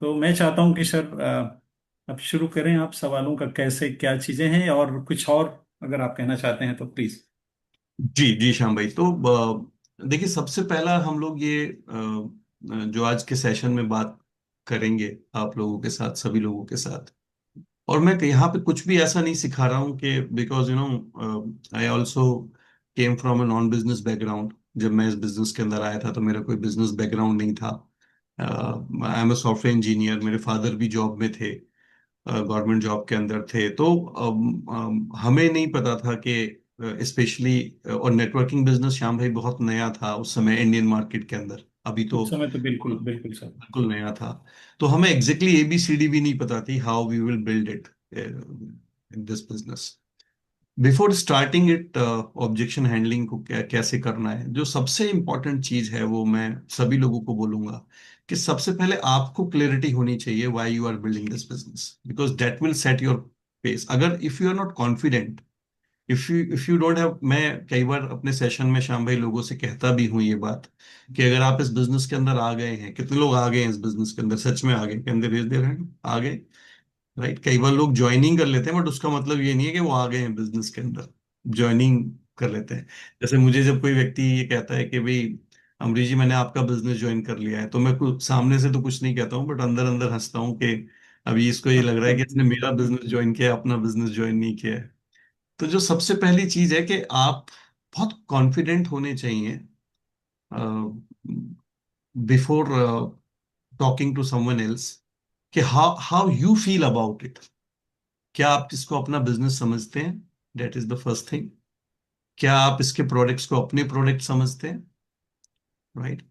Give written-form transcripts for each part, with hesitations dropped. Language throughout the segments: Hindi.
तो मैं चाहता हूँ कि सर अब शुरू करें। आप सवालों का कैसे क्या चीजें हैं, और कुछ और अगर आप कहना चाहते हैं तो प्लीज। जी जी श्याम भाई, तो देखिए, सबसे पहला हम लोग ये जो आज के सेशन में बात करेंगे आप लोगों के साथ, सभी लोगों के साथ। और मैं यहाँ पे कुछ भी ऐसा नहीं सिखा रहा हूँ कि because I also came from a non business background. जब मैं इस बिजनेस के अंदर आया था तो मेरा कोई बिजनेस बैकग्राउंड नहीं था। I am a software engineer, मेरे फादर भी जॉब में थे, गवर्नमेंट जॉब के अंदर थे। तो हमें नहीं पता था कि स्पेशली, और नेटवर्किंग बिजनेस श्याम भाई बहुत नया था उस समय इंडियन मार्केट के अंदर। अभी तो उस समय तो बिल्कुल बिल्कुल सर। बिल्कुल नया था। तो हमें एग्जैक्टली एबीसीडी भी नहीं पता थी how we will build it in this business. Before starting it, objection handling को कैसे करना है, जो सबसे इंपॉर्टेंट चीज है वो मैं सभी लोगों को बोलूंगा कि सबसे पहले आपको क्लैरिटी होनी चाहिए why you are building this business, because that will set your pace. अगर if you are not confident, if you don't have, मैं कई बार अपने सेशन में श्याम भाई लोगों से कहता भी हूं ये बात, कि अगर आप इस बिजनेस के अंदर आ गए हैं, कितने लोग आ गए हैं इस बिजनेस के अंदर, सच में आ गए, के अंदर रेज देयर हैंड, आ गए, राइट। कई बार लोग ज्वाइनिंग कर लेते हैं बट उसका मतलब ये नहीं है कि वो आ गए हैं बिजनेस के अंदर। ज्वाइनिंग कर लेते हैं। जैसे मुझे जब कोई व्यक्ति ये कहता है कि भाई अमरीश जी मैंने आपका बिजनेस ज्वाइन कर लिया है, तो मैं कुछ सामने से तो कुछ नहीं कहता हूँ, बट अंदर अंदर हंसता हूँ कि अभी इसको ये लग रहा है कि इसने मेरा बिजनेस ज्वाइन किया है, अपना बिजनेस ज्वाइन नहीं किया है। तो जो सबसे पहली चीज है कि आप बहुत कॉन्फिडेंट होने चाहिए before talking to someone else, कि how how you feel about it. क्या आप इसको अपना बिजनेस समझते हैं? That is the first thing. क्या आप इसके प्रोडक्ट्स को अपने प्रोडक्ट समझते हैं? राइट।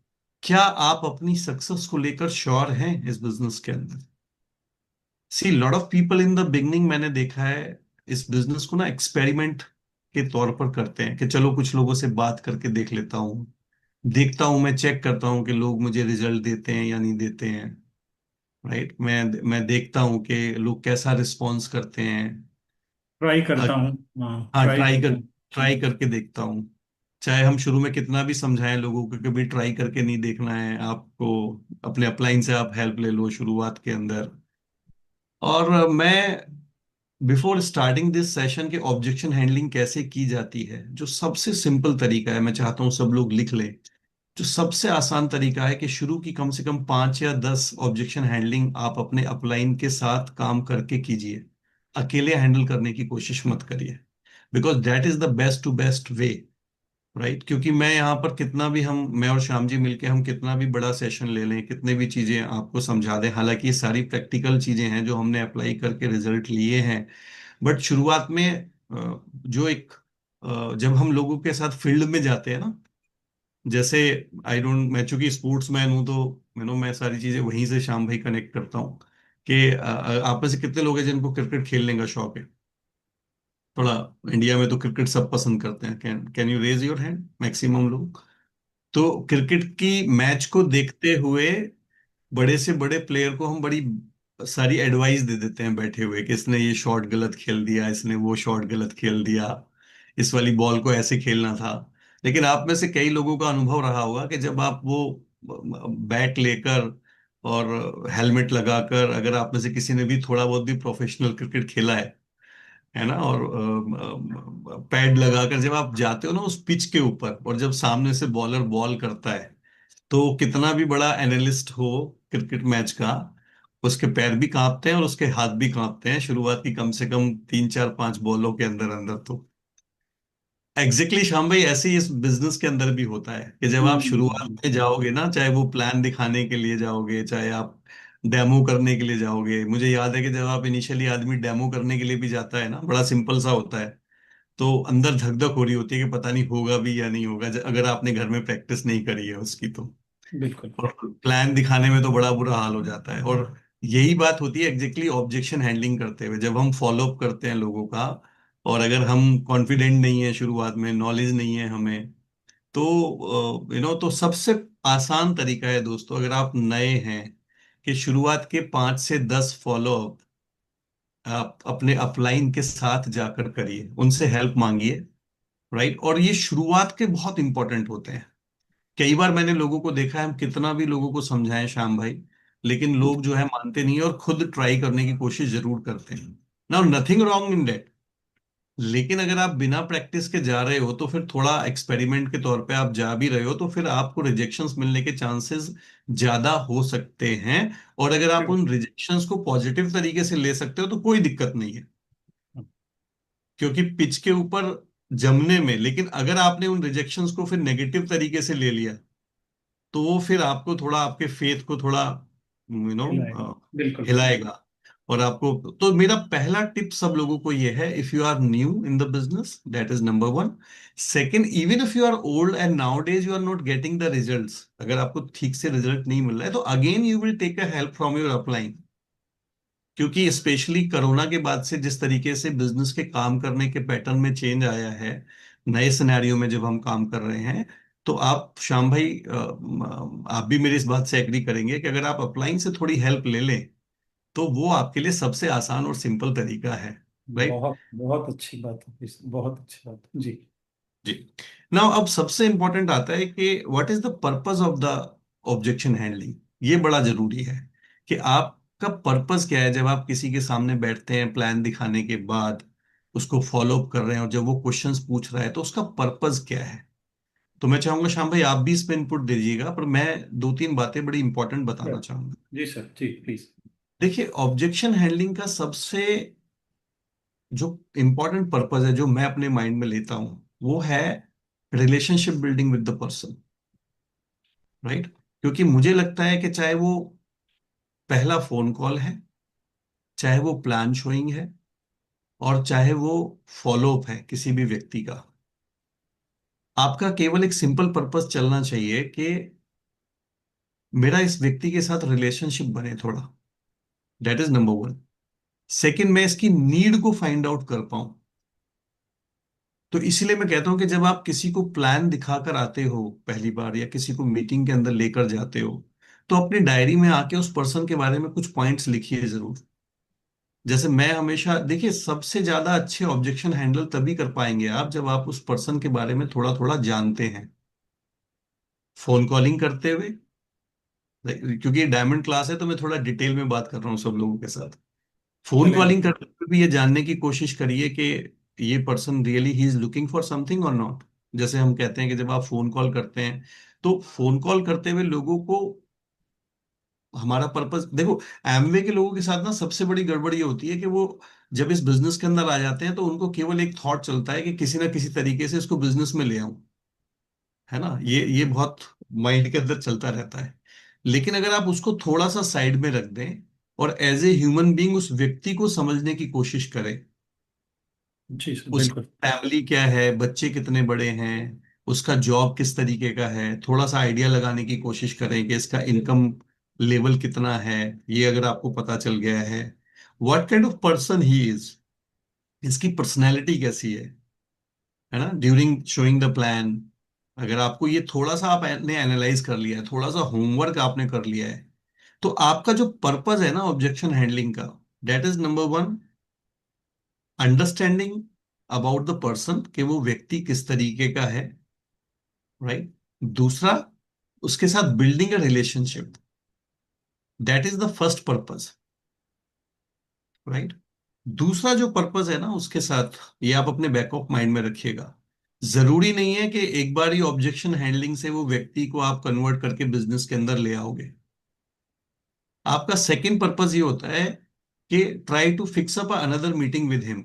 क्या आप अपनी सक्सेस को लेकर श्योर हैं इस बिजनेस के अंदर? See, lot of people in the beginning, मैंने देखा है, इस बिजनेस को ना एक्सपेरिमेंट के तौर पर करते हैं कि चलो कुछ लोगों से बात करके देख लेता हूँ, देखता हूँ, मैं चेक करता हूँ कि लोग मुझे रिजल्ट देते हैं या नहीं देते हैं। राइट। मैं देखता हूँ कि लोग कैसा रिस्पॉन्स करते हैं। ट्राई करता हूँ। हाँ, हाँ, ट्राई करता हूँ। ट्राई करके देखता हूँ। चाहे हम शुरू में कितना भी समझाएं लोगों को कि भाई ट्राई करके नहीं देखना है आपको, अपने अपलाइन से आप हेल्प ले लो शुरुआत के अंदर। और मैं बिफोर स्टार्टिंग दिस सेशन के ऑब्जेक्शन हैंडलिंग कैसे की जाती है, जो सबसे सिंपल तरीका है, मैं चाहता हूँ सब लोग लिख लें। जो सबसे आसान तरीका है कि शुरू की कम से कम 5 या 10 ऑब्जेक्शन हैंडलिंग आप अपने अपलाइन के साथ काम करके कीजिए। अकेले हैंडल करने की कोशिश मत करिए, because that is the best to best way. Right. क्योंकि मैं यहाँ पर कितना भी, हम मैं और श्याम जी मिलके हम कितना भी बड़ा सेशन ले लें, कितने भी चीजें आपको समझा दें, हालांकि ये सारी प्रैक्टिकल चीजें हैं जो हमने अप्लाई करके रिजल्ट लिए हैं। बट शुरुआत में जो एक जब हम लोगों के साथ फील्ड में जाते हैं ना, जैसे आई डोंट, मैं चूंकि स्पोर्ट्स मैन हूं तो मैं सारी चीजें वहीं से श्याम भाई कनेक्ट करता हूँ कि आप में से कितने लोग हैं जिनको क्रिकेट खेलने का शौक है? थोड़ा, इंडिया में तो क्रिकेट सब पसंद करते हैं, can can you raise your hand, maximum लोग। तो क्रिकेट की मैच को देखते हुए बड़े से बड़े प्लेयर को हम बड़ी सारी एडवाइस दे देते हैं बैठे हुए, कि इसने ये शॉट गलत खेल दिया, इसने वो शॉट गलत खेल दिया, इस वाली बॉल को ऐसे खेलना था। लेकिन आप में से कई लोगों का अनुभव रहा होगा कि जब आप वो बैट लेकर और हेलमेट लगाकर, अगर आप में से किसी ने भी थोड़ा बहुत भी प्रोफेशनल क्रिकेट खेला है ना, और पैड लगाकर जब आप जाते हो ना उस पिच के ऊपर, और जब सामने से बॉलर बॉल करता है, तो कितना भी बड़ा एनालिस्ट हो क्रिकेट मैच का, उसके पैर भी कांपते हैं और उसके हाथ भी कांपते हैं शुरुआत की कम से कम 3 4 5 बॉलों के अंदर अंदर। तो एग्जैक्टली श्याम भाई ऐसे ही इस बिजनेस के अंदर भी होता है कि जब आप शुरुआत हम्म। में जाओगे ना, चाहे वो प्लान दिखाने के लिए जाओगे, चाहे आप डेमो करने के लिए जाओगे। मुझे याद है कि जब आप इनिशियली, आदमी डेमो करने के लिए भी जाता है ना, बड़ा सिंपल सा होता है, तो अंदर धक धक हो रही होती है कि पता नहीं होगा भी या नहीं होगा, अगर आपने घर में प्रैक्टिस नहीं करी है उसकी तो। बिल्कुल। और प्लान दिखाने में तो बड़ा बुरा हाल हो जाता है। और यही बात होती है एग्जैक्टली ऑब्जेक्शन हैंडलिंग करते हुए, जब हम फॉलो अप करते हैं लोगों का, और अगर हम कॉन्फिडेंट नहीं है, शुरुआत में नॉलेज नहीं है हमें, तो तो सबसे आसान तरीका है दोस्तों, अगर आप नए हैं, कि शुरुआत के 5 से 10 फॉलो अप आप अपने अपलाइन के साथ जाकर करिए, उनसे हेल्प मांगिए। राइट। और ये शुरुआत के बहुत इंपॉर्टेंट होते हैं। कई बार मैंने लोगों को देखा है, हम कितना भी लोगों को समझाएं श्याम भाई, लेकिन लोग जो है मानते नहीं है और खुद ट्राई करने की कोशिश जरूर करते हैं। Now nothing wrong in that, लेकिन अगर आप बिना प्रैक्टिस के जा रहे हो तो फिर थोड़ा एक्सपेरिमेंट के तौर पे आप जा भी रहे हो तो फिर आपको रिजेक्शंस मिलने के चांसेस ज्यादा हो सकते हैं। और अगर आप उन रिजेक्शंस को पॉजिटिव तरीके से ले सकते हो तो कोई दिक्कत नहीं है, क्योंकि पिच के ऊपर जमने में, लेकिन अगर आपने उन रिजेक्शंस को फिर नेगेटिव तरीके से ले लिया तो वो फिर आपको थोड़ा, आपके फेथ को थोड़ा हिलाएगा। बिल्कुल बिल्कुल। हिलाएगा। और आपको, तो मेरा पहला टिप सब लोगों को ये है, if you are new in the business, that is number one. Second, even if you are old and nowadays you are not getting the results, अगर आपको ठीक से रिजल्ट नहीं मिल रहा है तो again you will take a help from your upline. क्योंकि स्पेशली कोरोना के बाद से जिस तरीके से बिजनेस के काम करने के पैटर्न में चेंज आया है, नए सिनेरियो में जब हम काम कर रहे हैं, तो आप श्याम भाई आप भी मेरी इस बात से एग्री करेंगे कि अगर आप अपलाइन से थोड़ी हेल्प ले लें तो वो आपके लिए सबसे आसान और सिंपल तरीका है। राइट। बहुत बहुत अच्छी बात है, बहुत अच्छी बात है जी। जी। नाउ अब सबसे इंपॉर्टेंट आता है कि what is the purpose of the objection handling. ये बड़ा जरूरी है कि आपका पर्पस क्या है जब आप किसी के सामने बैठते हैं प्लान दिखाने के बाद, उसको फॉलो अप कर रहे हैं और जब वो क्वेश्चंस पूछ रहा है तो उसका पर्पस क्या है। तो मैं चाहूंगा श्याम भाई आप भी इसमें इनपुट दीजिएगा, पर मैं दो तीन बातें बड़ी इंपॉर्टेंट बताना सर। चाहूंगा। जी सर, जी प्लीज। देखिए, ऑब्जेक्शन हैंडलिंग का सबसे जो इंपॉर्टेंट पर्पस है जो मैं अपने माइंड में लेता हूं वो है relationship building with the person. Right. क्योंकि मुझे लगता है कि चाहे वो पहला फोन कॉल है, चाहे वो प्लान शोइंग है, और चाहे वो फॉलो अप है किसी भी व्यक्ति का, आपका केवल एक सिंपल पर्पस चलना चाहिए कि मेरा इस व्यक्ति के साथ रिलेशनशिप बने थोड़ा। That is number one. Second, मैं इसकी नीड को फाइंड आउट कर पाऊं। तो इसीलिए मैं कहता हूं कि जब आप किसी को प्लान दिखाकर आते हो पहली बार या किसी को मीटिंग के अंदर लेकर जाते हो, तो अपनी डायरी में आके उस पर्सन के बारे में कुछ पॉइंट्स लिखिए जरूर। जैसे मैं हमेशा, देखिए, सबसे ज्यादा अच्छे ऑब्जेक्शन हैंडल तभी कर पाएंगे आप जब आप उस पर्सन के बारे में थोड़ा थोड़ा जानते हैं। फोन कॉलिंग करते हुए, क्योंकि डायमंड क्लास है तो मैं थोड़ा डिटेल में बात कर रहा हूँ सब लोगों के साथ। फोन चलेगा कॉलिंग सर। करते हुए भी ये जानने की कोशिश करिए कि ये person really he is looking for something और नॉट। जैसे हम कहते हैं कि जब आप फोन कॉल करते हैं तो फोन कॉल करते हुए लोगों को हमारा पर्पस देखो, एमवे के लोगों के साथ ना सबसे बड़ी गड़बड़ ये होती है कि वो जब इस बिजनेस के अंदर आ जाते हैं तो उनको केवल एक थॉट चलता है कि किसी ना किसी तरीके से इसको बिजनेस में ले आऊं। है ना, ये बहुत माइंड के अंदर चलता रहता है। लेकिन अगर आप उसको थोड़ा सा साइड में रख दें और एज ए ह्यूमन बीइंग उस व्यक्ति को समझने की कोशिश करें, जी सर उसकी बिल्कुल। फैमिली क्या है, बच्चे कितने बड़े हैं, उसका जॉब किस तरीके का है, थोड़ा सा आइडिया लगाने की कोशिश करें कि इसका इनकम लेवल कितना है। ये अगर आपको पता चल गया है, what kind of person he is, इसकी पर्सनैलिटी कैसी है ना, ड्यूरिंग शोइंग द प्लान, अगर आपको ये थोड़ा सा आपने एनालाइज कर लिया है, थोड़ा सा होमवर्क आपने कर लिया है, तो आपका जो पर्पस है ना ऑब्जेक्शन हैंडलिंग का, that is number one, understanding about the person कि वो व्यक्ति किस तरीके का है। राइट। दूसरा, उसके साथ building a relationship, that is the first purpose. Right. दूसरा जो पर्पस है ना उसके साथ, ये आप अपने बैक ऑफ माइंड में रखिएगा, जरूरी नहीं है कि एक बार ही ऑब्जेक्शन हैंडलिंग से वो व्यक्ति को आप कन्वर्ट करके बिजनेस के अंदर ले आओगे। आपका सेकंड पर्पस ये होता है कि try to fix up another meeting with him.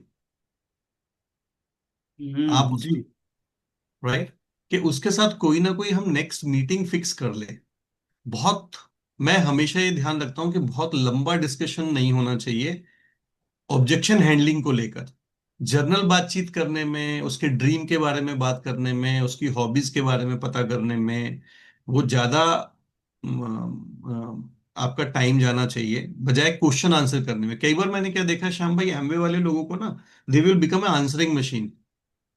आप उस, जी। राइट, कि उसके साथ कोई ना कोई हम नेक्स्ट मीटिंग फिक्स कर ले। बहुत, मैं हमेशा ये ध्यान रखता हूं कि बहुत लंबा डिस्कशन नहीं होना चाहिए ऑब्जेक्शन हैंडलिंग को लेकर। जर्नल बातचीत करने में, उसके ड्रीम के बारे में बात करने में, उसकी हॉबीज के बारे में पता करने में वो ज्यादा आपका टाइम जाना चाहिए, बजाय क्वेश्चन आंसर करने में। कई बार मैंने क्या देखा श्याम भाई, एमवे वाले लोगों को ना, they will become a answering machine.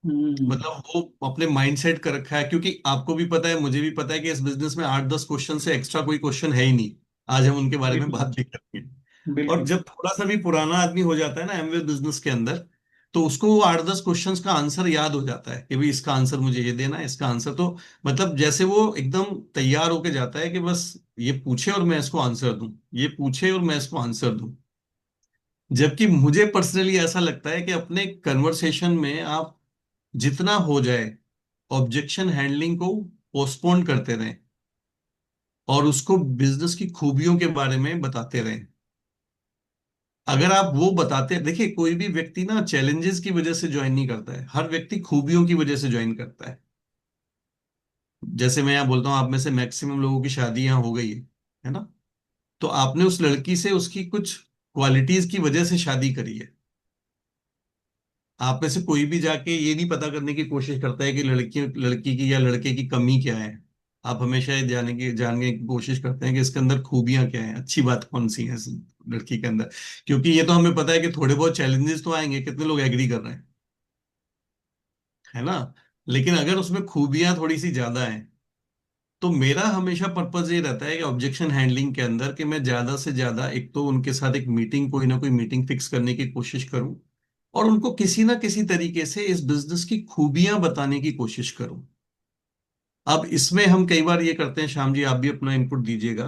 Hmm. मतलब वो अपने माइंड सेट कर रखा है, क्योंकि आपको भी पता है, मुझे भी पता है कि इस बिजनेस में 8-10 क्वेश्चन से एक्स्ट्रा कोई क्वेश्चन है ही नहीं। आज हम उनके बारे में बिल्कुल बात भी करेंगे। और बिल्कुल। जब थोड़ा सा भी पुराना आदमी हो जाता है ना एमवे बिजनेस के अंदर, तो उसको वो 8-10 क्वेश्चंस का आंसर याद हो जाता है कि भाई इसका आंसर मुझे ये देना है, इसका आंसर तो, मतलब जैसे वो एकदम तैयार होके जाता है कि बस ये पूछे और मैं इसको आंसर दूं, ये पूछे और मैं इसको आंसर दूं। जबकि मुझे पर्सनली ऐसा लगता है कि अपने कन्वर्सेशन में आप जितना हो जाए ऑब्जेक्शन हैंडलिंग को पोस्टपोन करते रहें, और उसको बिजनेस की खूबियों के बारे में बताते रहें। अगर आप वो बताते, देखिए कोई भी व्यक्ति ना चैलेंजेस की वजह से ज्वाइन नहीं करता है, हर व्यक्ति खूबियों की वजह से ज्वाइन करता है। जैसे मैं यहाँ बोलता हूँ, आप में से मैक्सिमम लोगों की शादी यहाँ हो गई है ना? तो आपने उस लड़की से उसकी कुछ क्वालिटीज की वजह से शादी करी है। आप में से कोई भी जाके ये नहीं पता करने की कोशिश करता है कि लड़की की या लड़के की कमी क्या है। आप हमेशा ये जानने की कोशिश करते हैं कि इसके अंदर खूबियां क्या हैं, अच्छी बात कौन सी है इस लड़की के अंदर। क्योंकि ये तो हमें पता है कि थोड़े बहुत चैलेंजेस तो आएंगे, कितने लोग एग्री कर रहे हैं, है ना? लेकिन अगर उसमें खूबियां थोड़ी सी ज्यादा हैं, तो मेरा हमेशा पर्पज ये रहता है कि ऑब्जेक्शन हैंडलिंग के अंदर कि मैं ज्यादा से ज्यादा एक तो उनके साथ एक मीटिंग, कोई ना कोई मीटिंग फिक्स करने की कोशिश करूं, और उनको किसी ना किसी तरीके से इस बिजनेस की खूबियां बताने की कोशिश करूं। अब इसमें हम कई बार ये करते हैं, श्याम जी आप भी अपना इनपुट दीजिएगा,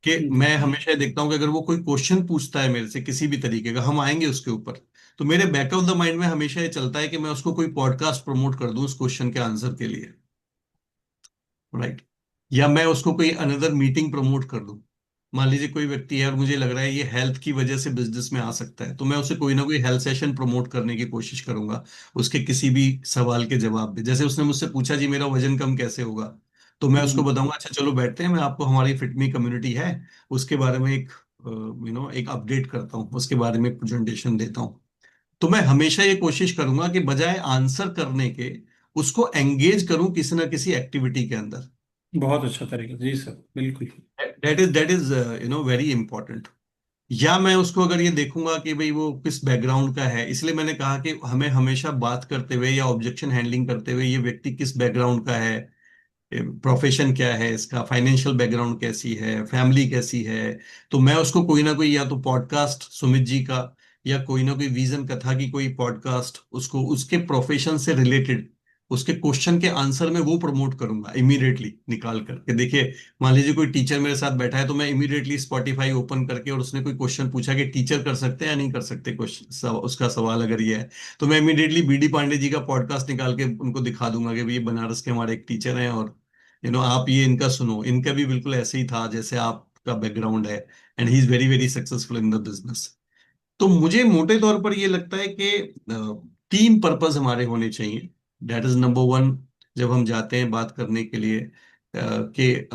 कि जी। मैं हमेशा ये देखता हूं कि अगर वो कोई क्वेश्चन पूछता है मेरे से किसी भी तरीके का, हम आएंगे उसके ऊपर, तो मेरे बैक ऑफ द माइंड में हमेशा ये चलता है कि मैं उसको कोई पॉडकास्ट प्रमोट कर दूं उस क्वेश्चन के आंसर के लिए, राइट? या मैं उसको कोई अनदर मीटिंग प्रमोट कर दूं। मान लीजिए कोई व्यक्ति है और मुझे लग रहा है ये हेल्थ की वजह से बिजनेस में आ सकता है, तो मैं उसे कोई ना कोई हेल्थ सेशन प्रमोट करने की कोशिश करूंगा, उसके किसी भी सवाल के जवाब में। जैसे उसने मुझसे पूछा जी मेरा वजन कम कैसे होगा, तो मैं उसको हम्म। बताऊंगा अच्छा चलो बैठते हैं, मैं आपको हमारी फिटमी कम्युनिटी है उसके बारे में एक एक अपडेट करता हूँ, उसके बारे में एक प्रेजेंटेशन देता हूँ। तो मैं हमेशा ये कोशिश करूंगा कि बजाय आंसर करने के उसको एंगेज करूं किसी ना किसी एक्टिविटी के अंदर। बहुत अच्छा तरीका, जी सर, बिल्कुल। That is very important. या मैं उसको अगर ये देखूंगा कि भाई वो किस बैकग्राउंड का है, इसलिए मैंने कहा कि हमें हमेशा बात करते हुए या ऑब्जेक्शन हैंडलिंग करते हुए ये व्यक्ति किस बैकग्राउंड का है, प्रोफेशन क्या है इसका, फाइनेंशियल बैकग्राउंड कैसी है, फैमिली कैसी है। तो मैं उसको कोई ना कोई, या तो पॉडकास्ट सुमित जी का, या कोई ना कोई विजन कथा की कोई पॉडकास्ट, उसको उसके प्रोफेशन से रिलेटेड उसके क्वेश्चन के आंसर में वो प्रमोट करूंगा इमीडिएटली निकाल करके। देखिए मान लीजिए कोई टीचर मेरे साथ बैठा है, तो मैं इमीडिएटली स्पॉटिफाई ओपन करके, और उसने कोई क्वेश्चन पूछा कि टीचर कर सकते हैं या नहीं कर सकते क्वेश्चन, उसका सवाल अगर ये है, तो मैं इमीडिएटली बीडी पांडे जी का पॉडकास्ट निकाल के उनको दिखा दूंगा कि भाई ये बनारस के हमारे एक टीचर हैं, और आप ये इनका सुनो, इनका भी बिल्कुल ऐसे ही था जैसे आपका बैकग्राउंड है, and he is very very successful in the business. तो मुझे मोटे तौर पर ये लगता है कि तीन पर्पस हमारे होने चाहिए। That is number one. जब हम जाते हैं बात करने के लिए, कि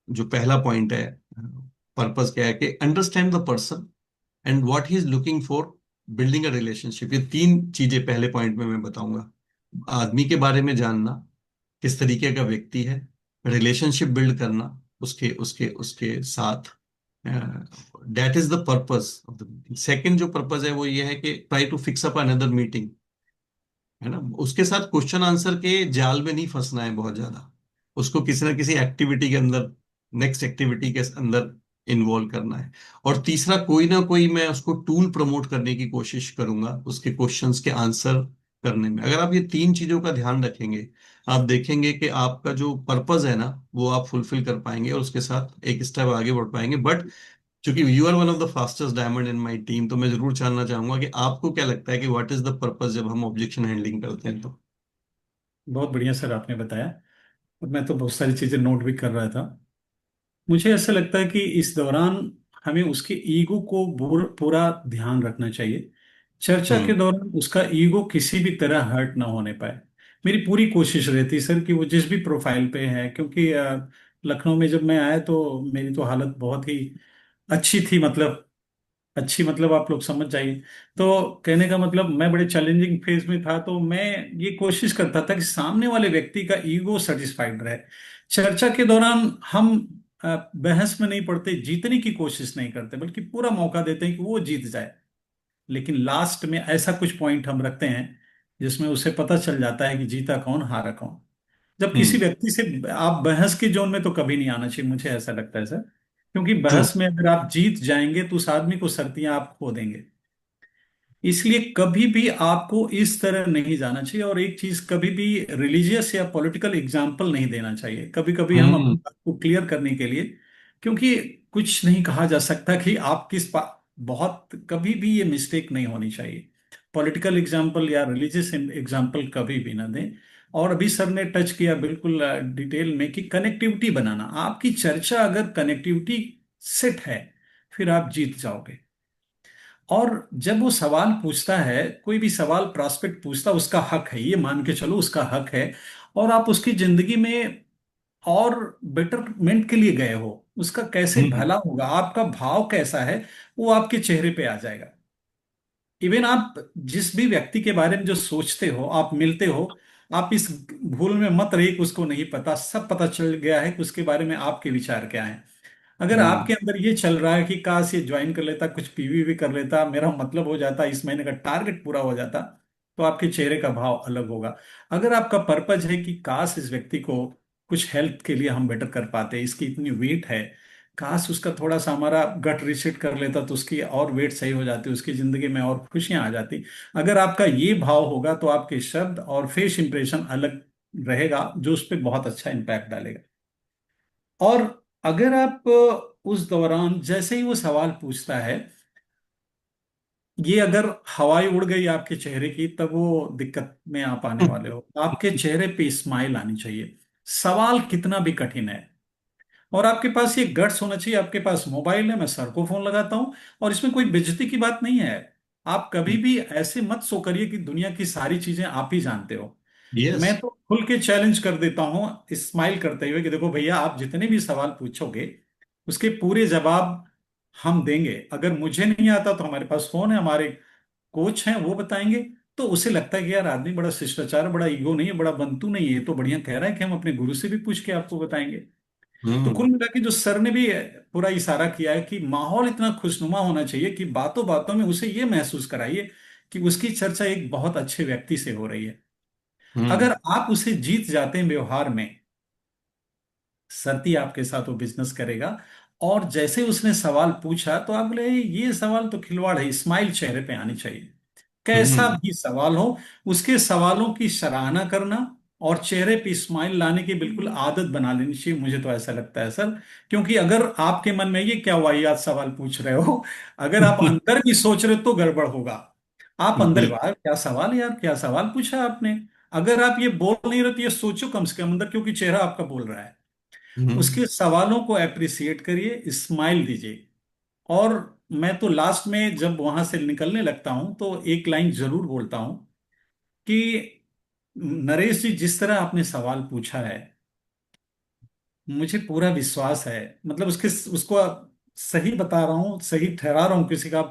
जो पहला पॉइंट है, पर्पस क्या है, कि understand the person and what he is looking for, building a relationship. ये तीन चीजें पहले पॉइंट में मैं बताऊंगा। आदमी के बारे में जानना, किस तरीके का व्यक्ति है, रिलेशनशिप बिल्ड करना उसके उसके उसके साथ। That is the purpose of the meeting. Second जो पर्पस है वो ये है कि try to fix up another meeting, है ना? उसके साथ क्वेश्चन आंसर के जाल में नहीं फंसना है बहुत ज्यादा, उसको किसी ना किसी एक्टिविटी के अंदर, नेक्स्ट एक्टिविटी के अंदर इन्वॉल्व करना है। और तीसरा, कोई ना कोई मैं उसको टूल प्रमोट करने की कोशिश करूंगा उसके क्वेश्चंस के आंसर करने में। अगर आप ये तीन चीजों का ध्यान रखेंगे, आप देखेंगे कि आपका जो पर्पस है ना वो आप फुलफिल कर पाएंगे, और उसके साथ एक स्टेप आगे बढ़ पाएंगे। बट चूंकि you are one of the fastest diamond in my team, तो मैं जरूर जानना चाहूंगा कि आपको क्या लगता है कि व्हाट इज द पर्पस जब हम ऑब्जेक्शन हैंडलिंग करते हैं तो। बहुत बढ़िया सर आपने बताया, और मैं तो बहुत सारी चीजें नोट भी कर रहा था। मुझे ऐसा लगता है कि इस दौरान हमें उसके ईगो को पूरा ध्यान रखना चाहिए। चर्चा के हम्म। दौरान उसका ईगो किसी भी तरह हर्ट ना होने पाए। मेरी पूरी कोशिश रहती है सर कि वो जिस भी प्रोफाइल पे है, क्योंकि लखनऊ में जब मैं आया तो मेरी तो हालत बहुत ही अच्छी थी, मतलब अच्छी मतलब आप लोग समझ जाइए। तो कहने का मतलब मैं बड़े चैलेंजिंग फेज में था, तो मैं ये कोशिश करता था कि सामने वाले व्यक्ति का ईगो सेटिस्फाइड रहे। चर्चा के दौरान हम बहस में नहीं पड़ते, जीतने की कोशिश नहीं करते, बल्कि पूरा मौका देते हैं कि वो जीत जाए। लेकिन लास्ट में ऐसा कुछ पॉइंट हम रखते हैं जिसमें उसे पता चल जाता है कि जीता कौन हारा कौन। जब किसी हम्म। व्यक्ति से आप बहस के जोन में तो कभी नहीं आना चाहिए, मुझे ऐसा लगता है सर। क्योंकि ट्रू। बहस में अगर आप जीत जाएंगे तो उस आदमी को सर्तियां आप खो देंगे। इसलिए कभी भी आपको इस तरह नहीं जाना चाहिए। और एक चीज, कभी भी रिलीजियस या पॉलिटिकल एग्जाम्पल नहीं देना चाहिए। कभी कभी हम हम्म। अपनी बात को क्लियर करने के लिए क्योंकि कुछ नहीं कहा जा सकता कि आप बहुत कभी भी ये मिस्टेक नहीं होनी चाहिए। पॉलिटिकल एग्जाम्पल या रिलीजियस एग्जाम्पल कभी भी ना दें। और अभी सर ने टच किया बिल्कुल डिटेल में कि कनेक्टिविटी बनाना, आपकी चर्चा अगर कनेक्टिविटी सेट है फिर आप जीत जाओगे। और जब वो सवाल पूछता है, कोई भी सवाल प्रॉस्पेक्ट पूछता, उसका हक है, ये मान के चलो उसका हक है। और आप उसकी जिंदगी में और बेटरमेंट के लिए गए हो, उसका कैसे हम्म। भला होगा, आपका भाव कैसा है, वो आपके चेहरे पे आ जाएगा। इवन आप जिस भी व्यक्ति के बारे में जो सोचते हो, आप मिलते हो, आप इस भूल में मत रहिए कि उसको नहीं पता, सब पता चल गया है कि उसके बारे में आपके विचार क्या हैं। अगर हम्म। आपके अंदर ये चल रहा है कि काश ये ज्वाइन कर लेता, कुछ पीवी भी कर लेता, मेरा मतलब हो जाता, इस महीने का टारगेट पूरा हो जाता, तो आपके चेहरे का भाव अलग होगा। अगर आपका पर्पज है कि काश इस व्यक्ति को कुछ हेल्प के लिए हम बेटर कर पाते, इसकी इतनी वेट है, काश उसका थोड़ा सा हमारा गट रिसेट कर लेता तो उसकी और वेट सही हो जाती, उसकी जिंदगी में और खुशियां आ जाती। अगर आपका ये भाव होगा तो आपके शब्द और फेस इंप्रेशन अलग रहेगा, जो उस पर बहुत अच्छा इम्पैक्ट डालेगा। और अगर आप उस दौरान जैसे ही वो सवाल पूछता है, ये अगर हवाई उड़ गई आपके चेहरे की, तब वो दिक्कत में आप आने वाले हो। आपके चेहरे पे स्माइल आनी चाहिए, सवाल कितना भी कठिन है। और आपके पास ये गट्स होना चाहिए, आपके पास मोबाइल है, मैं सर को फोन लगाता हूं, और इसमें कोई बेइज्जती की बात नहीं है। आप कभी भी ऐसे मत शो करिए कि दुनिया की सारी चीजें आप ही जानते हो। यस। मैं तो खुल के चैलेंज कर देता हूं स्माइल करते हुए कि देखो भैया, आप जितने भी सवाल पूछोगे उसके पूरे जवाब हम देंगे। अगर मुझे नहीं आता तो हमारे पास फोन है, हमारे कोच हैं, वो बताएंगे। तो उसे लगता है कि यार आदमी बड़ा शिष्टाचार, बड़ा ईगो नहीं है, बड़ा बंतू नहीं है, ये तो बढ़िया कह रहा है कि हम अपने गुरु से भी पूछ के आपको बताएंगे। तो हम्म। कुल मिला के जो सर ने भी पूरा इशारा किया है कि माहौल इतना खुशनुमा होना चाहिए कि बातों बातों में उसे ये महसूस कराइए कि उसकी चर्चा एक बहुत अच्छे व्यक्ति से हो रही है। हम्म। अगर आप उसे जीत जाते हैं व्यवहार में, सरती आपके साथ वो बिजनेस करेगा। और जैसे उसने सवाल पूछा तो आप बोले ये सवाल तो खिलवाड़ है, स्माइल चेहरे पे आनी चाहिए। कैसा हम्म। भी सवाल हो, उसके सवालों की सराहना करना और चेहरे पे स्माइल लाने की बिल्कुल आदत बना लेनी चाहिए, मुझे तो ऐसा लगता है सर। क्योंकि अगर आपके मन में ये क्या वाहियात सवाल पूछ रहे हो, अगर आप अंदर भी सोच रहे हो तो गड़बड़ होगा। आप अंदर बिल्कुल। वाह क्या सवाल है यार, क्या सवाल पूछा आपने। अगर आप ये बोल नहीं रहे तो ये सोचो कम से कम अंदर, क्योंकि चेहरा आपका बोल रहा है। हम्म। उसके सवालों को अप्रिसिएट करिए, स्माइल दीजिए। और मैं तो लास्ट में जब वहां से निकलने लगता हूं तो एक लाइन जरूर बोलता हूं कि नरेश जी, जिस तरह आपने सवाल पूछा है, मुझे पूरा विश्वास है, मतलब उसको सही बता रहा हूँ, सही ठहरा रहा हूँ किसी का।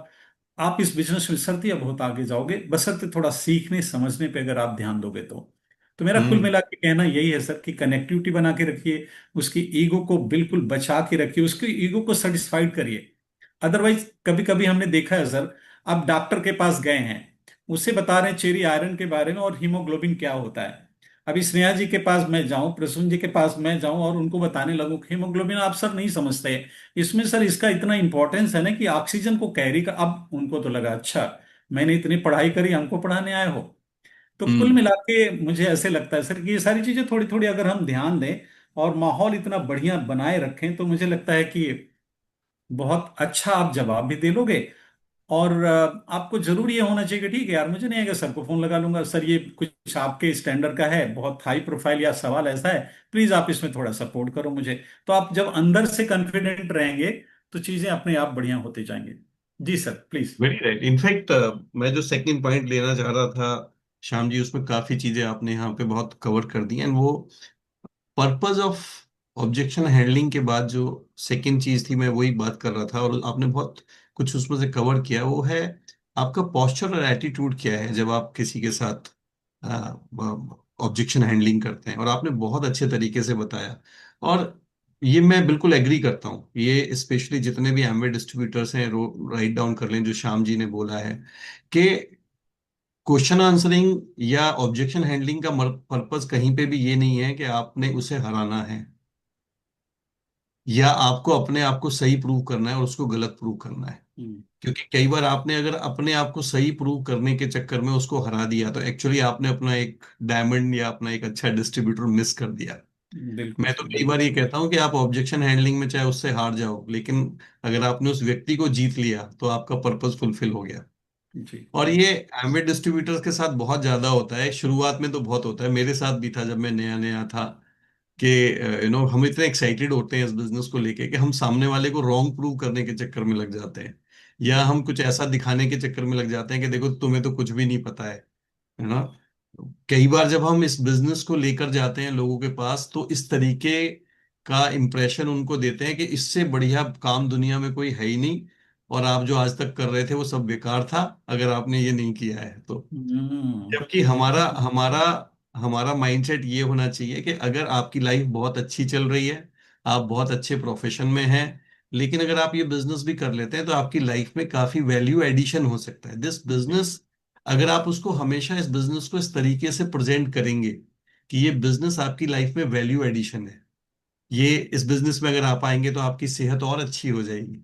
आप इस बिजनेस में सरती बहुत आगे जाओगे, बशर्ते थोड़ा सीखने समझने पे अगर आप ध्यान दोगे तो मेरा कुल हम्म। मिला के कहना यही है सर कि कनेक्टिविटी बना के रखिए, उसकी ईगो को बिल्कुल बचा के रखिए, उसकी ईगो को सेटिस्फाइड करिए। अदरवाइज कभी कभी हमने देखा है सर, आप डॉक्टर के पास गए हैं, उसे बता रहे हैं चेरी आयरन के बारे में और हीमोग्लोबिन क्या होता है। अभी स्नेहा जी के पास मैं जाऊं, प्रसून जी के पास मैं जाऊं और उनको बताने लगूं कि हीमोग्लोबिन आप सर नहीं समझते, इसमें सर इसका इतना इंपॉर्टेंस है ना कि ऑक्सीजन को कैरी कर, अब उनको तो लगा अच्छा मैंने इतनी पढ़ाई करी, हमको पढ़ाने आए हो। तो कुल हम्म। मिला के मुझे ऐसे लगता है सर कि ये सारी चीजें थोड़ी थोड़ी अगर हम ध्यान दें और माहौल इतना बढ़िया बनाए रखें, तो मुझे लगता है कि बहुत अच्छा आप जवाब भी दे लोगे। और आपको जरूर ये होना चाहिए कि ठीक है यार, मुझे नहीं आएगा, सर को फोन लगा लूंगा, सर ये कुछ आपके स्टैंडर्ड का है, बहुत हाई प्रोफाइल या सवाल ऐसा है, प्लीज आप इसमें थोड़ा सपोर्ट करो मुझे। तो आप जब अंदर से कॉन्फिडेंट रहेंगे तो चीजें अपने आप बढ़िया होती जाएंगी। जी sir please. Very right. In fact मैं जो सेकंड पॉइंट लेना चाह रहा था श्याम जी, उसमें काफी चीजें आपने यहाँ पे बहुत कवर कर दी। एंड वो पर्पस ऑफ ऑब्जेक्शन हैंडलिंग के बाद जो सेकंड चीज थी, मैं वही बात कर रहा था और आपने बहुत कुछ उसमें से कवर किया। वो है आपका पोस्चर और एटीट्यूड क्या है जब आप किसी के साथ ऑब्जेक्शन हैंडलिंग करते हैं। और आपने बहुत अच्छे तरीके से बताया। और ये मैं बिल्कुल एग्री करता हूँ। ये स्पेशली जितने भी एमवे डिस्ट्रीब्यूटर्स हैं, राइट डाउन कर लें जो श्याम जी ने बोला है कि क्वेश्चन आंसरिंग या ऑब्जेक्शन हैंडलिंग का पर्पस कहीं पे भी ये नहीं है कि आपने उसे हराना है या आपको अपने आप को सही प्रूव करना है और उसको गलत प्रूव करना है। हम्म। क्योंकि कई बार आपने अगर अपने आप को सही प्रूव करने के चक्कर में उसको हरा दिया तो एक्चुअली आपने अपना एक डायमंड या अपना एक अच्छा डिस्ट्रीब्यूटर मिस कर दिया। बिल्कुल मैं तो सही कई बार ये कहता हूँ कि आप ऑब्जेक्शन हैंडलिंग में चाहे उससे हार जाओ, लेकिन अगर आपने उस व्यक्ति को जीत लिया तो आपका पर्पस फुलफिल हो गया। जी। और ये एमवे डिस्ट्रीब्यूटर्स के साथ बहुत ज्यादा होता है, शुरुआत में तो बहुत होता है, मेरे साथ भी था जब मैं नया नया था, कि हम इतने एक्साइटेड होते हैं इस बिजनेस को लेके कि हम सामने वाले को रॉन्ग प्रूव करने के चक्कर में लग जाते हैं, या हम कुछ ऐसा दिखाने के चक्कर में लग जाते हैं कि देखो तुम्हें तो कुछ भी नहीं पता है ना। कई बार जब हम इस बिजनेस को लेकर जाते हैं लोगों के पास, तो इस तरीके का इंप्रेशन उनको देते हैं कि इससे बढ़िया काम दुनिया में कोई है ही नहीं, और आप जो आज तक कर रहे थे वो सब बेकार था अगर आपने ये नहीं किया है तो। हम्म। जबकि हमारा हमारा हमारा माइंडसेट ये होना चाहिए कि अगर आपकी लाइफ बहुत अच्छी चल रही है, आप बहुत अच्छे प्रोफेशन में हैं, लेकिन अगर आप ये बिजनेस भी कर लेते हैं तो आपकी लाइफ में काफी वैल्यू एडिशन हो सकता है दिस जी। बिजनेस। अगर आप उसको हमेशा इस बिजनेस को इस तरीके से प्रेजेंट करेंगे कि ये बिजनेस आपकी लाइफ में वैल्यू एडिशन है, ये इस बिजनेस में अगर आप आएंगे तो आपकी सेहत और अच्छी हो जाएगी,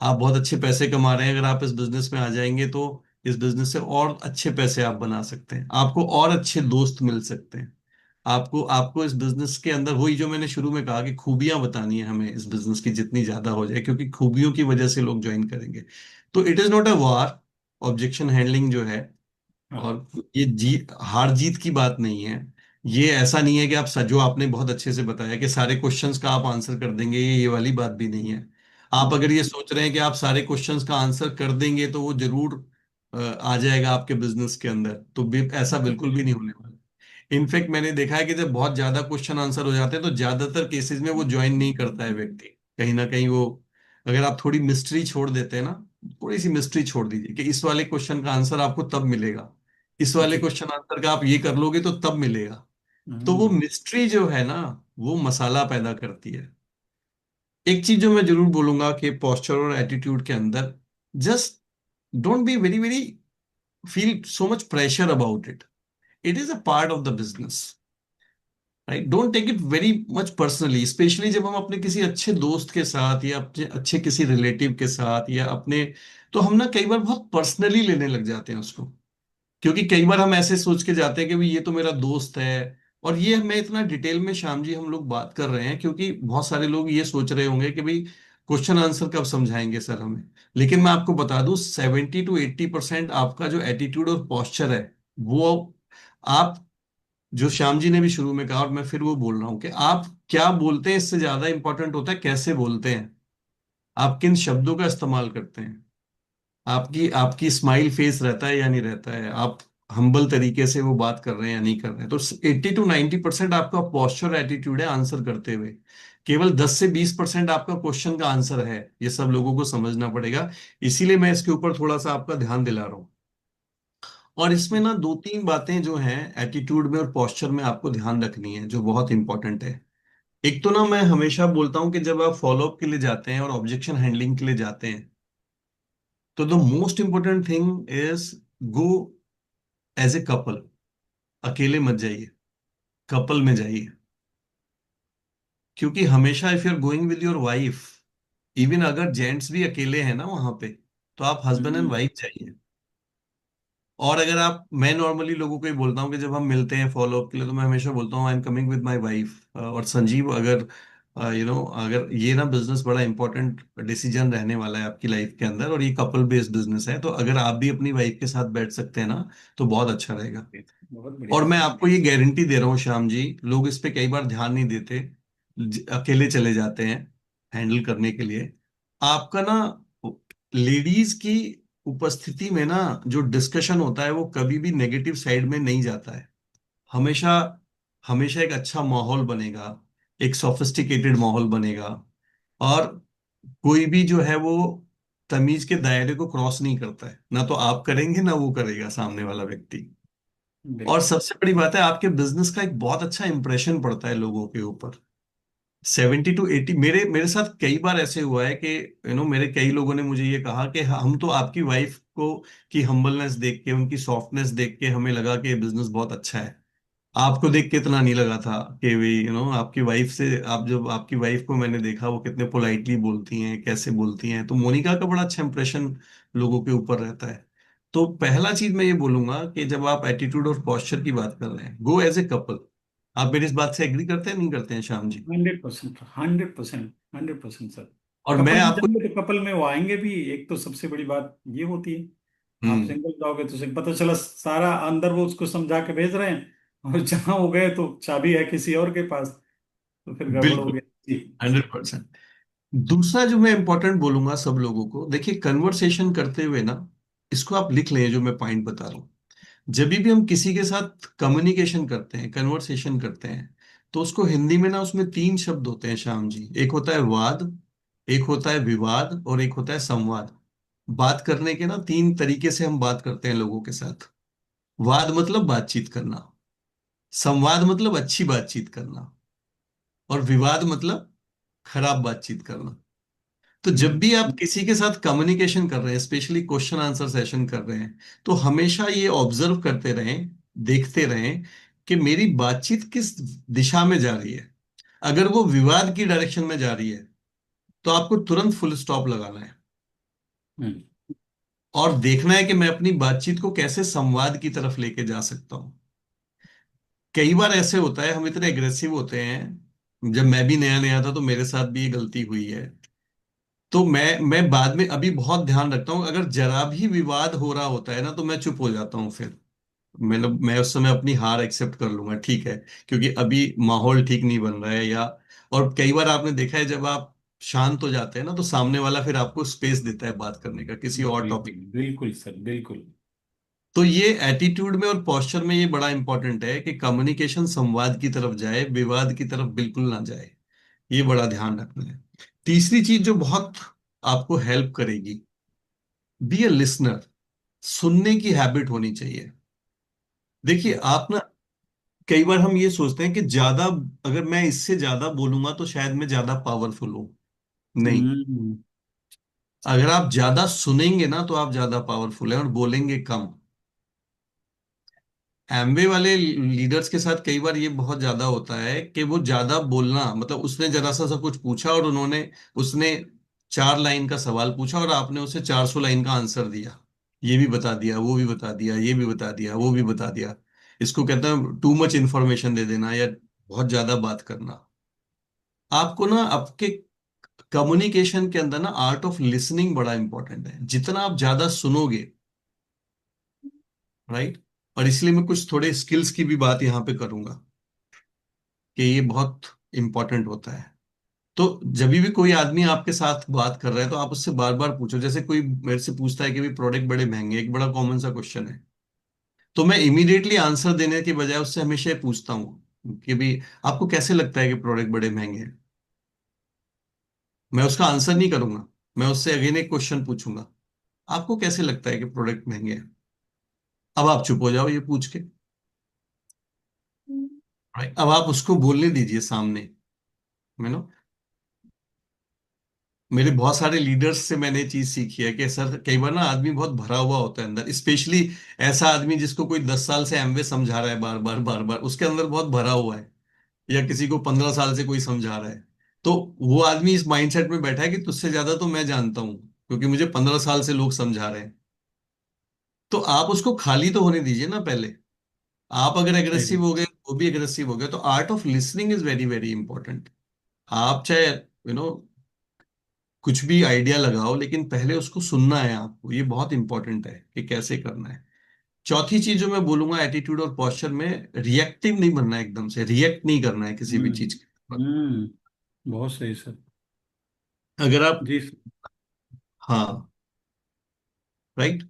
आप बहुत अच्छे पैसे कमा रहे हैं, अगर आप इस बिजनेस में आ जाएंगे तो इस बिजनेस से और अच्छे पैसे आप बना सकते हैं, आपको और अच्छे दोस्त मिल सकते हैं। आपको आपको इस बिजनेस के अंदर वही जो मैंने शुरू में कहा कि खूबियां बतानी है हमें इस बिजनेस की जितनी ज्यादा हो जाए, क्योंकि खूबियों की वजह से लोग ज्वाइन करेंगे। तो it is not a war, objection handling जो है, हाँ। और ये हार जीत की बात नहीं है। ये ऐसा नहीं है कि आप जो आपने बहुत अच्छे से बताया कि सारे क्वेश्चंस का आप आंसर कर देंगे, ये वाली बात भी नहीं है। आप जी। अगर ये सोच रहे हैं कि आप सारे क्वेश्चंस का आंसर कर देंगे तो वो जरूर आ जाएगा आपके बिजनेस के अंदर, तो ऐसा बिल्कुल भी नहीं होने वाला। इनफैक्ट मैंने देखा है कि जब बहुत ज्यादा क्वेश्चन आंसर हो जाते हैं तो ज्यादातर केसेस में वो ज्वाइन नहीं करता है व्यक्ति, कहीं ना कहीं वो, अगर आप थोड़ी मिस्ट्री छोड़ देते हैं ना, थोड़ी सी मिस्ट्री छोड़ दीजिए कि इस वाले क्वेश्चन का आंसर आपको तब मिलेगा, इस वाले जी। क्वेश्चन आंसर का आप ये कर लोगे तो तब मिलेगा। तो वो हम्म। मिस्ट्री जो है ना, वो मसाला पैदा करती है। एक चीज जो मैं जरूर बोलूंगा कि पोस्चर और एटीट्यूड के अंदर, just don't be very very feel so much pressure about it, it is a part of the business, right? Don't take it very much personally, specially जब हम अपने किसी अच्छे दोस्त के साथ या अपने अच्छे किसी रिलेटिव के साथ या अपने, तो हम ना कई बार बहुत पर्सनली लेने लग जाते हैं उसको, क्योंकि कई बार हम ऐसे सोच के जाते हैं कि भाई ये तो मेरा दोस्त है। और ये मैं इतना डिटेल में श्याम जी हम लोग बात कर रहे हैं क्योंकि बहुत सारे लोग ये सोच रहे होंगे कि भाई क्वेश्चन आंसर कब समझाएंगे सर हमें। लेकिन मैं आपको बता दूं 70 to 80% आपका जो एटीट्यूड और पॉस्चर है, वो आप, जो श्याम जी ने भी शुरू में कहा और मैं फिर वो बोल रहा हूं कि आप क्या बोलते हैं इससे ज्यादा इंपॉर्टेंट होता है कैसे बोलते हैं, आप किन शब्दों का इस्तेमाल करते हैं, आपकी आपकी स्माइल फेस रहता है या नहीं रहता है, आप हम्बल तरीके से वो बात कर रहे हैं या नहीं कर रहे हैं। तो 80 to 90% आपका पॉस्चर एटीट्यूड है आंसर करते हुए, केवल 10 से 20% आपका क्वेश्चन का आंसर है, ये सब लोगों को समझना पड़ेगा। इसीलिए मैं इसके ऊपर थोड़ा सा आपका ध्यान दिला रहा हूँ। और इसमें ना दो तीन बातें जो हैं एटीट्यूड में और पॉस्चर में आपको ध्यान रखनी है जो बहुत इंपॉर्टेंट है। एक तो ना मैं हमेशा बोलता हूं कि जब आप फॉलोअप के लिए जाते हैं और ऑब्जेक्शन हैंडलिंग के लिए जाते हैं, तो the most important thing is go as a couple, अकेले मत जाइए, कपल में जाइए। क्योंकि हमेशा if you are going with your wife, even अगर जेंट्स भी अकेले हैं ना वहां पे, तो आप हस्बैंड एंड हम्म। वाइफ जाइए। और अगर आप, मैं नॉर्मली लोगों को ही बोलता हूँ कि जब हम मिलते हैं फॉलोअप के लिए तो मैं हमेशा बोलता हूँ I am coming with my wife, और संजीव अगर अगर ये ना बिजनेस बड़ा इंपॉर्टेंट डिसीजन रहने वाला है आपकी लाइफ के अंदर और ये कपल बेस्ड बिजनेस है, तो अगर आप भी अपनी वाइफ के साथ बैठ सकते हैं ना तो बहुत अच्छा रहेगा। बहुत और बढ़िया। मैं आपको ये गारंटी दे रहा हूँ श्याम जी, लोग इस पे कई बार ध्यान नहीं देते, अकेले चले जाते हैं हैंडल करने के लिए। आपका ना लेडीज की उपस्थिति में ना जो डिस्कशन होता है वो कभी भी नेगेटिव साइड में नहीं जाता है, हमेशा हमेशा एक अच्छा माहौल बनेगा, एक सोफिस्टिकेटेड माहौल बनेगा। और कोई भी जो है वो तमीज के दायरे को क्रॉस नहीं करता है, ना तो आप करेंगे ना वो करेगा सामने वाला व्यक्ति। और बिल्कुल। सबसे बड़ी बात है आपके बिजनेस का एक बहुत अच्छा इंप्रेशन पड़ता है लोगों के ऊपर। 70 to 80, मेरे मेरे साथ कई बार ऐसे हुआ है कि मेरे कई लोगों ने मुझे ये कहा कि हम तो आपकी वाइफ को की हम्बलनेस देख के, उनकी सॉफ्टनेस देख के हमें लगा कि ये बिजनेस बहुत अच्छा है, आपको देख के इतना नहीं लगा था कि वे आपकी वाइफ से, आप जब आपकी वाइफ को मैंने देखा वो कितने पोलाइटली बोलती हैं, कैसे बोलती हैं, तो मोनिका का बड़ा अच्छा इंप्रेशन लोगों के ऊपर रहता है। तो पहला चीज मैं ये बोलूंगा कि जब आप एटीट्यूड और पॉस्चर की बात कर रहे हैं, गो एज ए कपल, आप मेरी इस बात से एग्री करते हैं नहीं करते हैं श्याम जी? 100%, 100%, 100% सर। और मैं कपल में आपको, जाएंगे तो कपल में वो आएंगे भी, एक तो सबसे बड़ी बात ये होती है। आप हम्म, सिंगल जाओगे तो सिंगल, पता चला सारा अंदर वो उसको समझा के भेज रहे हैं, और जहां वो गए तो चाबी है किसी और के पास, तो फिर गड़बड़ हो बिल्कुल, गई जी। 100%। दूसरा जो मैं इंपॉर्टेंट बोलूंगा सब लोगों को, देखिए कन्वर्सेशन करते हुए ना, इसको आप लिख लें जो मैं पॉइंट बता रहा हूँ। जब भी हम किसी के साथ कम्युनिकेशन करते हैं, कन्वर्सेशन करते हैं, तो उसको हिंदी में ना, उसमें तीन शब्द होते हैं श्याम जी। एक होता है वाद, एक होता है विवाद, और एक होता है संवाद। बात करने के ना तीन तरीके से हम बात करते हैं लोगों के साथ। वाद मतलब बातचीत करना, संवाद मतलब अच्छी बातचीत करना, और विवाद मतलब खराब बातचीत करना। तो जब हम्म। भी आप किसी के साथ कम्युनिकेशन कर रहे हैं, स्पेशली क्वेश्चन आंसर सेशन कर रहे हैं, तो हमेशा ये ऑब्जर्व करते रहें, देखते रहें कि मेरी बातचीत किस दिशा में जा रही है। अगर वो विवाद की डायरेक्शन में जा रही है, तो आपको तुरंत फुल स्टॉप लगाना है, हम्म। और देखना है कि मैं अपनी बातचीत को कैसे संवाद की तरफ लेके जा सकता हूँ। कई बार ऐसे होता है, हम इतने एग्रेसिव होते हैं, जब मैं भी नया नया था तो मेरे साथ भी ये गलती हुई है। तो मैं बाद में अभी बहुत ध्यान रखता हूँ, अगर जरा भी विवाद हो रहा होता है ना, तो मैं चुप हो जाता हूँ फिर। मैं उस समय अपनी हार एक्सेप्ट कर लूंगा, ठीक है, क्योंकि अभी माहौल ठीक नहीं बन रहा है, या और कई बार आपने देखा है, जब आप शांत हो जाते हैं ना, तो सामने वाला फिर आपको स्पेस देता है बात करने का किसी और बिल्कुल टॉपिक। बिल्कुल सर, बिल्कुल। तो ये एटीट्यूड में और पोस्चर में ये बड़ा इंपॉर्टेंट है कि कम्युनिकेशन संवाद की तरफ जाए, विवाद की तरफ बिल्कुल ना जाए। ये बड़ा ध्यान रखना है। तीसरी चीज जो बहुत आपको हेल्प करेगी, बी ए लिसनर। सुनने की हैबिट होनी चाहिए। देखिए आप ना, कई बार हम ये सोचते हैं कि ज्यादा, अगर मैं इससे ज्यादा बोलूंगा तो शायद मैं ज्यादा पावरफुल हूं। नहीं, हम्म। अगर आप ज्यादा सुनेंगे ना, तो आप ज्यादा पावरफुल हैं, और बोलेंगे कम। एमवे वाले लीडर्स के साथ कई बार ये बहुत ज्यादा होता है कि वो ज्यादा बोलना, मतलब उसने जरा सा कुछ पूछा, और उसने 4 लाइन का सवाल पूछा, और आपने उसे 400 लाइन का आंसर दिया। ये भी बता दिया, वो भी बता दिया, ये भी बता दिया, वो भी बता दिया। इसको कहते हैं टू मच इंफॉर्मेशन दे देना, या बहुत ज्यादा बात करना। आपको ना आपके कम्युनिकेशन के अंदर ना आर्ट ऑफ लिसनिंग बड़ा इंपॉर्टेंट है। जितना आप ज्यादा सुनोगे, राइट, और इसलिए मैं कुछ थोड़े स्किल्स की भी बात यहाँ पे करूंगा, कि ये बहुत इंपॉर्टेंट होता है। तो जब भी कोई आदमी आपके साथ बात कर रहा है, तो आप उससे बार बार पूछो। जैसे कोई मेरे से पूछता है कि भी प्रोडक्ट बड़े महंगे, एक बड़ा कॉमन सा क्वेश्चन है, तो मैं इमीडिएटली आंसर देने के बजाय उससे हमेशा ये पूछता हूँ कि भी आपको कैसे लगता है कि प्रोडक्ट बड़े महंगे हैं। मैं उसका आंसर नहीं करूंगा, मैं उससे अगेन एक क्वेश्चन पूछूंगा, आपको कैसे लगता है कि प्रोडक्ट महंगे हैं? अब आप चुप हो जाओ ये पूछ के, राइट। अब आप उसको बोलने दीजिए सामने, मैं नो, मेरे बहुत सारे लीडर्स से मैंने ये चीज सीखी है कि सर, कई बार ना आदमी बहुत भरा हुआ होता है अंदर, स्पेशली ऐसा आदमी जिसको कोई 10 साल से एमवे समझा रहा है, बार बार बार बार, उसके अंदर बहुत भरा हुआ है, या किसी को 15 साल से कोई समझा रहा है। तो वो आदमी इस माइंडसेट में बैठा है कि तुझसे ज्यादा तो मैं जानता हूँ, क्योंकि मुझे 15 साल से लोग समझा रहे हैं। तो आप उसको खाली तो होने दीजिए ना पहले। आप अगर सही एग्रेसिव बात। हो गए, वो भी एग्रेसिव हो गया, तो art of listening is very very important. आप चाहे कुछ भी आइडिया लगाओ, लेकिन पहले उसको सुनना है आपको। ये बहुत इंपॉर्टेंट है कि कैसे करना है। चौथी चीज जो मैं बोलूंगा एटीट्यूड और पोस्चर में, रिएक्टिव नहीं बनना है, एकदम से रिएक्ट नहीं करना है किसी भी चीज हम्म। के ऊपर। हम्म। बहुत सही सर। अगर आप, जी सर। हाँ, राइट।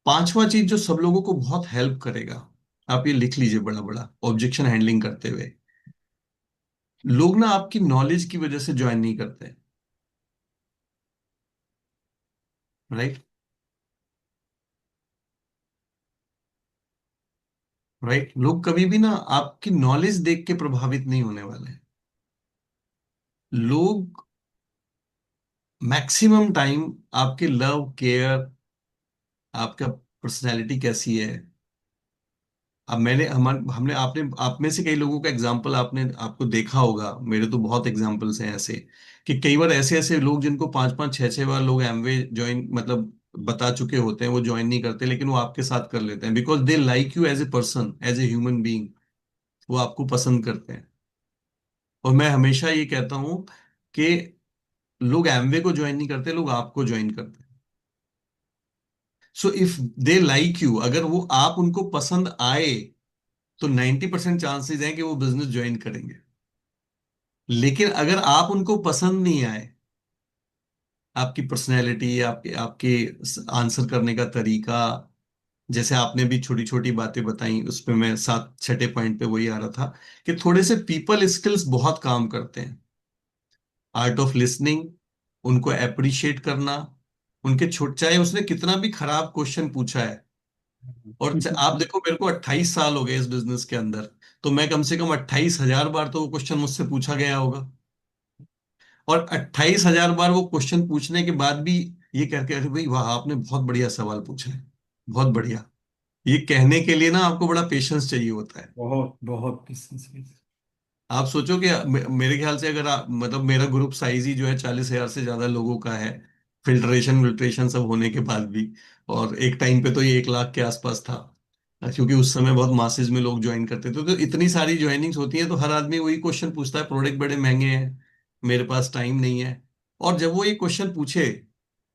पांचवा चीज जो सब लोगों को बहुत हेल्प करेगा, आप ये लिख लीजिए बड़ा बड़ा, ऑब्जेक्शन हैंडलिंग करते हुए, लोग ना आपकी नॉलेज की वजह से ज्वाइन नहीं करते, राइट, राइट। लोग कभी भी ना आपकी नॉलेज देख के प्रभावित नहीं होने वाले हैं। लोग मैक्सिमम टाइम आपके लव केयर, आपका पर्सनैलिटी कैसी है। अब हमने आपने आप में से कई लोगों का एग्जाम्पल आपने आपको देखा होगा, मेरे तो बहुत एग्जाम्पल्स हैं ऐसे, कि कई बार ऐसे ऐसे लोग जिनको 5 5 6 6 बार लोग एमवे ज्वाइन, मतलब बता चुके होते हैं, वो ज्वाइन नहीं करते, लेकिन वो आपके साथ कर लेते हैं, because they like you as a person, as a human being. वो आपको पसंद करते हैं। और मैं हमेशा ये कहता हूं कि लोग एमवे को ज्वाइन नहीं करते, लोग आपको ज्वाइन करते हैं। So if they like you, अगर वो आप उनको पसंद आए, तो 90% चांसेस हैं कि वो बिजनेस ज्वाइन करेंगे। लेकिन अगर आप उनको पसंद नहीं आए, आपकी पर्सनैलिटी, आपके आपके आंसर करने का तरीका, जैसे आपने भी छोटी छोटी बातें बताई, उस पे मैं सात छठे पॉइंट पे वही आ रहा था कि थोड़े से पीपल स्किल्स बहुत काम करते हैं। आर्ट ऑफ लिसनिंग, उनको अप्रिशिएट करना, उनके छोट चाहे उसने कितना भी खराब क्वेश्चन पूछा है। और आप देखो, मेरे को 28 साल हो गए इस बिजनेस के अंदर, तो मैं कम से कम 28,000 बार तो वो क्वेश्चन मुझसे पूछा गया होगा। और 28,000 बार वो क्वेश्चन पूछने के बाद भी ये करके, अरे भाई वाह, आपने बहुत बढ़िया सवाल पूछा है, बहुत बढ़िया। ये कहने के लिए ना आपको बड़ा पेशेंस चाहिए होता है। बहुत बहुत business है। आप सोचो कि मेरे ख्याल से अगर आप, मतलब मेरा ग्रुप साइज ही जो है 40,000 से ज्यादा लोगों का है, फिल्ट्रेशन विल्ट्रेशन सब होने के बाद भी। और एक टाइम पे तो ये 1 लाख के आसपास था, क्योंकि उस समय बहुत मासेज में लोग ज्वाइन करते थे। तो इतनी सारी ज्वाइनिंग्स होती है, तो हर आदमी वही क्वेश्चन पूछता है, प्रोडक्ट बड़े महंगे हैं, मेरे पास टाइम नहीं है। और जब वो ये क्वेश्चन पूछे,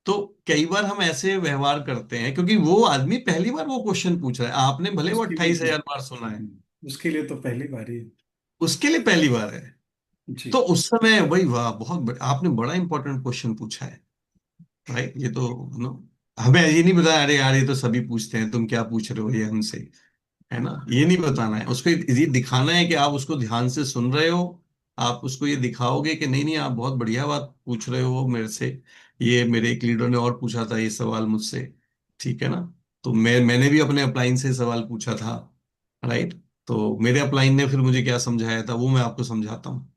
तो कई बार हम ऐसे व्यवहार करते हैं, क्योंकि वो आदमी पहली बार वो क्वेश्चन पूछ रहा है, आपने भले वो उसके लिए 28,000 बार सुना है, उसके लिए तो पहली बार ही। उसके लिए पहली बार है। तो जी। उस समय वही, वाह आपने बड़ा इंपॉर्टेंट क्वेश्चन पूछा है, राइट। ये तो नो, हमें ये नहीं बताया अरे यार ये तो सभी पूछते हैं, तुम क्या पूछ रहे हो ये हमसे, है ना। ये नहीं बताना है उसको, ये दिखाना है कि आप उसको ध्यान से सुन रहे हो। आप उसको ये दिखाओगे कि नहीं नहीं, आप बहुत बढ़िया बात पूछ रहे हो मेरे से, ये मेरे एक लीडर ने और पूछा था ये सवाल मुझसे, ठीक है ना। तो मैंने भी अपने अपलाइन से सवाल पूछा था, राइट। तो मेरे अपलाइन ने फिर मुझे क्या समझाया था वो मैं आपको समझाता हूँ।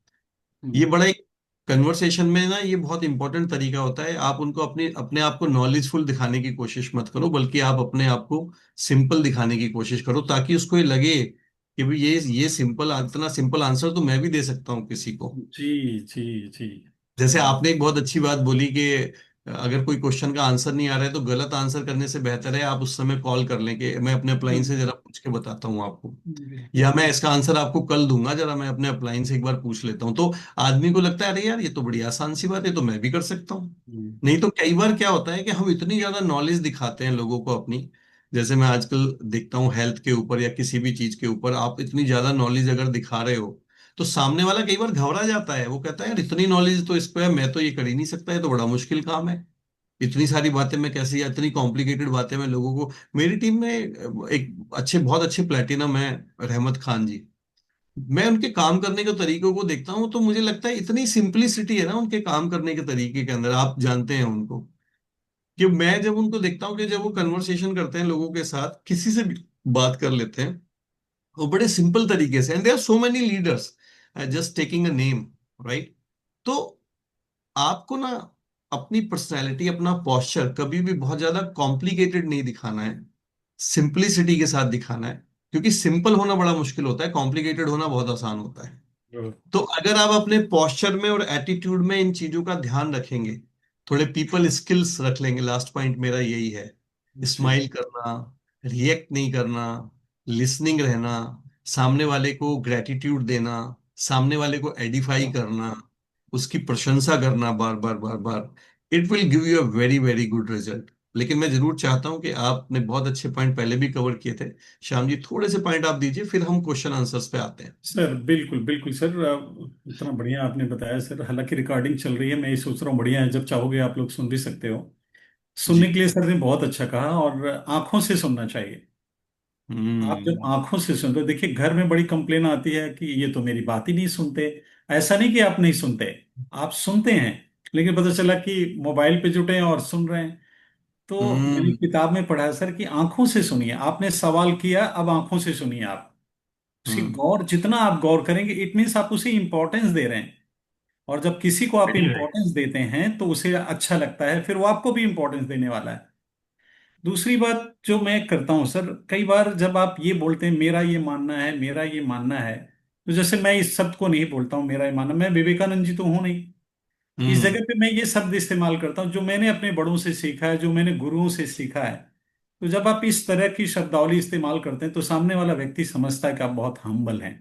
ये हम्म। बड़ा एक कन्वर्सेशन में ना, ये बहुत इंपॉर्टेंट तरीका होता है। आप उनको अपने अपने आप को नॉलेजफुल दिखाने की कोशिश मत करो, बल्कि आप अपने आप को सिंपल दिखाने की कोशिश करो, ताकि उसको ये लगे कि भाई ये सिंपल, इतना सिंपल आंसर तो मैं भी दे सकता हूँ किसी को। जी जी जी। जैसे आपने एक बहुत अच्छी बात बोली कि अगर कोई क्वेश्चन का आंसर नहीं आ रहा है, तो गलत आंसर करने से बेहतर है आप उस समय कॉल कर लें कि मैं अपने अपलाइन से जरा पूछ के बताता हूँ आपको, बिल्कुल। या मैं इसका आंसर आपको कल दूंगा, जरा मैं अपने अपलाइन से एक बार पूछ लेता हूँ। तो आदमी को लगता है अरे यार ये तो बड़ी आसान सी बात है, तो मैं भी कर सकता हूँ। हम्म। नहीं तो कई बार क्या होता है कि हम इतनी ज्यादा नॉलेज दिखाते हैं लोगों को अपनी, जैसे मैं आजकल देखता हूँ हेल्थ के ऊपर या किसी भी चीज के ऊपर, आप इतनी ज्यादा नॉलेज अगर दिखा रहे हो, तो सामने वाला कई बार घबरा जाता है। वो कहता है यार इतनी नॉलेज तो इस पे है, मैं तो ये कर ही नहीं सकता, है तो बड़ा मुश्किल काम है, इतनी सारी बातें मैं कैसे, या इतनी कॉम्प्लिकेटेड बातें मैं लोगों को। मेरी टीम में एक बहुत अच्छे प्लेटिनम है, रहमत खान जी। मैं उनके काम करने के तरीकों को देखता हूँ, तो मुझे लगता है इतनी सिंपलिसिटी है ना उनके काम करने के तरीके के अंदर, आप जानते हैं उनको, कि मैं जब उनको देखता हूँ कि जब वो कन्वर्सेशन करते हैं लोगों के साथ, किसी से भी बात कर लेते हैं, वो बड़े सिंपल तरीके से, and there are so many leaders just taking a name, right. तो आपको ना अपनी पर्सनैलिटी, अपना पॉस्चर कभी भी बहुत ज्यादा कॉम्प्लिकेटेड नहीं दिखाना है, सिंपलिसिटी के साथ दिखाना है। क्योंकि सिंपल होना बड़ा मुश्किल होता है, कॉम्प्लिकेटेड होना बहुत आसान होता है। तो अगर आप अपने पॉस्चर में और एटीट्यूड में इन चीजों का ध्यान रखेंगे, थोड़े पीपल स्किल्स रख लेंगे, लास्ट पॉइंट मेरा यही है, जी। स्माइल करना, रिएक्ट नहीं करना, लिसनिंग रहना, सामने वाले को ग्रेटिट्यूड देना, सामने वाले को एडिफाई करना, उसकी प्रशंसा करना बार बार बार बार, it will give you a very very good result. लेकिन मैं जरूर चाहता हूं कि आपने बहुत अच्छे पॉइंट पहले भी कवर किए थे, श्याम जी थोड़े से पॉइंट आप दीजिए, फिर हम क्वेश्चन आंसर्स पे आते हैं। सर बिल्कुल बिल्कुल सर, इतना बढ़िया आपने बताया सर। हालांकि रिकॉर्डिंग चल रही है, मैं ये सोच रहा हूँ बढ़िया है, जब चाहोगे आप लोग सुन भी सकते हो। जी। सुनने के लिए सर ने बहुत अच्छा कहा, और आंखों से सुनना चाहिए। आप जब हम्म। आंखों से सुनते हो, देखिए घर में बड़ी कंप्लेन आती है कि ये तो मेरी बात ही नहीं सुनते। ऐसा नहीं कि आप नहीं सुनते, आप सुनते हैं, लेकिन पता चला कि मोबाइल पे जुटे हैं और सुन रहे हैं। तो मैंने हम्म। किताब में पढ़ा है सर कि आंखों से सुनिए। आपने सवाल किया, अब आंखों से सुनिए आप। उसी हम्म। गौर, जितना आप गौर करेंगे इट मीन्स आप उसे इंपॉर्टेंस दे रहे हैं। और जब किसी को आप Right. इंपॉर्टेंस देते हैं तो उसे अच्छा लगता है, फिर वो आपको भी इंपॉर्टेंस देने वाला है। दूसरी बात जो मैं करता हूँ सर, कई बार जब आप ये बोलते हैं मेरा ये मानना है, मेरा ये मानना है, तो जैसे मैं इस शब्द को नहीं बोलता हूँ मेरा ये मानना, मैं विवेकानंद जी तो हूँ नहीं। इस हम्म। जगह पे मैं ये शब्द इस्तेमाल करता हूँ जो मैंने अपने बड़ों से सीखा है, जो मैंने गुरुओं से सीखा है। तो जब आप इस तरह की शब्दावली इस्तेमाल करते हैं तो सामने वाला व्यक्ति समझता है कि आप बहुत हम्बल हैं।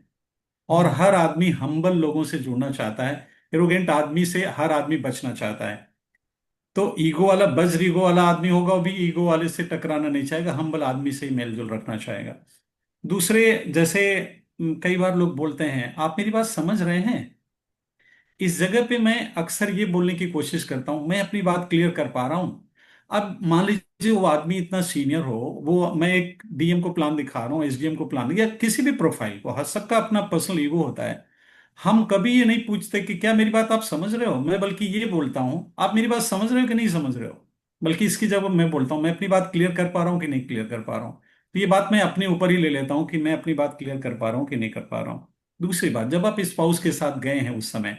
और हर आदमी हम्बल लोगों से जुड़ना चाहता है। एरोगेंट आदमी से हर आदमी बचना चाहता है। तो ईगो वाला, वज्र ईगो वाला आदमी होगा वो भी ईगो वाले से टकराना नहीं चाहेगा, हम्बल आदमी से ही मेलजोल रखना चाहेगा। दूसरे, जैसे कई बार लोग बोलते हैं, आप मेरी बात समझ रहे हैं? इस जगह पे मैं अक्सर ये बोलने की कोशिश करता हूं, मैं अपनी बात क्लियर कर पा रहा हूं। अब मान लीजिए वो आदमी इतना सीनियर हो, वो, मैं एक डीएम को प्लान दिखा रहा हूँ, एसडीएम को प्लान, या किसी भी प्रोफाइल को, हर सबका अपना पर्सनल ईगो होता है। हम कभी ये नहीं पूछते कि क्या मेरी बात आप समझ रहे हो, मैं बल्कि ये बोलता हूँ आप मेरी बात समझ रहे हो कि नहीं समझ रहे हो। बल्कि इसकी जब मैं बोलता हूँ मैं अपनी बात क्लियर कर पा रहा हूँ कि नहीं क्लियर कर पा रहा हूँ, तो ये बात मैं अपने ऊपर ही ले लेता हूँ कि मैं अपनी बात क्लियर कर पा रहा हूँ कि नहीं कर पा रहा हूँ। दूसरी बात, जब आप स्पाउस के साथ गए हैं उस समय,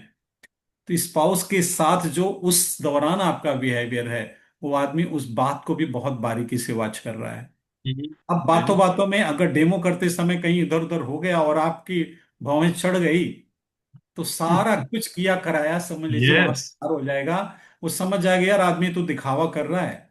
तो स्पाउस के साथ जो उस दौरान आपका बिहेवियर है, वो आदमी उस बात को भी बहुत बारीकी से वॉच कर रहा है। अब बातों वेरी। बातों में अगर डेमो करते समय कहीं इधर उधर हो गया और आपकी भौहें चढ़ गई, तो सारा कुछ किया कराया समझ लीजिए वहां यस। पार हो जाएगा। वो समझ जाएगा यार आदमी तो दिखावा कर रहा है।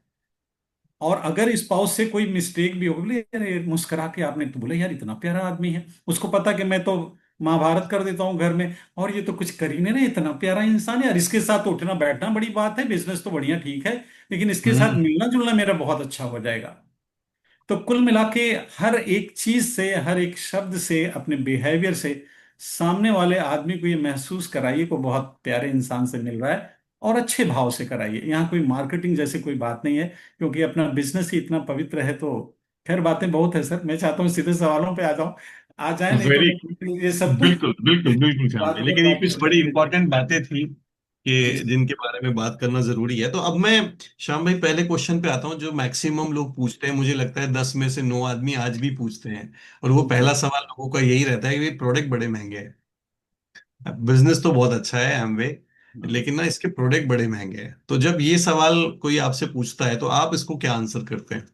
और अगर स्पाउस से कोई मिस्टेक भी हो, बोले अरे मुस्कुरा के आपने तो बोला यार इतना प्यारा आदमी है, उसको पता कि मैं तो महाभारत कर देता हूँ घर में, और ये तो कुछ कर ही नहीं रहे, इतना प्यारा इंसान है यार, इसके साथ उठना बैठना बड़ी बात है, बिजनेस तो बढ़िया ठीक है, लेकिन इसके साथ हम्म। मिलना जुलना मेरा बहुत अच्छा हो जाएगा। तो कुल मिला के हर एक चीज से, हर एक शब्द से, अपने बिहेवियर से सामने वाले आदमी को ये महसूस कराइए को बहुत प्यारे इंसान से मिल रहा है, और अच्छे भाव से कराइए। यहाँ कोई मार्केटिंग जैसी कोई बात नहीं है, क्योंकि अपना बिजनेस ही इतना पवित्र है। तो खैर बातें बहुत है सर, मैं चाहता हूँ सीधे सवालों पे आ जाऊं, आ जाए, नहीं तो वेरी। मैं ये सब बिल्कुल बिल्कुल बिल्कुल श्याम भाई, बात लेकिन ये बात कुछ बड़ी करते इंपॉर्टेंट बातें थी जी कि सर। जिनके बारे में बात करना जरूरी है। तो अब मैं श्याम भाई पहले क्वेश्चन पे आता हूँ जो मैक्सिमम लोग पूछते हैं, मुझे लगता है 10 में से 9 आदमी आज भी पूछते हैं। और वो जी। पहला सवाल लोगों का यही रहता है कि प्रोडक्ट बड़े महंगे हैं। बिजनेस तो बहुत अच्छा है एमवे, लेकिन ना इसके प्रोडक्ट बड़े महंगे हैं। तो जब ये सवाल कोई आपसे पूछता है तो आप इसको क्या आंसर करते हैं?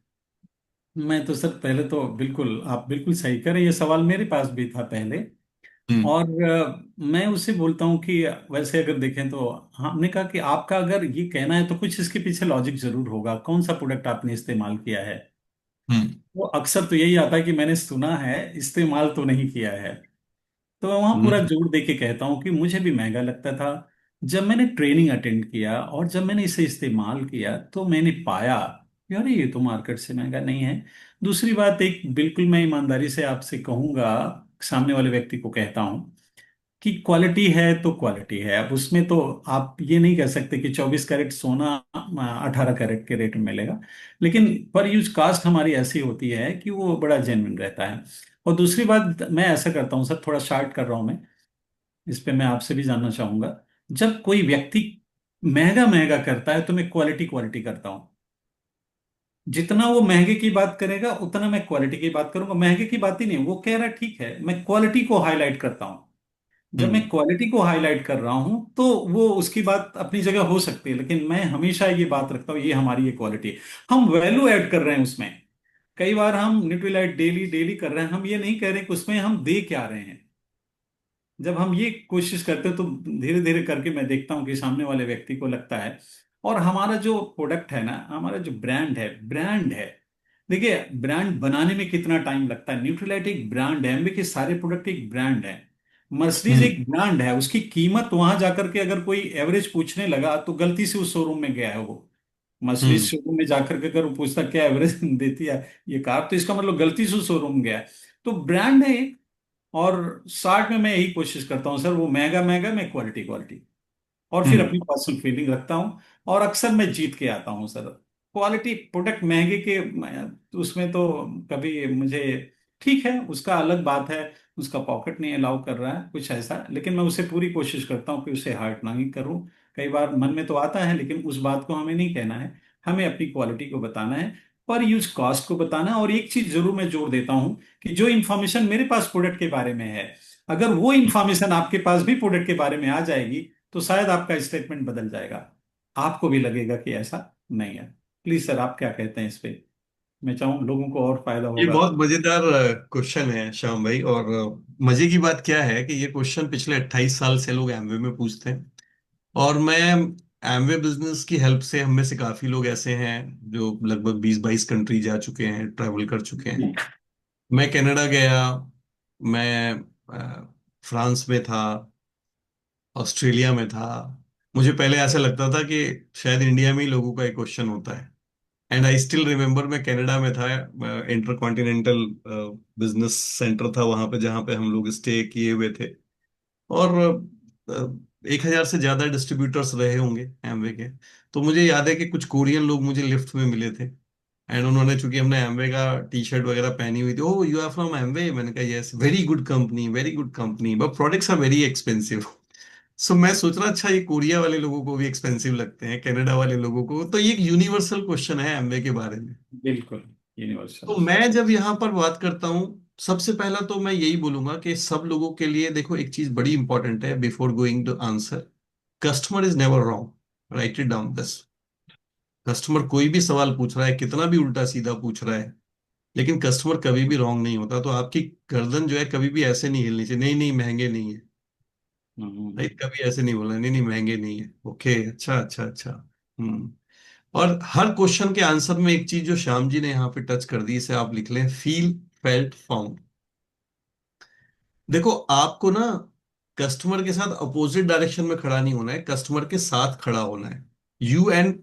मैं तो सर पहले तो बिल्कुल, आप बिल्कुल सही करें, ये सवाल मेरे पास भी था पहले। हम्म। और मैं उसे बोलता हूँ कि वैसे अगर देखें तो हमने कहा कि आपका अगर ये कहना है तो कुछ इसके पीछे लॉजिक जरूर होगा, कौन सा प्रोडक्ट आपने इस्तेमाल किया है। हम्म। वो अक्सर तो यही आता है कि मैंने सुना है, इस्तेमाल तो नहीं किया है। तो मैं वहां पूरा हम्म। जोर दे के कहता हूँ कि मुझे भी महंगा लगता था। जब मैंने ट्रेनिंग अटेंड किया और जब मैंने इसे इस्तेमाल किया तो मैंने पाया यार ये तो मार्केट से महंगा नहीं है। दूसरी बात, एक बिल्कुल मैं ईमानदारी से आपसे कहूंगा, सामने वाले व्यक्ति को कहता हूँ कि क्वालिटी है तो क्वालिटी है। अब उसमें तो आप ये नहीं कह सकते कि 24 कैरेट सोना 18 कैरेट के रेट में मिलेगा, लेकिन पर यूज कास्ट हमारी ऐसी होती है कि वो बड़ा जेन्युइन रहता है। और दूसरी बात, मैं ऐसा करता हूँ सर, थोड़ा शार्ट कर रहा हूँ मैं, इस पे मैं आपसे भी जानना चाहूंगा। जब कोई व्यक्ति महंगा महंगा करता है तो मैं क्वालिटी क्वालिटी करता हूँ। जितना वो महंगे की बात करेगा उतना मैं क्वालिटी की बात करूंगा। महंगे की बात ही नहीं, वो कह रहा है ठीक है, मैं क्वालिटी को हाईलाइट करता हूँ। जब मैं हम्म। क्वालिटी को हाईलाइट कर रहा हूं तो वो उसकी बात अपनी जगह हो सकती है, लेकिन मैं हमेशा ये बात रखता हूँ ये हमारी ये क्वालिटी है। हम वैल्यू ऐड कर रहे हैं उसमें। कई बार हम न्यूट्रीलाइट डेली डेली कर रहे हैं, हम ये नहीं कह रहे कि उसमें हम दे क्या रहे हैं। जब हम ये कोशिश करते हैं तो धीरे धीरे करके मैं देखता हूँ कि सामने वाले व्यक्ति को लगता है। और हमारा जो प्रोडक्ट है ना, हमारा जो ब्रांड है, देखिए ब्रांड बनाने में कितना टाइम लगता है। न्यूट्रीलाइट एक ब्रांड है, एमवे के सारे प्रोडक्ट एक ब्रांड है। मर्सिडीज हम्म। एक ब्रांड है, उसकी कीमत वहां जाकर के अगर कोई एवरेज पूछने लगा तो गलती से उस शोरूम में गया है वो। मर्सिडीज हम्म। शोरूम में जाकर के अगर वो पूछता क्या एवरेज देती है ये कार, तो इसका मतलब गलती से उस शोरूम में गया है। तो ब्रांड है एक। और शार्ट में मैं यही कोशिश करता हूँ सर, वो महंगा महंगा, मैं क्वालिटी क्वालिटी, और फिर हम्म। अपनी पर्सनल फीलिंग रखता हूँ। और अक्सर मैं जीत के आता हूँ सर। क्वालिटी प्रोडक्ट महंगे के उसमें तो कभी मुझे, ठीक है उसका अलग बात है, उसका पॉकेट नहीं अलाउ कर रहा है कुछ ऐसा, लेकिन मैं उसे पूरी कोशिश करता हूँ कि उसे हर्ट ना ही करूँ। कई बार मन में तो आता है, लेकिन उस बात को हमें नहीं कहना है, हमें अपनी क्वालिटी को बताना है, पर यूज कॉस्ट को बताना है। और एक चीज जरूर मैं जोड़ देता हूँ कि जो इंफॉर्मेशन मेरे पास प्रोडक्ट के बारे में है, अगर वो इंफॉर्मेशन आपके पास भी प्रोडक्ट के बारे में आ जाएगी तो शायद आपका स्टेटमेंट बदल जाएगा, आपको भी लगेगा कि ऐसा नहीं है। प्लीज सर, आप क्या कहते हैं इस पे? मैं चाहूँ लोगों को और फायदा ये होगा। बहुत मजेदार क्वेश्चन है श्याम भाई। और मजे की बात क्या है कि ये क्वेश्चन पिछले 28 साल से लोग एमवे में पूछते हैं। और मैं एमवे बिजनेस की हेल्प से हम में से काफी लोग ऐसे हैं जो लगभग 20-22 कंट्री जा चुके हैं, ट्रैवल कर चुके हैं। जी। मैं कनाडा गया, मैं फ्रांस में था, ऑस्ट्रेलिया में था। मुझे पहले ऐसा लगता था कि शायद इंडिया में ही लोगों का एक क्वेश्चन होता है। एंड आई स्टिल रिमेम्बर, मैं कनाडा में था, इंटर कॉन्टिनेंटल बिजनेस सेंटर था वहां पे जहाँ पे हम लोग स्टे किए हुए थे। और 1,000 से ज्यादा डिस्ट्रीब्यूटर्स रहे होंगे एमवे के। तो मुझे याद है कि कुछ कोरियन लोग मुझे लिफ्ट में मिले थे। एंड उन्होंने, चूंकि हमने एमवे का टी शर्ट वगैरह पहनी हुई थी, oh you are from Amway, मैंने कहा yes, very good company, very good company, but products are very expensive. So मैं सोच रहा, अच्छा ये कोरिया वाले लोगों को भी एक्सपेंसिव लगते हैं, कनाडा वाले लोगों को, तो ये एक यूनिवर्सल क्वेश्चन है एमवे के बारे में। बिल्कुल तो यूनिवर्सल। मैं जब यहाँ पर बात करता हूँ, सबसे पहला तो मैं यही बोलूंगा कि सब लोगों के लिए देखो, एक चीज बड़ी इंपॉर्टेंट है before going to answer. Customer is never wrong, write it down बस। कस्टमर कोई भी सवाल पूछ रहा है, कितना भी उल्टा सीधा पूछ रहा है, लेकिन कस्टमर कभी भी रॉन्ग नहीं होता। तो आपकी गर्दन जो है कभी भी ऐसे नहीं हिलनी चाहिए, नहीं नहीं महंगे नहीं है। राइट, हम्म। कभी ऐसे नहीं बोलना, नहीं नहीं महंगे नहीं है, ओके अच्छा अच्छा अच्छा। हम्म। और हर क्वेश्चन के आंसर में एक चीज जो श्याम जी ने यहाँ पे टच कर दी, इसे आप लिख लें, फील, फेल्ट, फाउंड। देखो आपको ना कस्टमर के साथ अपोजिट डायरेक्शन में खड़ा नहीं होना है, कस्टमर के साथ खड़ा होना है। यू एंड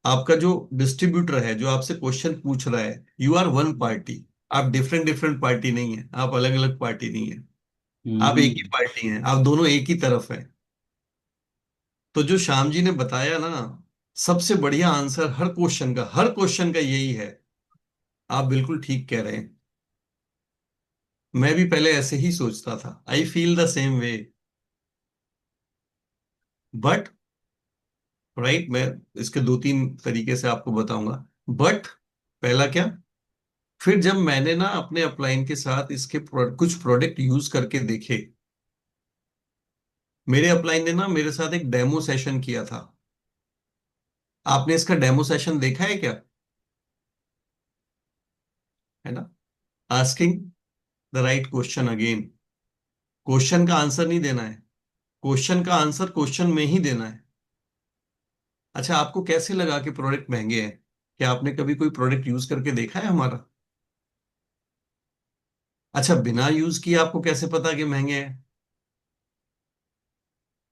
आपका जो डिस्ट्रीब्यूटर है जो आपसे क्वेश्चन पूछ रहा है, यू आर वन पार्टी। आप डिफरेंट डिफरेंट पार्टी नहीं है, आप अलग अलग पार्टी नहीं है, आप एक ही हम्म। पार्टी हैं, आप दोनों एक ही तरफ हैं। तो जो श्याम जी ने बताया ना, सबसे बढ़िया आंसर हर क्वेश्चन का यही है। आप बिल्कुल ठीक कह रहे हैं। मैं भी पहले ऐसे ही सोचता था, I feel the same way, but right, मैं इसके दो तीन तरीके से आपको बताऊंगा। बट पहला क्या, फिर जब मैंने ना अपने अपलाइन के साथ इसके कुछ प्रोडक्ट यूज करके देखे, मेरे अपलाइन ने ना मेरे साथ एक डेमो सेशन किया था। आपने इसका डेमो सेशन देखा है क्या? है ना, asking the right question again. Question का आंसर नहीं देना है, क्वेश्चन का आंसर क्वेश्चन में ही देना है। अच्छा, आपको कैसे लगा कि प्रोडक्ट महंगे हैं? क्या आपने कभी कोई प्रोडक्ट यूज करके देखा है हमारा? अच्छा, बिना यूज किए आपको कैसे पता कि महंगे हैं?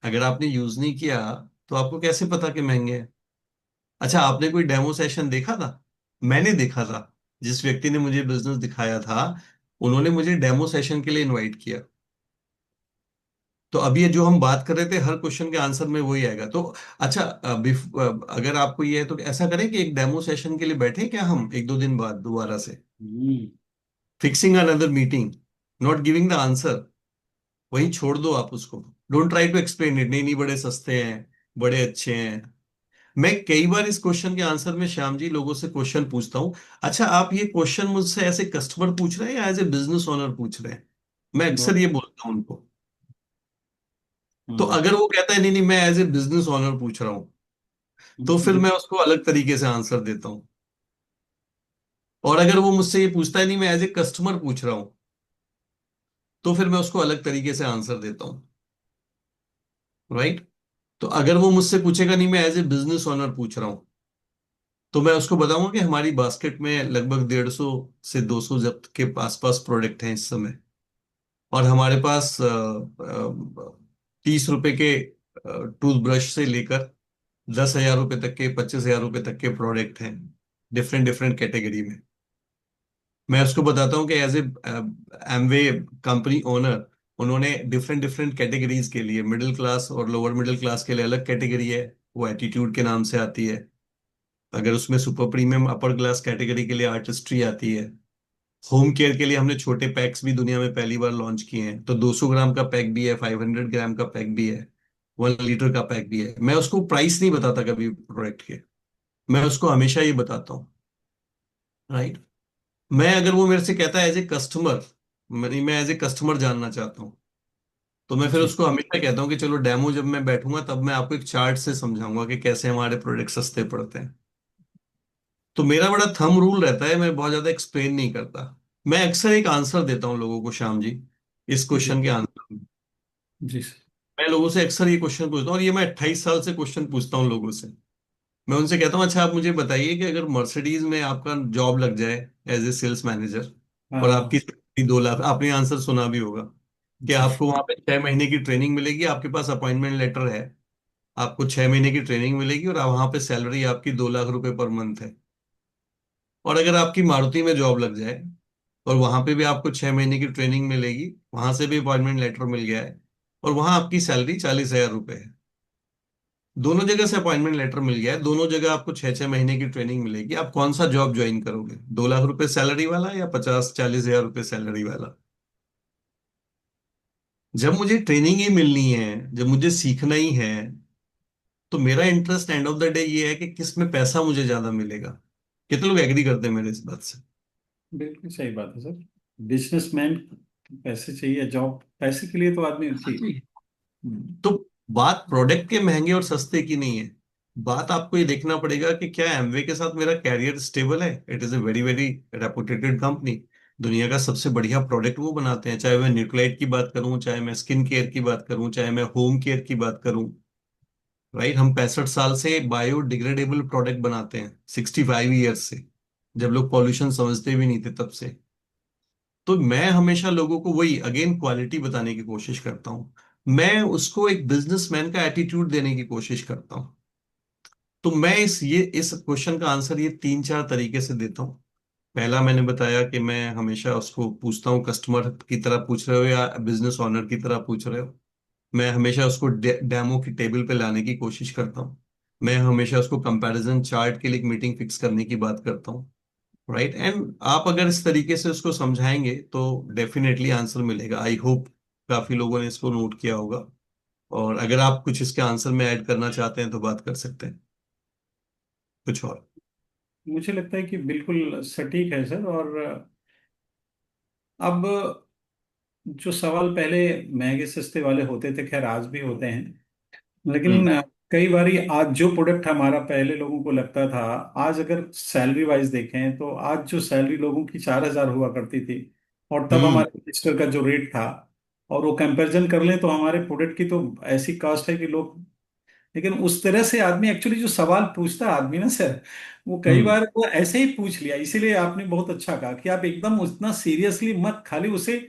अगर आपने यूज नहीं किया तो आपको कैसे पता कि महंगे हैं? अच्छा, आपने कोई डेमो सेशन देखा था? मैंने देखा था। जिस व्यक्ति ने मुझे बिजनेस दिखाया था, उन्होंने मुझे डेमो सेशन के लिए इनवाइट किया। तो अभी ये जो हम बात कर रहे थे, हर क्वेश्चन के आंसर में वही आएगा। तो अच्छा, अगर आपको ये है तो ऐसा करें कि एक डेमो सेशन के लिए बैठे क्या हम एक दो दिन बाद दोबारा से, hmm. Fixing another meeting, not giving the answer. वही छोड़ दो आप उसको, don't try to explain it, नहीं नहीं बड़े सस्ते हैं, बड़े अच्छे हैं। मैं कई बार इस क्वेश्चन के आंसर में श्याम जी लोगों से क्वेश्चन पूछता हूँ, अच्छा आप ये क्वेश्चन मुझसे ऐसे कस्टमर पूछ रहे हैं या एज ए बिजनेस ओनर पूछ रहे हैं? मैं अक्सर बहुत। ये बोलता हूँ उनको। तो हम्म। अगर वो कहता है नहीं नहीं मैं एज ए बिजनेस ओनर पूछ रहा हूँ, तो फिर हम्म। मैं उसको अलग तरीके से आंसर देता हूँ। और अगर वो मुझसे ये पूछता है नहीं मैं एज ए कस्टमर पूछ रहा हूँ, तो फिर मैं उसको अलग तरीके से आंसर देता हूँ। राइट। तो अगर वो मुझसे पूछेगा नहीं मैं एज ए बिजनेस ओनर पूछ रहा हूँ, तो मैं उसको बताऊंगा कि हमारी बास्केट में लगभग 150 से 200 जब्त के आसपास प्रोडक्ट हैं इस समय। और हमारे पास 30 रुपए के टूथब्रश से लेकर 10,000 रुपए तक के, 25,000 रुपए तक के प्रोडक्ट हैं, डिफरेंट डिफरेंट कैटेगरी में। मैं उसको बताता हूँ कि as a Amway company owner, उन्होंने डिफरेंट डिफरेंट कैटेगरीज के लिए, मिडिल क्लास और लोअर मिडिल क्लास के लिए अलग कैटेगरी है, वो एटीट्यूड के नाम से आती है। अगर उसमें super premium upper class category के लिए आर्टिस्ट्री आती है। होम केयर के लिए हमने छोटे पैक्स भी दुनिया में पहली बार लॉन्च किए हैं, तो 200 ग्राम का पैक भी है, 500 ग्राम का पैक भी है, 1 लीटर का पैक भी है। मैं उसको प्राइस नहीं बताता कभी प्रोडक्ट के, मैं उसको हमेशा ये बताता हूँ। राइट। मैं अगर वो मेरे से कहता है एज ए कस्टमर, मैं एज ए कस्टमर जानना चाहता हूँ, तो मैं फिर जी। उसको हमेशा कहता हूँ कि चलो डेमो जब मैं बैठूंगा तब मैं आपको एक चार्ट से समझाऊंगा कि कैसे हमारे प्रोडक्ट सस्ते पड़ते हैं। तो मेरा बड़ा थंब रूल रहता है, मैं बहुत ज्यादा एक्सप्लेन नहीं करता। मैं अक्सर एक आंसर देता हूँ लोगों को, श्याम जी, इस जी। क्वेश्चन के आंसर में। जी। मैं लोगों से अक्सर ये क्वेश्चन पूछता हूँ, और ये मैं 28 साल से क्वेश्चन पूछता हूँ लोगों से। मैं उनसे कहता हूँ, अच्छा आप मुझे बताइए कि अगर मर्सिडीज में आपका जॉब लग जाए एज ए सेल्स मैनेजर, और हाँ। आपकी सैलरी 2 लाख, आपने आंसर सुना भी होगा, कि जी आपको वहां पे 6 महीने की ट्रेनिंग मिलेगी, आपके पास अपॉइंटमेंट लेटर है, आपको 6 महीने की ट्रेनिंग मिलेगी और वहां पे सैलरी आपकी 2 लाख रुपए पर मंथ है। और अगर आपकी मारुति में जॉब लग जाए और वहां पे भी आपको 6 महीने की ट्रेनिंग मिलेगी, वहां से भी अपॉइंटमेंट लेटर मिल गया है, और वहां आपकी सैलरी 40 हजार रुपए है। दोनों जगह से अपॉइंटमेंट लेटर मिल गया है, दोनों जगह आपको 6 6 महीने की ट्रेनिंग मिलेगी। आप कौन सा जॉब ज्वाइन करोगे, 2 लाख रुपए सैलरी वाला या 50 40 हजार रुपए सैलरी वाला? जब मुझे ट्रेनिंग ही मिलनी है, जब मुझे सीखना ही है, तो मेरा interest end of the day ये है कि किस में पैसा मुझे ज्यादा मिलेगा। कितने लोग एग्री करते हैं मेरे इस बात से? बिल्कुल सही बात है सर। बिजनेसमैन पैसे चाहिए, जॉब पैसे के लिए तो आदमी हाँ ठीक। जी। हम्म, तो बात प्रोडक्ट के महंगे और सस्ते की नहीं है। बात आपको ये देखना पड़ेगा कि क्या एमवे के साथ मेरा कैरियर स्टेबल है। It is a very very reputed company. दुनिया का सबसे बढ़िया प्रोडक्ट वो बनाते हैं, चाहे मैं न्यूक्लाइड की बात करूं, चाहे मैं स्किन केयर की बात करूं, चाहे मैं होम केयर की बात करूं। राइट, हम 65 साल से बायोडिग्रेडेबल प्रोडक्ट बनाते हैं, 65 ईयर्स से, जब लोग पॉल्यूशन समझते भी नहीं थे तब से। तो मैं हमेशा लोगों को वही अगेन क्वालिटी बताने की कोशिश करता हूं। मैं उसको एक बिजनेसमैन का एटीट्यूड देने की कोशिश करता हूं। तो मैं इस क्वेश्चन का आंसर ये 3 4 तरीके से देता हूँ। पहला मैंने बताया कि मैं हमेशा उसको पूछता हूँ, कस्टमर की तरह पूछ रहे हो या बिजनेस ओनर की तरह पूछ रहे हो। मैं हमेशा उसको डेमो की टेबल पे लाने की कोशिश करता हूँ। मैं हमेशा उसको कंपैरिजन चार्ट के लिए एक मीटिंग फिक्स करने की बात करता हूँ। राइट, एंड आप अगर इस तरीके से उसको समझाएंगे तो डेफिनेटली आंसर मिलेगा। आई होप काफी लोगों ने इसको नोट किया होगा। और अगर आप कुछ इसके आंसर में ऐड करना चाहते हैं तो बात कर सकते हैं कुछ और। मुझे लगता है कि बिल्कुल सटीक है सर। और अब जो सवाल पहले महंगे सस्ते वाले होते थे, खैर आज भी होते हैं, लेकिन हम्म। कई बारी आज जो प्रोडक्ट हमारा पहले लोगों को लगता था, आज अगर सैलरी वाइज देखें तो आज जो सैलरी लोगों की 4,000 हुआ करती थी, और तब हम्म। हमारे रजिस्टर का जो रेट था, और वो कंपैरिजन कर लें तो हमारे प्रोडक्ट की तो ऐसी कास्ट है कि लोग, लेकिन उस तरह से आदमी एक्चुअली जो सवाल पूछता है आदमी ना सर, वो कई हम्म। बार वो ऐसे ही पूछ लिया। इसीलिए आपने बहुत अच्छा कहा कि आप एकदम उतना सीरियसली मत, खाली उसे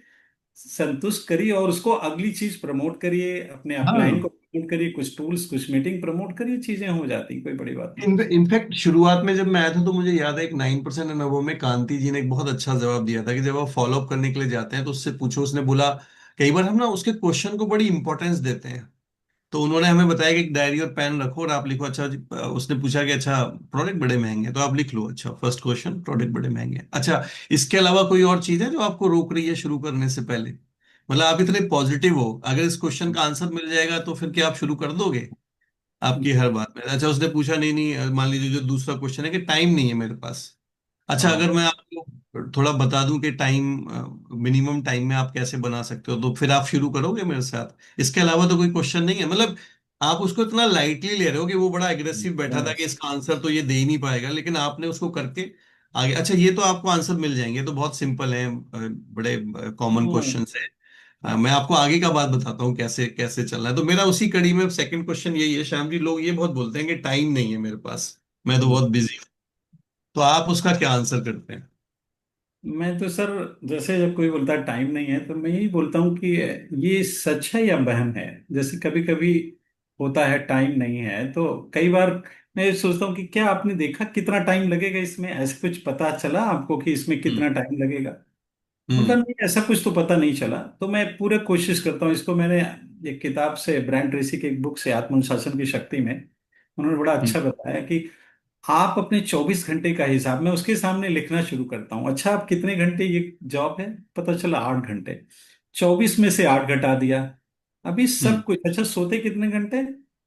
संतुष्ट करिए और उसको अगली चीज प्रमोट करिए, अपने अपलाइन हाँ, को प्रमोट करिए, कुछ टूल्स कुछ मीटिंग प्रमोट करिए, चीजें हो जाती, कोई बड़ी बात नहीं। इनफैक्ट शुरुआत में जब मैं आया था तो मुझे याद है एक 9% अनुभव में कांति जी ने एक बहुत अच्छा जवाब दिया था कि जब आप फॉलो अप करने के लिए जाते हैं तो उससे पूछो। उसने बोला, कई बार हम ना उसके क्वेश्चन को बड़ी इंपॉर्टेंस देते हैं। तो उन्होंने हमें बताया कि एक डायरी और पेन रखो और आप लिखो। अच्छा जी, उसने पूछा कि अच्छा प्रोडक्ट बड़े महंगे हैं, तो आप लिख लो अच्छा फर्स्ट क्वेश्चन, प्रोडक्ट बड़े महंगे हैं। अच्छा, इसके अलावा कोई और चीज है जो आपको रोक रही है शुरू करने से पहले? मतलब आप इतने पॉजिटिव हो, अगर इस क्वेश्चन का आंसर मिल जाएगा तो फिर क्या आप शुरू कर दोगे आपकी हर बात में? अच्छा, उसने पूछा नहीं नहीं, मान लीजिए जो दूसरा क्वेश्चन है कि टाइम नहीं है मेरे पास। अच्छा, अगर हाँ। मैं आपको थोड़ा बता दूं कि टाइम, मिनिमम टाइम में आप कैसे बना सकते हो, तो फिर आप शुरू करोगे मेरे साथ? इसके अलावा तो कोई क्वेश्चन नहीं है। मतलब आप उसको इतना लाइटली ले रहे हो कि वो बड़ा एग्रेसिव बैठा था कि बस। इसका आंसर तो ये दे ही नहीं पाएगा, लेकिन आपने उसको करके आगे। अच्छा, ये तो आपको आंसर मिल जाएंगे, ये तो बहुत सिंपल है, बड़े कॉमन हाँ। क्वेश्चन है। मैं आपको आगे का बात बताता हूँ कैसे कैसे चलना है। तो मेरा उसी कड़ी में सेकंड क्वेश्चन यही है, श्याम जी। लोग ये बहुत बोलते हैं कि टाइम नहीं है मेरे पास, मैं तो बहुत बिजी हूँ। तो आप उसका क्या आंसर करते हैं? मैं तो सर, जैसे जब कोई बोलता है टाइम नहीं है, तो मैं यही बोलता हूँ कि ये सच है या वहम है। जैसे कभी कभी होता है टाइम नहीं है, तो कई बार मैं ये सोचता हूँ कि क्या आपने देखा कितना टाइम लगेगा इसमें, ऐसे कुछ पता चला आपको कि इसमें हम्म। कितना टाइम लगेगा? उनका हम्म। नहीं, ऐसा कुछ तो पता नहीं चला। तो मैं पूरे कोशिश करता हूँ इसको। मैंने एक किताब से, ब्रायन ट्रेसी की एक बुक से, आत्मानुशासन की शक्ति में, उन्होंने बड़ा हम्म। अच्छा बताया कि आप अपने 24 घंटे का हिसाब, मैं उसके सामने लिखना शुरू करता हूँ। अच्छा, आप कितने घंटे ये जॉब है? पता चला 8 घंटे। 24 में से 8 घटा दिया। अभी हम्म। सब कुछ, अच्छा सोते कितने घंटे?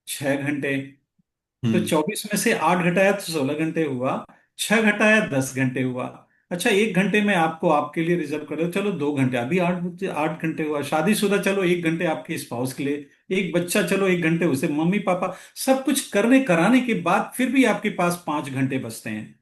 6 घंटे। तो हम्म। 24 में से 8 घटाया तो 16 घंटे हुआ। 6 घटाया 10 घंटे हुआ। अच्छा, 1 घंटे में आपको आपके लिए रिजर्व कर दो, चलो 2 घंटे, अभी 8 8 घंटे हुआ। शादीशुदा, चलो 1 घंटे आपके स्पाउस के लिए। एक बच्चा, चलो 1 घंटे उसे, मम्मी पापा, सब कुछ करने कराने के बाद फिर भी आपके पास 5 घंटे बचते हैं।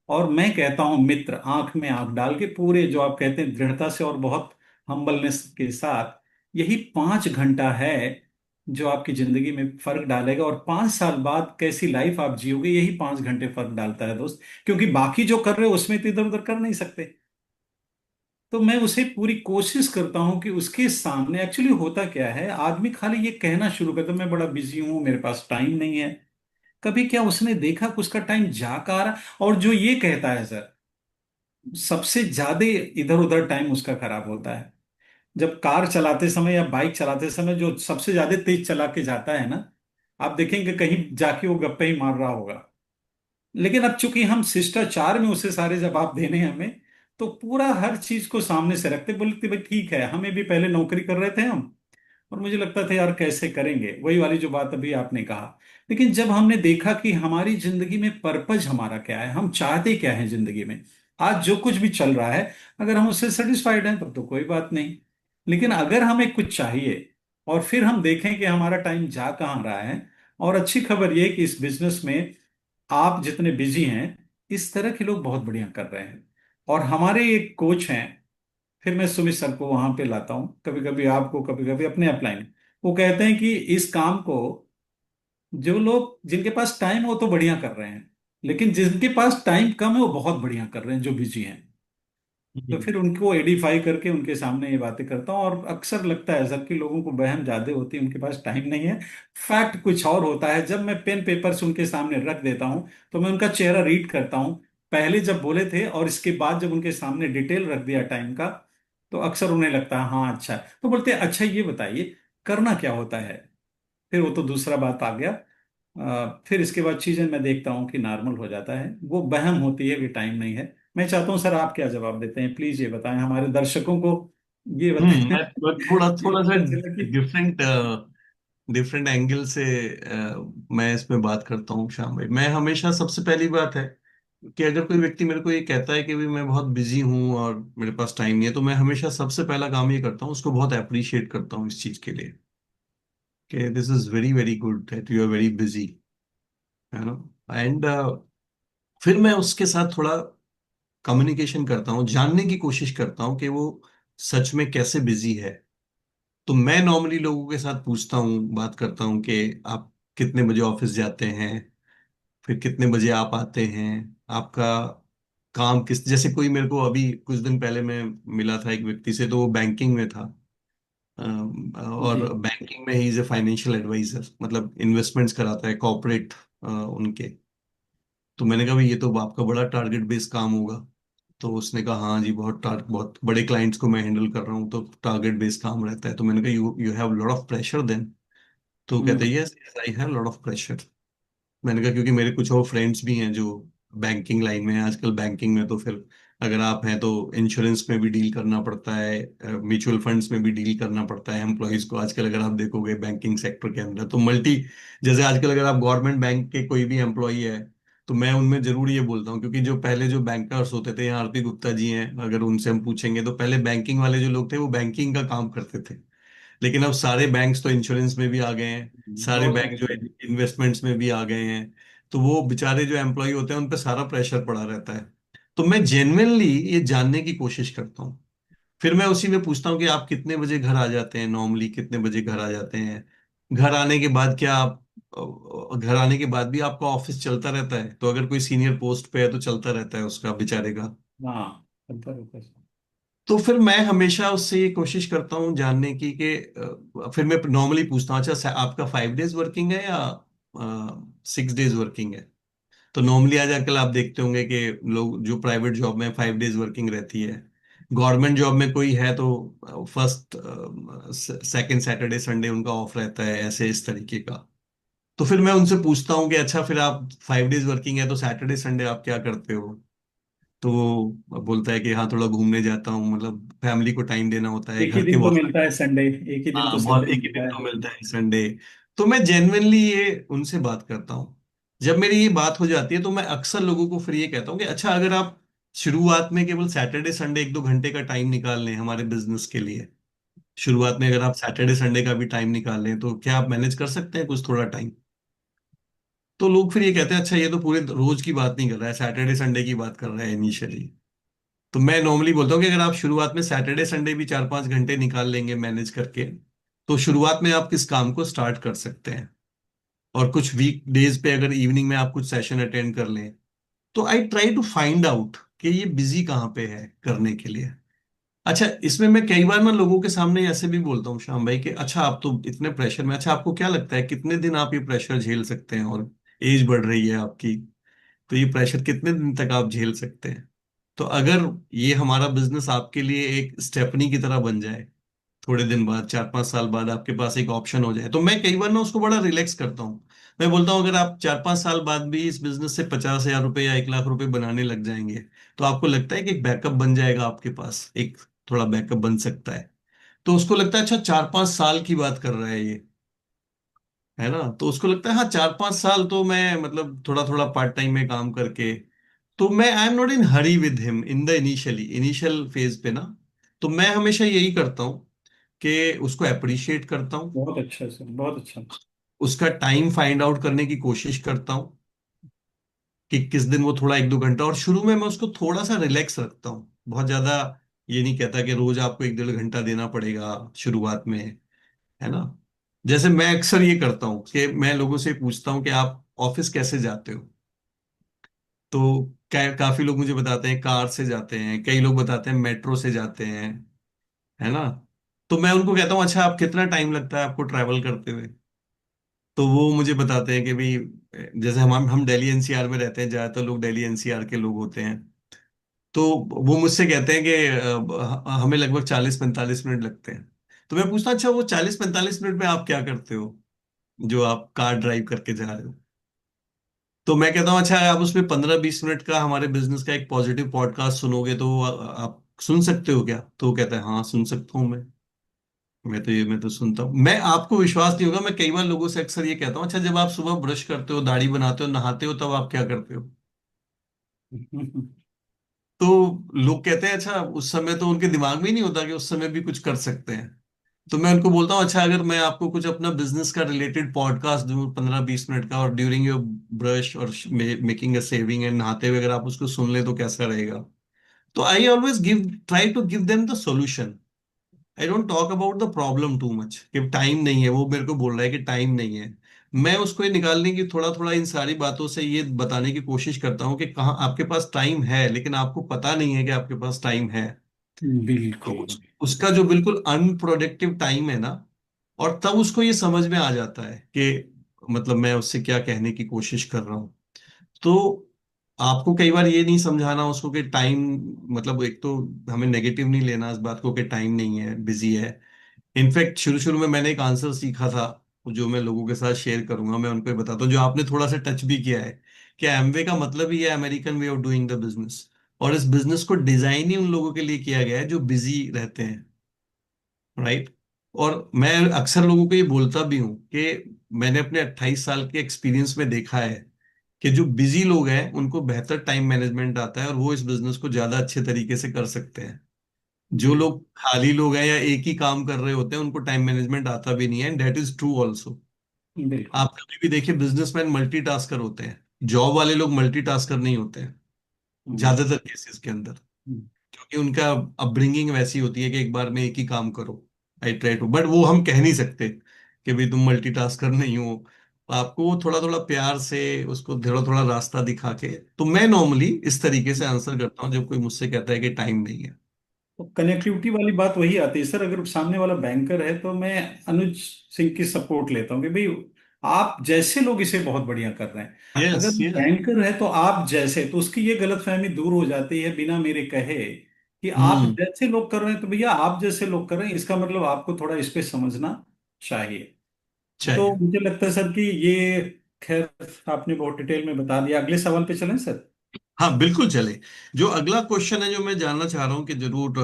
और मैं कहता हूं मित्र, आंख में आंख डाल के, पूरे जो आप कहते हैं दृढ़ता से और बहुत हम्बलनेस के साथ, यही 5 घंटा है जो आपकी जिंदगी में फर्क डालेगा। और 5 साल बाद कैसी लाइफ आप जियोगे, यही 5 घंटे फर्क डालता है दोस्त। क्योंकि बाकी जो कर रहे हो उसमें तो इधर उधर कर नहीं सकते। तो मैं उसे पूरी कोशिश करता हूं कि उसके सामने एक्चुअली होता क्या है, आदमी खाली ये कहना शुरू करता है मैं बड़ा बिजी हूं, मेरे पास टाइम नहीं है। कभी क्या उसने देखा कि उसका टाइम जा कहाँ रहा? और जो ये कहता है सर, सबसे ज्यादा इधर उधर टाइम उसका खराब होता है। जब कार चलाते समय या बाइक चलाते समय जो सबसे ज्यादा तेज चला के जाता है ना, आप देखेंगे कहीं जाके वो गप्पे ही मार रहा होगा। लेकिन अब चूंकि हम शिष्टाचार में उसे सारे जवाब देने हैं हमें, तो पूरा हर चीज को सामने से रखते बोलते भाई ठीक है, हमें भी पहले नौकरी कर रहे थे हम, और मुझे लगता था यार कैसे करेंगे, वही वाली जो बात अभी आपने कहा। लेकिन जब हमने देखा कि हमारी जिंदगी में पर्पज हमारा क्या है, हम चाहते क्या है जिंदगी में, आज जो कुछ भी चल रहा है, अगर हम उससे सेटिस्फाइड हैं तब तो कोई बात नहीं। लेकिन अगर हमें कुछ चाहिए और फिर हम देखें कि हमारा टाइम जा कहाँ रहा है, और अच्छी खबर ये कि इस बिजनेस में आप जितने बिजी हैं, इस तरह के लोग बहुत बढ़िया कर रहे हैं। और हमारे एक कोच हैं, फिर मैं सुमित सर को वहां पे लाता हूँ, कभी कभी आपको, कभी कभी अपने अपलाइन। वो कहते हैं कि इस काम को जो लोग जिनके पास टाइम हो तो बढ़िया कर रहे हैं, लेकिन जिनके पास टाइम कम है वो बहुत बढ़िया कर रहे हैं जो बिजी हैं। तो हम्म। फिर उनको एडिफाई करके उनके सामने ये बातें करता हूँ, और अक्सर लगता है सर कि लोगों को वहम ज्यादा होती है, उनके पास टाइम नहीं है। फैक्ट कुछ और होता है। जब मैं पेन पेपर से उनके सामने रख देता हूँ तो मैं उनका चेहरा रीड करता हूँ, पहले जब बोले थे और इसके बाद जब उनके सामने डिटेल रख दिया टाइम का, तो अक्सर उन्हें लगता है हाँ अच्छा है। तो बोलते हैं अच्छा ये बताइए करना क्या होता है। फिर वो तो दूसरा बात आ गया। फिर इसके बाद चीजें मैं देखता हूँ कि नॉर्मल हो जाता है, वो वहम होती है कि टाइम नहीं है। मैं चाहता हूँ सर आप क्या जवाब देते हैं, प्लीज ये बताएं हमारे दर्शकों को, ये बताएं मैं थोड़ा ये थोड़ा सा पता चला कि। डिफरेंट डिफरेंट एंगल से मैं इसमें बात करता हूँ श्याम भाई। मैं हमेशा सबसे पहली बात है कि अगर कोई व्यक्ति मेरे को ये कहता है कि भाई मैं बहुत बिजी हूँ और मेरे पास टाइम नहीं है, तो मैं हमेशा सबसे पहला काम ये करता हूँ, उसको बहुत अप्रिशिएट करता हूँ इस चीज के लिए कि this is very very good that you are very busy, है ना। एंड फिर मैं उसके साथ थोड़ा कम्युनिकेशन करता हूँ, जानने की कोशिश करता हूँ कि वो सच में कैसे बिजी है। तो मैं नॉर्मली लोगों के साथ पूछता हूँ, बात करता हूँ कि आप कितने बजे ऑफिस जाते हैं, फिर कितने बजे आप आते हैं, आपका काम किस, जैसे कोई मेरे को अभी कुछ दिन पहले मैं मिला था एक व्यक्ति से, तो वो बैंकिंग में था। जी। और बैंकिंग में ही इज ए फाइनेंशियल एडवाइजर, मतलब इन्वेस्टमेंट्स कराता है कॉर्पोरेट उनके। तो मैंने कहा भाई ये तो आपका बड़ा टारगेट बेस्ड काम होगा। तो उसने कहा हाँ जी, बहुत बड़े क्लाइंट्स को मैं हैंडल कर रहा हूँ, तो टारगेट बेस्ड काम रहता है। तो मैंने कहा you you have lot of pressure then. तो कहते हम्म। हैं yes I have lot of pressure. मैंने कहा क्योंकि मेरे कुछ और फ्रेंड्स भी हैं जो बैंकिंग लाइन में हैं आजकल। बैंकिंग में तो फिर अगर आप हैं तो इंश्योरेंस में भी डील करना पड़ता है, म्यूचुअल फंड्स में भी डील करना पड़ता है एम्प्लॉयज को। आजकल अगर आप देखोगे बैंकिंग सेक्टर के अंदर तो मल्टी, जैसे आजकल अगर आप गवर्नमेंट बैंक के कोई भी एम्प्लॉय है, तो मैं उनमें जरूर ये बोलता हूँ, क्योंकि जो पहले जो बैंकर्स होते थे, यहाँ आरपी गुप्ता जी हैं, अगर उनसे हम पूछेंगे तो पहले बैंकिंग वाले जो लोग थे वो बैंकिंग का काम करते थे। लेकिन अब सारे बैंक्स तो इंश्योरेंस में भी आ गए हैं, सारे बहुत बैंक जो है बढ़िया। इन्वेस्टमेंट्स में भी आ गए हैं। तो वो बेचारे जो एम्प्लॉय होते हैं उन पे सारा प्रेशर पड़ा रहता है। तो मैं जेन्युइनली ये जानने की कोशिश करता हूँ। फिर मैं उसी में पूछता हूँ कि आप कितने बजे घर आ जाते हैं, नॉर्मली कितने बजे घर आ जाते हैं। घर आने के बाद क्या आप घर आने के बाद भी आपका ऑफिस चलता रहता है? तो अगर कोई सीनियर पोस्ट पे है तो चलता रहता है उसका बेचारे का। हाँ, चलता रहता है। तो फिर मैं हमेशा उससे ये कोशिश करता हूँ जानने की कि फिर मैं नॉर्मली पूछता हूँ, अच्छा आपका 5 डेज वर्किंग है या 6 डेज वर्किंग है? तो नॉर्मली आज आजकल आप देखते होंगे कि लोग जो प्राइवेट जॉब में 5 डेज वर्किंग रहती है। गवर्नमेंट जॉब में कोई है तो फर्स्ट सेकंड सैटरडे संडे उनका ऑफ रहता है, ऐसे इस तरीके का। तो फिर मैं उनसे पूछता हूँ कि अच्छा फिर आप 5 डेज वर्किंग है तो सैटरडे संडे आप क्या करते हो? तो वो बोलता है कि हाँ थोड़ा घूमने जाता हूँ, मतलब फैमिली को टाइम देना होता है, एक ही घर के दिन तो बहुत। मिलता है संडे, एक ही दिन तो हाँ बहुत, संडे एक ही मिलता दिन तो है। मिलता है संडे। तो मैं जेन्युइनली ये उनसे बात करता हूँ। जब मेरी ये बात हो जाती है तो मैं अक्सर लोगों को फिर ये कहता हूँ कि अच्छा अगर आप शुरुआत में केवल सैटरडे संडे 1-2 घंटे का टाइम निकाल लें हमारे बिजनेस के लिए, शुरुआत में अगर आप सैटरडे संडे का भी टाइम निकाल लें, तो क्या आप मैनेज कर सकते हैं कुछ थोड़ा टाइम? तो लोग फिर ये कहते हैं अच्छा ये तो पूरे रोज की बात नहीं कर रहा है, सैटरडे संडे की बात कर रहा है इनिशियली। तो मैं नॉर्मली बोलता हूँ कि अगर आप शुरुआत में सैटरडे संडे भी 4-5 घंटे निकाल लेंगे मैनेज करके, तो शुरुआत में आप किस काम को स्टार्ट कर सकते हैं। और कुछ वीक डेज पे अगर इवनिंग में आप कुछ सेशन अटेंड कर लें, तो I try to find out कि ये बिजी कहाँ पे है करने के लिए। अच्छा, इसमें मैं कई बार ना लोगों के सामने ऐसे भी बोलता हूँ श्याम भाई कि अच्छा आप तो इतने प्रेशर में, अच्छा आपको क्या लगता है कितने दिन आप ये प्रेशर झेल सकते हैं, और एज बढ़ रही है आपकी, तो ये प्रेशर कितने दिन तक आप झेल सकते हैं। तो अगर ये हमारा बिजनेस आपके लिए एक स्टेपनी की तरह बन जाए, थोड़े दिन बाद 4-5 साल बाद आपके पास एक ऑप्शन हो जाए, तो मैं कई बार ना उसको बड़ा रिलैक्स करता हूँ। मैं बोलता हूँ अगर आप 4-5 साल बाद भी इस बिजनेस से 50,000 रुपये या 1 लाख रुपए बनाने लग जाएंगे, तो आपको लगता है कि एक बैकअप बन जाएगा आपके पास, एक थोड़ा बैकअप बन सकता है। तो उसको लगता है अच्छा 4-5 साल की बात कर रहा है ये, है ना, तो उसको लगता है हाँ 4-5 साल तो मैं मतलब थोड़ा थोड़ा पार्ट टाइम में काम करके, तो मैं I am not in Hari with him in the initial phase पे ना। तो मैं हमेशा यही करता हूँ कि उसको अप्रिशिएट करता हूँ, बहुत अच्छा सर, बहुत अच्छा। उसका टाइम फाइंड आउट करने की कोशिश करता हूँ कि किस दिन वो थोड़ा 1-2 घंटा, और शुरू में मैं उसको थोड़ा सा रिलैक्स रखता हूँ, बहुत ज्यादा ये नहीं कहता कि रोज आपको 1-1.5 घंटा देना पड़ेगा शुरुआत में, है ना। जैसे मैं अक्सर ये करता हूँ कि मैं लोगों से पूछता हूँ कि आप ऑफिस कैसे जाते हो, तो काफी लोग मुझे बताते हैं कार से जाते हैं, कई लोग बताते हैं मेट्रो से जाते हैं, है ना। तो मैं उनको कहता हूँ अच्छा आप कितना टाइम लगता है आपको ट्रैवल करते हुए, तो वो मुझे बताते हैं कि भाई जैसे हम दिल्ली एनसीआर में रहते हैं, ज्यादातर लोग दिल्ली एनसीआर के लोग होते हैं, तो वो मुझसे कहते हैं कि हमें लगभग 40-45 मिनट लगते हैं। तो मैं पूछता हूँ अच्छा वो 40-45 मिनट में आप क्या करते हो जो आप कार ड्राइव करके जा रहे हो। तो मैं कहता हूँ अच्छा आप उसमें 15-20 मिनट का हमारे बिजनेस का एक पॉजिटिव पॉडकास्ट सुनोगे तो आप सुन सकते हो क्या, तो वो कहता है हाँ सुन सकता हूँ मैं तो सुनता हूँ। मैं आपको विश्वास नहीं होगा, मैं कई बार लोगों से अक्सर ये कहता हूँ अच्छा जब आप सुबह ब्रश करते हो, दाढ़ी बनाते हो, नहाते हो, तब आप क्या करते हो। तो लोग कहते हैं अच्छा उस समय तो उनके दिमाग में ही नहीं होता कि उस समय भी कुछ कर सकते हैं। तो मैं उनको बोलता हूँ अच्छा अगर मैं आपको कुछ अपना बिजनेस का रिलेटेड पॉडकास्ट दूं 15-20 मिनट का, और ड्यूरिंग योर ब्रश और मेकिंग अ सेविंग एंड नहाते हुए अगर आप उसको सुन ले तो कैसा रहेगा। तो I always give try to give them the solution. I don't talk about the problem too much कि टाइम नहीं है, वो मेरे को बोल रहा है कि टाइम नहीं है। मैं उसको ये निकालने की थोड़ा थोड़ा इन सारी बातों से ये बताने की कोशिश करता हूँ कि कहाँ आपके पास टाइम है लेकिन आपको पता नहीं है कि आपके पास टाइम है। तो बिल्कुल। उसका जो बिल्कुल अनप्रोडक्टिव टाइम है ना, और तब उसको ये समझ में आ जाता है कि मतलब मैं उससे क्या कहने की कोशिश कर रहा हूँ। तो आपको कई बार ये नहीं समझाना उसको कि टाइम, मतलब एक तो हमें नेगेटिव नहीं लेना इस बात को कि टाइम नहीं है, बिजी है। इनफैक्ट शुरू शुरू में मैंने एक आंसर सीखा था जो मैं लोगों के साथ शेयर करूंगा, मैं उनको ये बताता हूँ जो आपने थोड़ा सा टच भी किया है, कि एमवे का मतलब ही है American way of doing the business, और इस बिजनेस को डिजाइन ही उन लोगों के लिए किया गया है जो बिजी रहते हैं, राइट। और मैं अक्सर लोगों को ये बोलता भी हूँ कि मैंने अपने 28 साल के एक्सपीरियंस में देखा है कि जो बिजी लोग हैं उनको बेहतर टाइम मैनेजमेंट आता है और वो इस बिजनेस को ज्यादा अच्छे तरीके से कर सकते हैं। जो बिल्कुल। लोग खाली लोग हैं या एक ही काम कर रहे होते हैं उनको टाइम मैनेजमेंट आता भी नहीं है, and that is true also. बिल्कुल। आप कभी भी देखिए बिजनेसमैन मल्टीटास्कर होते हैं, जॉब वाले लोग मल्टीटास्कर नहीं होते हैं हम्म, ज्यादातर केसेस के अंदर, हम्म, क्योंकि उनका अपब्रिंगिंग वैसी होती है कि एक बार में एक ही काम करो। आई ट्राई टू, बट वो हम कह नहीं सकते कि भाई तुम मल्टीटास्कर नहीं हो। आपको थोड़ा थोड़ा प्यार से उसको थोड़ा थोड़ा रास्ता दिखा के, तो मैं नॉर्मली इस तरीके से आंसर करता हूँ जब कोई मुझसे कहता है कि टाइम नहीं है। तो कनेक्टिविटी वाली बात वही आती है सर। अगर सामने वाला बैंकर है तो मैं अनुज सिंह की सपोर्ट लेता हूँ कि भाई आप जैसे लोग इसे बहुत बढ़िया कर रहे हैं। यस अगर यस। बैंकर है तो आप जैसे, तो उसकी ये गलतफहमी दूर हो जाती है बिना मेरे कहे कि आप हम्म। जैसे लोग कर रहे हैं तो भैया आप जैसे लोग कर रहे हैं, इसका मतलब आपको थोड़ा इस पे समझना चाहिए। तो चाहिए। मुझे लगता है सर कि ये, खैर आपने बहुत डिटेल में बता दिया। अगले सवाल पे चलें सर। हाँ बिल्कुल चले। जो अगला क्वेश्चन है जो मैं जानना चाह रहा हूँ कि जरूर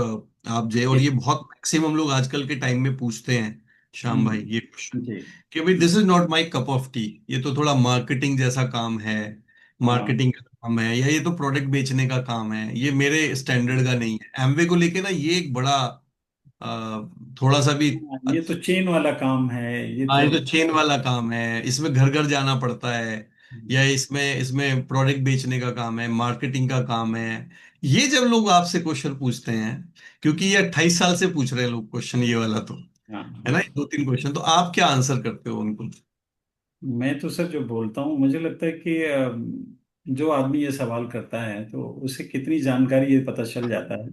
आप जे, और जी। ये बहुत मैक्सिमम लोग आजकल के टाइम में पूछते हैं श्याम भाई ये क्वेश्चन, जी। कि भाई this is not my cup of T, ये तो थोड़ा मार्केटिंग जैसा काम है, हाँ, मार्केटिंग का काम है, या ये तो प्रोडक्ट बेचने का काम है, ये मेरे स्टैंडर्ड का नहीं है। एमवे को लेके ना ये एक बड़ा थोड़ा सा भी हाँ, ये तो चेन वाला काम है, ये हाँ, तो। ये तो चेन वाला काम है, इसमें घर घर जाना पड़ता है, या इसमें इसमें प्रोडक्ट बेचने का काम है, मार्केटिंग का काम है। ये जब लोग आपसे क्वेश्चन पूछते हैं, क्योंकि ये 28 साल से पूछ रहे हैं लोग क्वेश्चन ये वाला, तो हाँ, है ना, ये 2-3 क्वेश्चन, तो आप क्या आंसर करते हो उनको। मैं तो सर जो बोलता हूँ, मुझे लगता है कि जो आदमी ये सवाल करता है तो उसे कितनी जानकारी ये पता चल जाता है।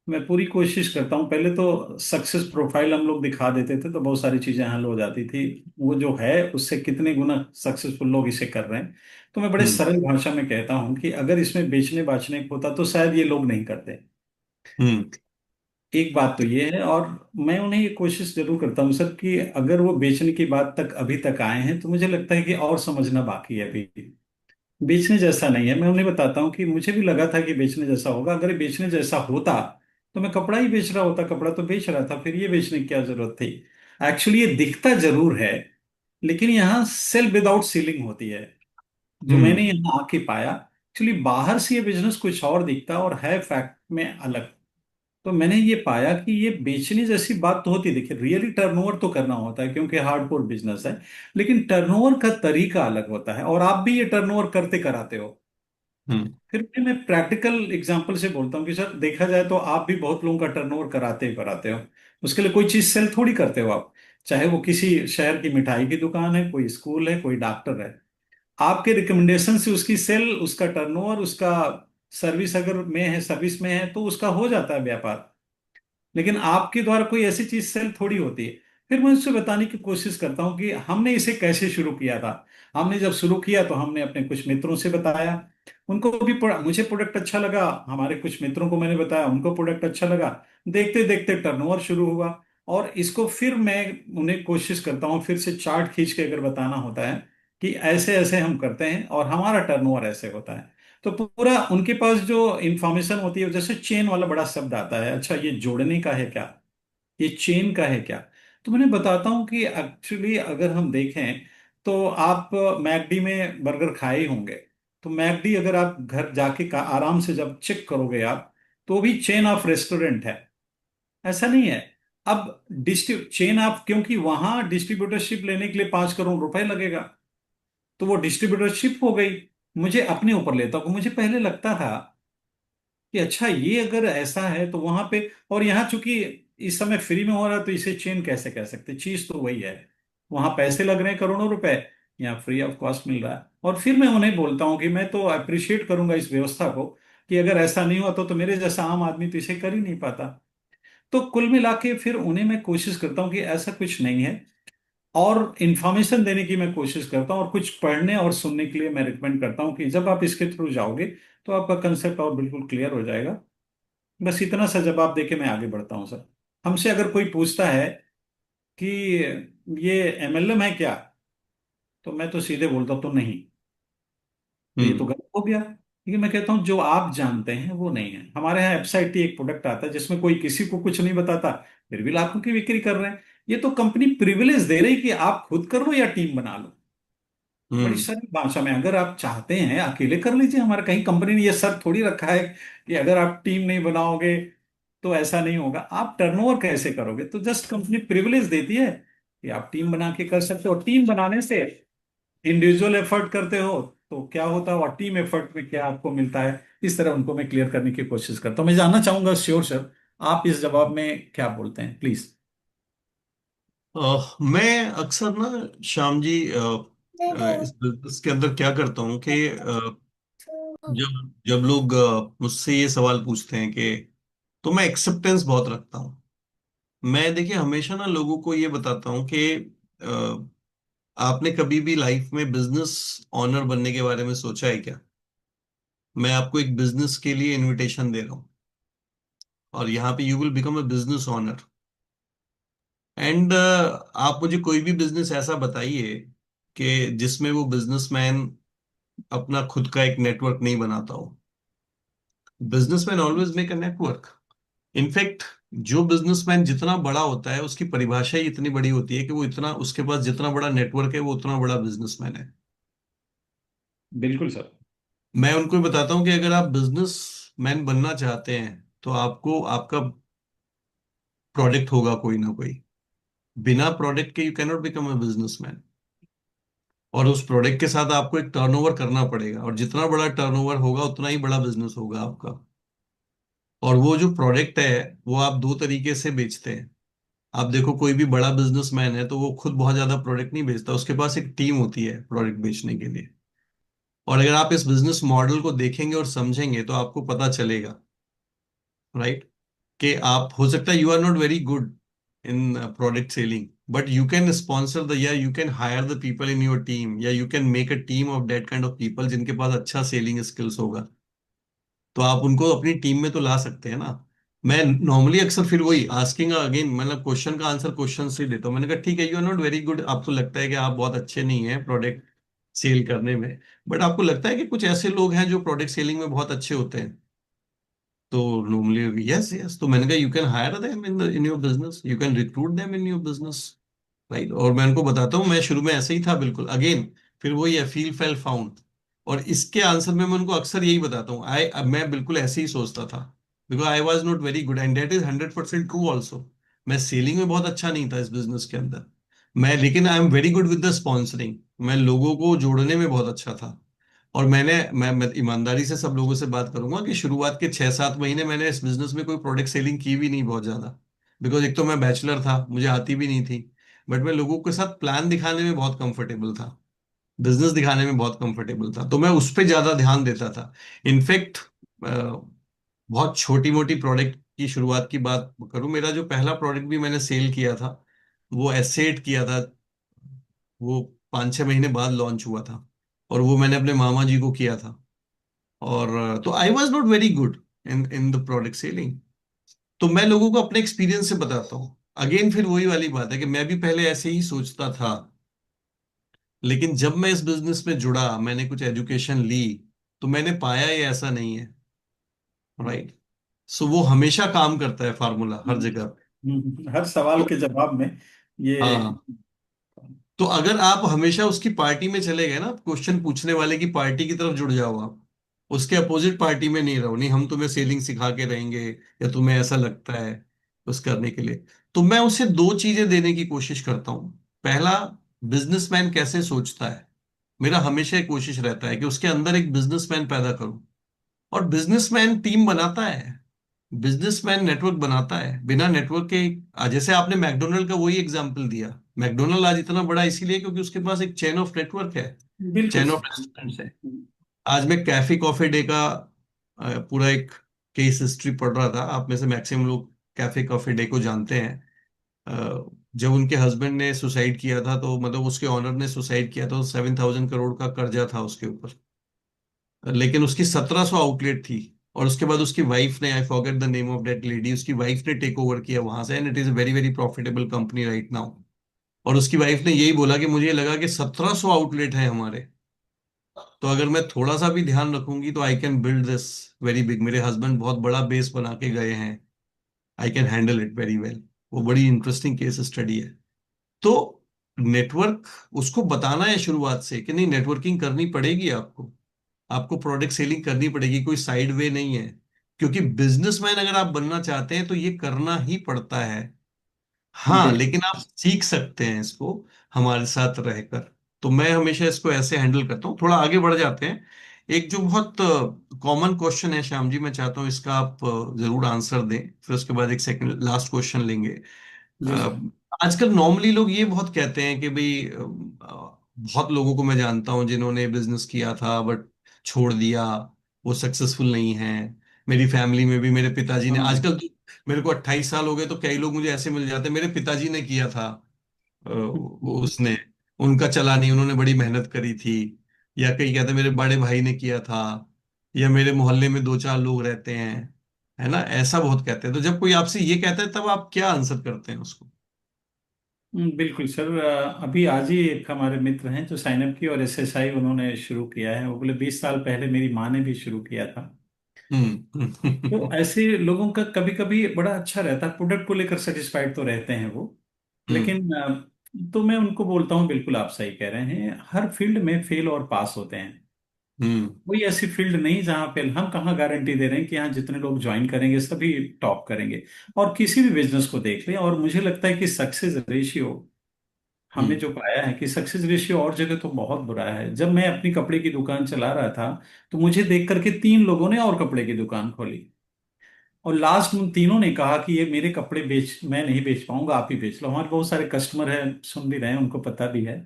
मैं पूरी कोशिश करता हूँ। पहले तो सक्सेस प्रोफाइल हम लोग दिखा देते थे तो बहुत सारी चीजें हल हो जाती थी। वो जो है उससे कितने गुना सक्सेसफुल लोग इसे कर रहे हैं। तो मैं बड़े हम्म। सरल भाषा में कहता हूँ कि अगर इसमें बेचने बाचने को होता तो शायद ये लोग नहीं करते। हम्म। एक बात तो ये है, और मैं उन्हें ये कोशिश जरूर करता हूँ सर कि अगर वो बेचने की बात तक अभी तक आए हैं तो मुझे लगता है कि और समझना बाकी है अभी। बेचने जैसा नहीं है। मैं उन्हें बताता हूँ कि मुझे भी लगा था कि बेचने जैसा होगा। अगर ये बेचने जैसा होता तो मैं कपड़ा ही बेच रहा होता, कपड़ा तो बेच रहा था, फिर ये बेचने की क्या जरूरत थी। एक्चुअली ये दिखता जरूर है, लेकिन यहाँ सेल विदाउट सीलिंग होती है। जो मैंने हम्म। यहाँ आके पाया, एक्चुअली बाहर से ये बिजनेस कुछ और दिखता और है फैक्ट में अलग। तो मैंने ये पाया कि ये बेचने जैसी बात तो होती है। देखिए, रियली टर्नओवर तो करना होता है क्योंकि हार्डकोर बिजनेस है, लेकिन टर्नओवर का तरीका अलग होता है, और आप भी ये टर्नओवर करते कराते हो। हम्म। फिर भी मैं प्रैक्टिकल एग्जांपल से बोलता हूँ कि सर देखा जाए तो आप भी बहुत लोगों का टर्नओवर कराते ही कराते हो। उसके लिए कोई चीज सेल थोड़ी करते हो आप। चाहे वो किसी शहर की मिठाई की दुकान है, कोई स्कूल है, कोई डॉक्टर है, आपके रिकमेंडेशन से उसकी सेल, उसका टर्नओवर, उसका सर्विस अगर में है, सर्विस में है, तो उसका हो जाता है व्यापार। लेकिन आपके द्वारा कोई ऐसी चीज सेल थोड़ी होती है। फिर मैं उससे बताने की कोशिश करता हूँ कि हमने इसे कैसे शुरू किया था। हमने जब शुरू किया तो हमने अपने कुछ मित्रों से बताया, उनको भी मुझे प्रोडक्ट अच्छा लगा, हमारे कुछ मित्रों को मैंने बताया, उनको प्रोडक्ट अच्छा लगा। देखते देखते टर्नओवर शुरू हुआ। और इसको फिर मैं उन्हें कोशिश करता हूँ फिर से चार्ट खींच के अगर बताना होता है कि ऐसे ऐसे हम करते हैं और हमारा टर्नओवर ऐसे होता है। तो पूरा उनके पास जो इंफॉर्मेशन होती है, जैसे चेन वाला बड़ा शब्द आता है, अच्छा ये जोड़ने का है क्या, ये चेन का है क्या। तो मैंने बताता हूँ कि एक्चुअली अगर हम देखें तो आप मैकडी में बर्गर खाए ही होंगे। तो मैकडी अगर आप घर जाके का आराम से जब चेक करोगे आप, तो भी चेन ऑफ रेस्टोरेंट है, ऐसा नहीं है। अब डिस्ट्री चेन आप, क्योंकि वहां डिस्ट्रीब्यूटरशिप लेने के लिए 5 करोड़ रुपए लगेगा, तो वो डिस्ट्रीब्यूटरशिप हो गई। मुझे अपने ऊपर लेता हूँ, मुझे पहले लगता था कि अच्छा ये अगर ऐसा है तो वहां पे, और यहाँ चूंकि इस समय फ्री में हो रहा है तो इसे चेन कैसे कह सकते, चीज तो वही है। वहां पैसे लग रहे हैं करोड़ों रुपए, यहाँ फ्री ऑफ कॉस्ट मिल रहा है। और फिर मैं उन्हें बोलता हूँ कि मैं तो अप्रिशिएट करूंगा इस व्यवस्था को, कि अगर ऐसा नहीं हुआ तो मेरे जैसा आम आदमी तो इसे कर ही नहीं पाता। तो कुल मिला के फिर उन्हें मैं कोशिश करता हूँ कि ऐसा कुछ नहीं है, और इन्फॉर्मेशन देने की मैं कोशिश करता हूँ, और कुछ पढ़ने और सुनने के लिए मैं रिकमेंड करता हूँ कि जब आप इसके थ्रू जाओगे तो आपका कंसेप्ट और बिल्कुल क्लियर हो जाएगा। बस इतना सा जवाब देके मैं आगे बढ़ता हूँ सर। हमसे अगर कोई पूछता है कि ये एमएलएम है क्या, तो मैं तो सीधे बोलता हूँ तो नहीं। तो ये तो हम्म। गलत हो गया, लेकिन मैं कहता हूँ जो आप जानते हैं वो नहीं है। हमारे यहाँ एफसाइटी एक प्रोडक्ट आता है जिसमें कोई किसी को कुछ नहीं बताता, फिर भी लाखों की बिक्री कर रहे हैं। ये तो कंपनी प्रिविलेज दे रही कि आप खुद कर लो या टीम बना लो। बड़ी हम्म। सरल भाषा में, अगर आप चाहते हैं अकेले कर लीजिए, हमारा कहीं कंपनी ने ये शर्त थोड़ी रखा है कि अगर आप टीम नहीं बनाओगे तो ऐसा नहीं होगा। आप टर्नओवर कैसे करोगे, तो जस्ट कंपनी प्रिविलेज देती है कि आप टीम बना के कर सकते हो। टीम बनाने से इंडिविजुअल एफर्ट करते हो तो क्या होता है, और टीम एफर्ट में क्या आपको मिलता है, इस तरह उनको मैं क्लियर करने की कोशिश करता हूँ। मैं जानना चाहूंगा श्योर सर, आप इस जवाब में क्या बोलते हैं प्लीज। मैं अक्सर ना, श्याम जी, इस बिजनेस के अंदर क्या करता हूँ कि जब जब लोग मुझसे ये सवाल पूछते हैं कि, तो मैं एक्सेप्टेंस बहुत रखता हूँ। मैं देखिए हमेशा ना लोगों को ये बताता हूँ कि आपने कभी भी लाइफ में बिजनेस ऑनर बनने के बारे में सोचा है क्या? मैं आपको एक बिजनेस के लिए इनविटेशन दे रहा हूँ, और यहाँ पे you will become a business honour. And आप मुझे कोई भी बिजनेस ऐसा बताइए कि जिसमें वो बिजनेसमैन अपना खुद का एक नेटवर्क नहीं बनाता हो। Businessman always make a network. In fact जो बिजनेसमैन जितना बड़ा होता है उसकी परिभाषा ही इतनी बड़ी होती है कि वो इतना, उसके पास जितना बड़ा नेटवर्क है वो उतना बड़ा बिजनेसमैन है। बिल्कुल सर। मैं उनको बताता हूँ कि अगर आप बिजनेसमैन बनना चाहते हैं तो आपको आपका प्रोडक्ट होगा कोई ना कोई। बिना प्रोडक्ट के you cannot become a businessman. और उस प्रोडक्ट के साथ आपको एक टर्नओवर करना पड़ेगा, और जितना बड़ा टर्नओवर होगा उतना ही बड़ा बिजनेस होगा आपका। और वो जो प्रोडक्ट है वो आप दो तरीके से बेचते हैं। आप देखो कोई भी बड़ा बिजनेसमैन है तो वो खुद बहुत ज्यादा प्रोडक्ट नहीं बेचता, उसके पास एक टीम होती है प्रोडक्ट बेचने के लिए। और अगर आप इस बिजनेस मॉडल को देखेंगे और समझेंगे तो आपको पता चलेगा, राइट? कि आप, हो सकता है you are not very good in product selling, but you can sponsor the, या you can hire the people in your team, या you can make a team of that kind of people जिनके पास अच्छा सेलिंग स्किल्स होगा। तो आप उनको अपनी टीम में तो ला सकते हैं ना। मैं नॉर्मली अक्सर फिर वही आस्किंग अगेन, मतलब क्वेश्चन का आंसर क्वेश्चन से ही देता हूँ। मैंने कहा ठीक है, you are not very good, आपको लगता है कि आप बहुत अच्छे नहीं हैं प्रोडक्ट सेल करने में, बट आपको लगता है कि कुछ ऐसे लोग हैं जो प्रोडक्ट सेलिंग में बहुत अच्छे होते हैं। तो नॉर्मली यस यस, तो मैंने कहा you can hire them in your business, you can recruit them in your business, right. और मैं उनको बताता हूँ, मैं शुरू में ऐसे ही था बिल्कुल, अगेन फिर वही है, फील फेल फाउंड। और इसके आंसर में मैं उनको अक्सर यही बताता हूँ, आई मैं बिल्कुल ऐसे ही सोचता था, because I was not very good, and that is 100% true also. मैं सेलिंग में बहुत अच्छा नहीं था इस बिजनेस के अंदर, मैं, लेकिन I am very good with the sponsoring, मैं लोगों को जोड़ने में बहुत अच्छा था। और मैं ईमानदारी से सब लोगों से बात करूंगा कि शुरुआत के 6-7 महीने मैंने इस बिजनेस में कोई प्रोडक्ट सेलिंग की भी नहीं बहुत ज्यादा, बिकॉज एक तो मैं बैचलर था, मुझे आती भी नहीं थी। बट मैं लोगों के साथ प्लान दिखाने में बहुत कंफर्टेबल था, बिजनेस दिखाने में बहुत कंफर्टेबल था, तो मैं उस पर ज्यादा ध्यान देता था। इनफैक्ट बहुत छोटी मोटी प्रोडक्ट की शुरुआत की बात करूं, मेरा जो पहला प्रोडक्ट भी मैंने सेल किया था, वो एसेट किया था, वो 5-6 महीने बाद लॉन्च हुआ था, और वो मैंने अपने मामा जी को किया था। और तो I was not very good in in the product selling. तो मैं लोगों को अपने एक्सपीरियंस से बताता हूँ। अगेन फिर वही वाली बात है कि मैं भी पहले ऐसे ही सोचता था, लेकिन जब मैं इस बिजनेस में जुड़ा, मैंने कुछ एजुकेशन ली, तो मैंने पाया ये ऐसा नहीं है, राइट। सो वो हमेशा काम करता है फार्मूला हर जगह पे। हर सवाल तो के जवाब में ये। हाँ, तो अगर आप हमेशा उसकी पार्टी में चले गए ना, क्वेश्चन पूछने वाले की पार्टी की तरफ जुड़ जाओ आप, उसके अपोजिट पार्टी में नहीं रहो, नहीं हम तुम्हें सेलिंग सिखा के रहेंगे, या तुम्हें ऐसा लगता है उस करने के लिए। तो मैं उसे दो चीजें देने की कोशिश करता हूँ। पहला, बिजनेसमैन कैसे सोचता है, मेरा हमेशा एक कोशिश रहता है कि उसके अंदर एक बिजनेसमैन पैदा करूं। और बिजनेसमैन टीम बनाता है, बिजनेसमैन नेटवर्क बनाता है, बिना नेटवर्क के, जैसे आपने मैकडोनल्ड का वही एग्जांपल दिया, मैकडोनल्ड आज इतना बड़ा इसीलिए क्योंकि उसके पास एक चेन ऑफ नेटवर्क है, बिल्कुल चेन ऑफ सही। रेस्टोरेंट्स है। आज मैं कैफे कॉफे डे का पूरा एक केस हिस्ट्री पढ़ रहा था, आप में से मैक्सिमम लोग कैफे कॉफे डे को जानते हैं। जब उनके हस्बैंड ने सुसाइड किया था, तो मतलब उसके ऑनर ने सुसाइड किया था, तो 7,000 करोड़ का कर्जा था उसके ऊपर, लेकिन उसकी 1,700 आउटलेट थी। और उसके बाद उसकी वाइफ ने, I forget the name of that lady, उसकी वाइफ ने टेक ओवर किया वहां से, and it is a very very profitable company right now. और उसकी वाइफ ने यही बोला कि मुझे लगा कि 1,700 आउटलेट है हमारे, तो अगर मैं थोड़ा सा भी ध्यान रखूंगी तो I can build this very big. मेरे हस्बैंड बहुत बड़ा बेस बना के गए हैं, I can handle it very well. वो बड़ी इंटरेस्टिंग केस स्टडी है। तो नेटवर्क, उसको बताना है शुरुआत से कि नहीं, नेटवर्किंग करनी पड़ेगी आपको, आपको प्रोडक्ट सेलिंग करनी पड़ेगी, कोई साइड वे नहीं है। क्योंकि बिजनेसमैन अगर आप बनना चाहते हैं तो ये करना ही पड़ता है। हाँ, बिल्कुल। लेकिन आप सीख सकते हैं इसको हमारे साथ रहकर। तो मैं हमेशा इसको ऐसे हैंडल करता हूँ। थोड़ा आगे बढ़ जाते हैं। एक जो बहुत कॉमन क्वेश्चन है श्याम जी, मैं चाहता हूँ इसका आप जरूर आंसर दें, फिर उसके बाद एक सेकंड लास्ट क्वेश्चन लेंगे। जी अ, सर। आजकल नॉर्मली लोग ये बहुत कहते हैं कि भाई बहुत लोगों को मैं जानता हूँ जिन्होंने बिजनेस किया था बट छोड़ दिया, वो सक्सेसफुल नहीं है। मेरी फैमिली में भी मेरे पिताजी ने, हाँ। आजकल तो मेरे को 28 साल हो गए, तो कई लोग मुझे ऐसे मिल जाते हैं, मेरे पिताजी ने किया था, वो उसने, उनका चला नहीं, उन्होंने बड़ी मेहनत करी थी। या कई कहते हैं मेरे बड़े भाई ने किया था, या मेरे मोहल्ले में 2-4 लोग रहते हैं, है ना, ऐसा बहुत कहते हैं। तो जब कोई आपसे ये कहता है तब आप क्या आंसर करते हैं उसको? बिल्कुल सर। अभी आज ही एक हमारे मित्र हैं जो साइन अप की और एसएसआई उन्होंने शुरू किया है। वो बोले 20 साल पहले मेरी माँ ने भी शुरू किया था। तो हम्म। ऐसे लोगों का कभी कभी बड़ा अच्छा रहता है, प्रोडक्ट को लेकर सेटिस्फाइड तो रहते हैं वो। हम्म। लेकिन तो मैं उनको बोलता हूँ बिल्कुल आप सही कह रहे हैं, हर फील्ड में फेल और पास होते हैं। हम्म। कोई ऐसी फील्ड नहीं जहां पे हम कहाँ गारंटी दे रहे हैं कि यहाँ जितने लोग ज्वाइन करेंगे सभी टॉप करेंगे। और किसी भी बिजनेस को देख लें, और मुझे लगता है कि सक्सेस रेशियो हमने हम्म। जो पाया है कि सक्सेस रेशियो और जगह तो बहुत बुरा है। जब मैं अपनी कपड़े की दुकान चला रहा था, तो मुझे देख करके 3 लोगों ने और कपड़े की दुकान खोली, और लास्ट उन तीनों ने कहा कि ये मेरे कपड़े बेच, मैं नहीं बेच पाऊंगा, आप ही बेच लो। हमारे बहुत सारे कस्टमर हैं, सुन भी रहे हैं, उनको पता भी है।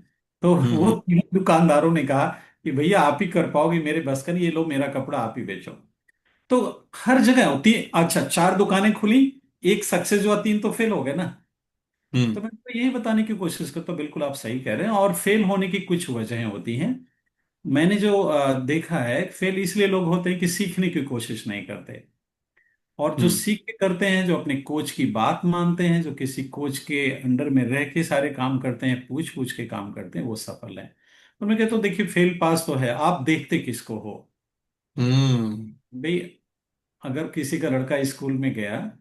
तो वो हम्म। तीनों दुकानदारों ने कहा कि भैया आप ही कर पाओगे, मेरे बस का नहीं, ये लो मेरा कपड़ा आप ही बेचो। तो हर जगह होती है। अच्छा, 4 दुकानें खुली, एक सक्सेस हुआ, तीन तो फेल हो गए ना। हम्म। तो मैं तो यही बताने की कोशिश करता हूँ, बिल्कुल आप सही कह रहे हैं। और फेल होने की कुछ वजहें होती हैं। मैंने जो देखा है, फेल इसलिए लोग होते हैं कि सीखने की कोशिश नहीं करते। और जो हम्म। सीख के करते हैं, जो अपने कोच की बात मानते हैं, जो किसी कोच के अंडर में रह के सारे काम करते हैं, पूछ पूछ के काम करते हैं, वो सफल हैं। तो मैं कहता हूँ देखिए, फेल पास तो है, आप देखते किसको हो हम्म। भाई। अगर किसी का लड़का स्कूल में गया